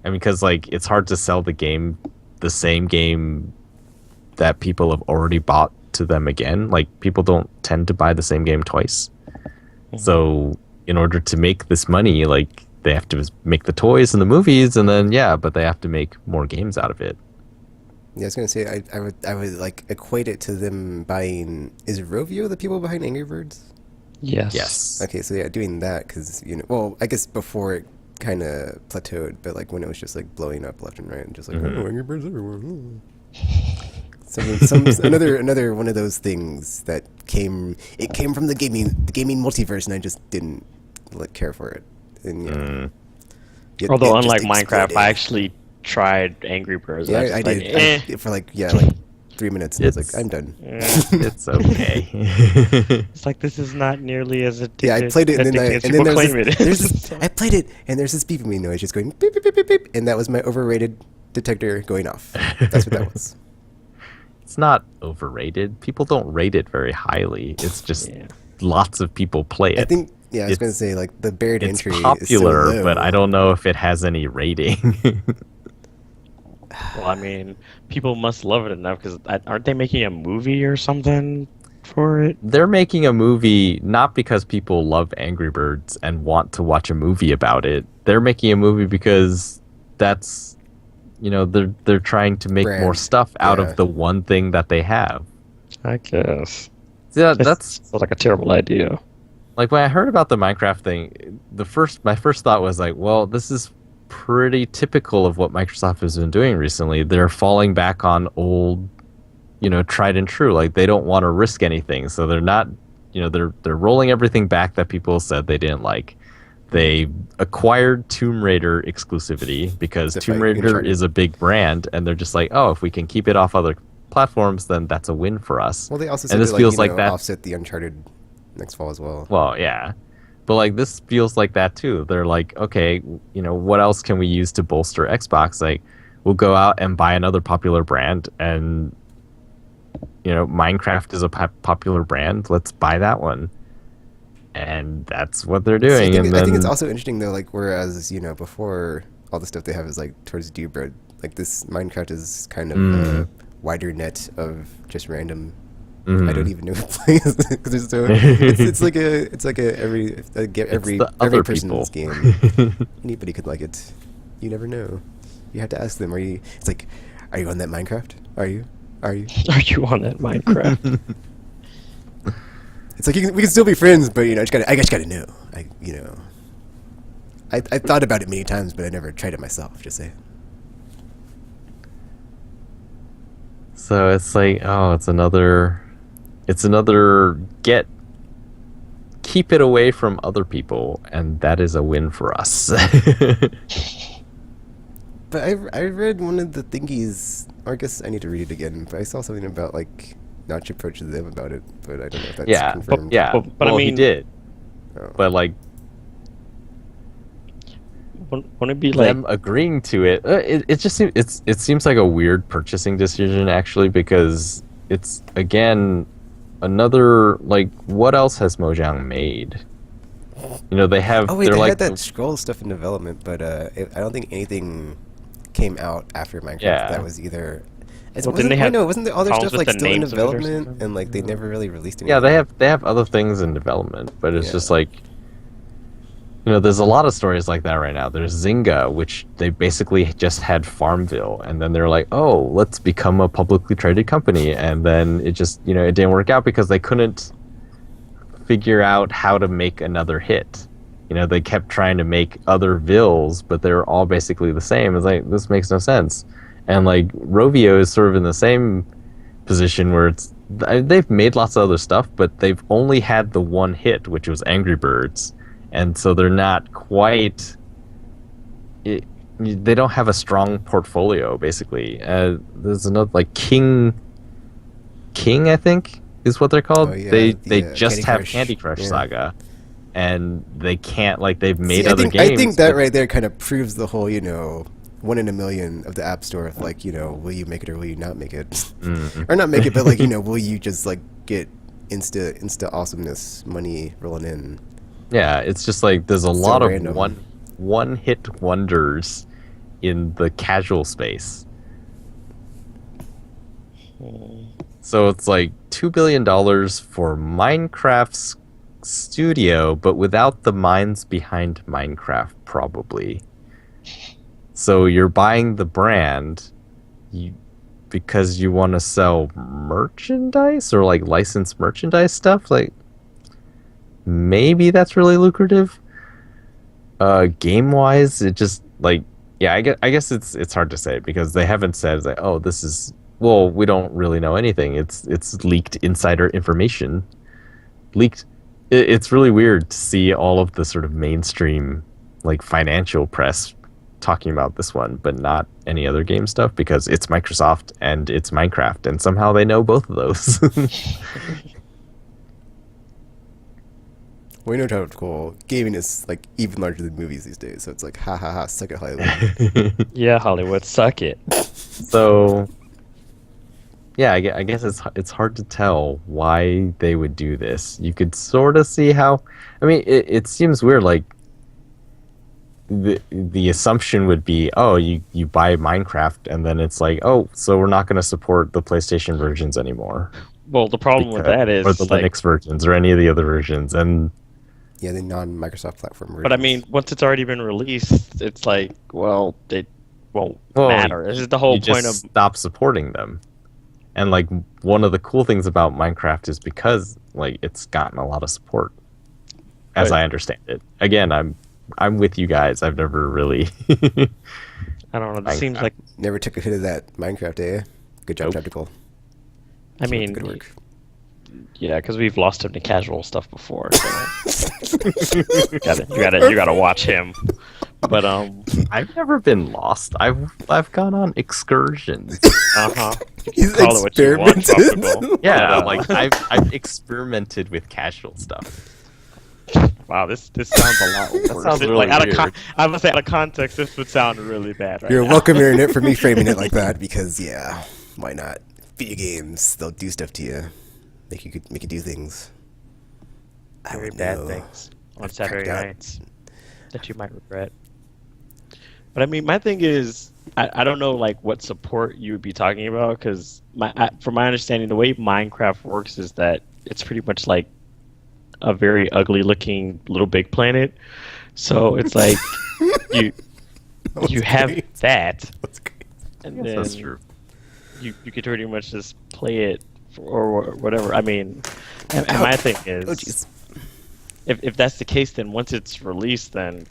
I mean, because like it's hard to sell the same game that people have already bought to them again. Like people don't tend to buy the same game twice. So in order to make this money, like they have to make the toys and the movies, and then but they have to make more games out of it. Yeah, I was gonna say I would like equate it to them buying. Is Rovio the people behind Angry Birds? Yes. Okay, so yeah, doing that because well, I guess before it kind of plateaued, but like when it was just like blowing up left and right, and just like oh, Angry Birds everywhere. Another one of those things that came from the gaming multiverse, and I just didn't care for it. And Although it just unlike Minecraft, exploded. I actually tried Angry Birds. Yeah, and I was just did. like, For like 3 minutes, and I was like, I'm done. It's okay. It's like this is not nearly as addictive. Yeah, I played it, and then people there's claim it this, is. I played it, and there's this beeping noise just going beep beep beep beep beep, and that was my overrated detector going off. That's what that was. It's not overrated. People don't rate it very highly. It's just lots of people play it. I think. Yeah, I was going to say like the barrier to It's entry popular, is so low. but I don't know if it has any rating. Well, I mean, people must love it enough because aren't they making a movie or something for it? They're making a movie not because people love Angry Birds and want to watch a movie about it. They're making a movie because that's, they're trying to make more Brand. stuff out Yeah. of the one thing that they have. I guess. Yeah, That's like a terrible idea. like when I heard about the Minecraft thing, my first thought was like, well, this is pretty typical of what Microsoft has been doing recently. They're falling back on old, tried and true. Like they don't want to risk anything, so they're not, they're rolling everything back that people said they didn't like. They acquired Tomb Raider exclusivity because Except Tomb by Raider Uncharted. is a big brand, and they're just like, oh, if we can keep it off other platforms, then that's a win for us. Well, they also said and this to, feels like that. offset the Uncharted next fall as well. Well, yeah. But like this feels like that too. They're like, okay, what else can we use to bolster Xbox? Like, we'll go out and buy another popular brand, and Minecraft is a popular brand. Let's buy that one, and that's what they're doing. I think it's then also interesting though. Like whereas before all the stuff they have is like towards Dewbread. Like this Minecraft is kind of a wider net of just random. I don't even know who plays because there's so it's like every other person's people. game. Anybody could like it. You never know. You have to ask them. It's like, are you on that Minecraft? Are you? Are you on that Minecraft? It's like we can still be friends, but I just gotta know. I thought about it many times, but I never tried it myself. Just say. So it's like, oh, it's another keep it away from other people, and that is a win for us. But I read one of the thingies, or I guess I need to read it again, but I saw something about, like, not your approach to them about it, but I don't know if that's Yeah, confirmed. yeah. But I Well, he mean- did. Oh. But, like, Wouldn't it be like them agreeing to it, it just seems it seems like a weird purchasing decision, actually, because it's, again, another, like, what else has Mojang made? They have. Oh wait, they're they like had that scroll stuff in development, but I don't think anything came out after Minecraft. Yeah. That was either. Well, didn't they have wasn't there other problems stuff with like the still in names of it or development, something? and like they never really released anything? Yeah, they have other things in development, but it's Yeah. just like, there's a lot of stories like that right now. There's Zynga, which they basically just had Farmville, and then they're like, oh, let's become a publicly traded company, and then it just, it didn't work out because they couldn't figure out how to make another hit. They kept trying to make other vills, but they're all basically the same. It's like, this makes no sense. And like Rovio is sort of in the same position where they've made lots of other stuff, but they've only had the one hit, which was Angry Birds, and so they're not quite. They don't have a strong portfolio, basically. There's another, like, King, I think, is what they're called. Oh, yeah, they just Candy have Crush. Candy Crush Yeah. Saga, and they can't, like, they've made See, other I games. think that but- right there kind of proves the whole, 1 in a million of the App Store. Of like, will you make it or will you not make it? Mhm. Or not make it, but like, will you just like get insta awesomeness money rolling in? Yeah, it's just like there's a So lot random. of one hit wonders in the casual space. So it's like $2 billion for Minecraft's studio, but without the minds behind Minecraft, probably. So you're buying the brand because you want to sell merchandise or like licensed merchandise stuff. Like, maybe that's really lucrative. Game wise, it just, like, yeah, I guess it's hard to say because they haven't said, like, oh, this is, well, we don't really know anything. It's leaked insider information. It's really weird to see all of the sort of mainstream, like, financial press talking about this one, but not any other game stuff because it's Microsoft and it's Minecraft, and somehow they know both of those. Well, how cool gaming is, like, even larger than movies these days. So it's like, ha ha ha, suck it, Hollywood. yeah, Hollywood, suck it. So, yeah, I guess it's hard to tell why they would do this. You could sort of see how. I mean, it seems weird. Like, the assumption would be, oh, you buy Minecraft, and then it's like, oh, so we're not going to support the PlayStation versions anymore. Well, the problem with that is, or the like, Linux versions, or any of the other versions, and Yeah, the non-Microsoft platform versions. but I mean, once it's already been released, it's like, well, it won't Well, matter. This is the whole you point just of. stop supporting them. And like one of the cool things about Minecraft is because like it's gotten a lot of support, as Right. I understand it. Again, I'm with you guys. I've never really. I don't know. This seems Minecraft. like. Never took a hit of that Minecraft, eh? Good job, Nope. Tactical. I mean, Good work. yeah, because we've lost him to casual stuff before. So. you gotta watch him. But I've never been lost. I've gone on excursions. He's Call it what you want, experimented. tropical. Yeah, But, like I've experimented with casual stuff. wow, this sounds a lot worse. sounds really like, weird. I must say, out of context, this would sound really bad right You're now. welcome, Internet, for me framing it like that because, yeah, why not? Video games, they'll do stuff to you, make you do things. I Very would bad know. things on I've Saturday cracked out. nights that you might regret. But I mean, my thing is, I don't know like what support you would be talking about because from my understanding, the way Minecraft works is that it's pretty much like a very ugly looking Little Big Planet. So it's like you have that, That's great. and Yes, then that's true. you could pretty much just play it or whatever. I mean, and Oh, my thing oh is, jeez. if that's the case, then once it's released, then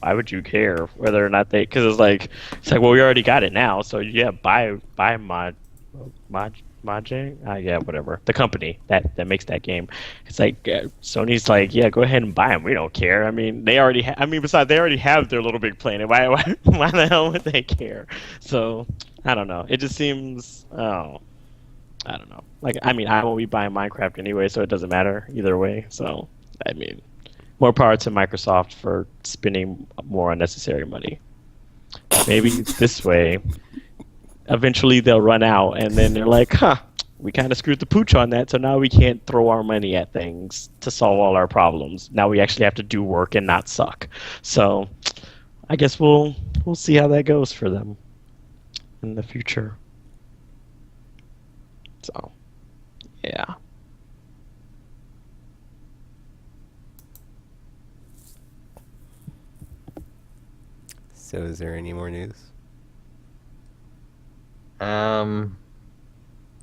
why would you care whether or not they? Because it's like, well, we already got it now, so yeah, buy Mojang, yeah, whatever, the company that makes that game. It's like Sony's like, yeah, go ahead and buy them. We don't care. I mean, they already. I mean, besides, they already have their Little Big Planet. Why the hell would they care? So I don't know. It just seems. Oh, I don't know. Like, I mean, I won't be buying Minecraft anyway, so it doesn't matter either way. So, I mean, more power to Microsoft for spending more unnecessary money. Maybe this way, eventually they'll run out, and then they're like, huh, we kind of screwed the pooch on that, so now we can't throw our money at things to solve all our problems. Now we actually have to do work and not suck. So, I guess we'll see how that goes for them in the future. So, yeah. So is there any more news?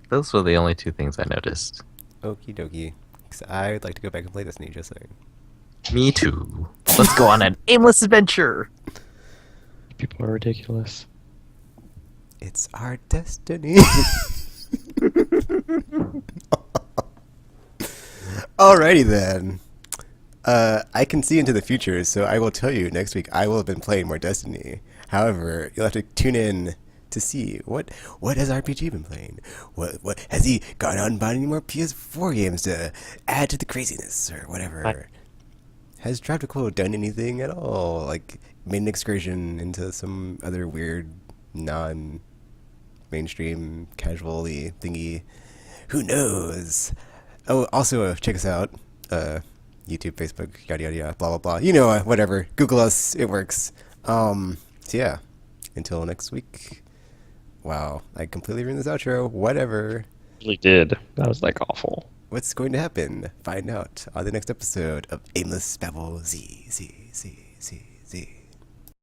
Those were the only two things I noticed. Okie dokie. 'Cause I would like to go back and play Destiny, just saying. Me too. Let's go on an aimless adventure. People are ridiculous. It's our destiny. Alrighty then. I can see into the future, so I will tell you next week I will have been playing more Destiny. However, you'll have to tune in to see what has RPG been playing. What has he gone out and bought any more PS4 games to add to the craziness or whatever? Has Tropical done anything at all? Like made an excursion into some other weird non-mainstream casually thingy? Who knows? Oh, also check us out. YouTube, Facebook, yada yada yada, blah blah blah. You know, whatever. Google us, it works. So yeah, until next week. Wow, I completely ruined this outro. Whatever. Really did. That was like awful. What's going to happen? Find out on the next episode of Aimless Babble Z.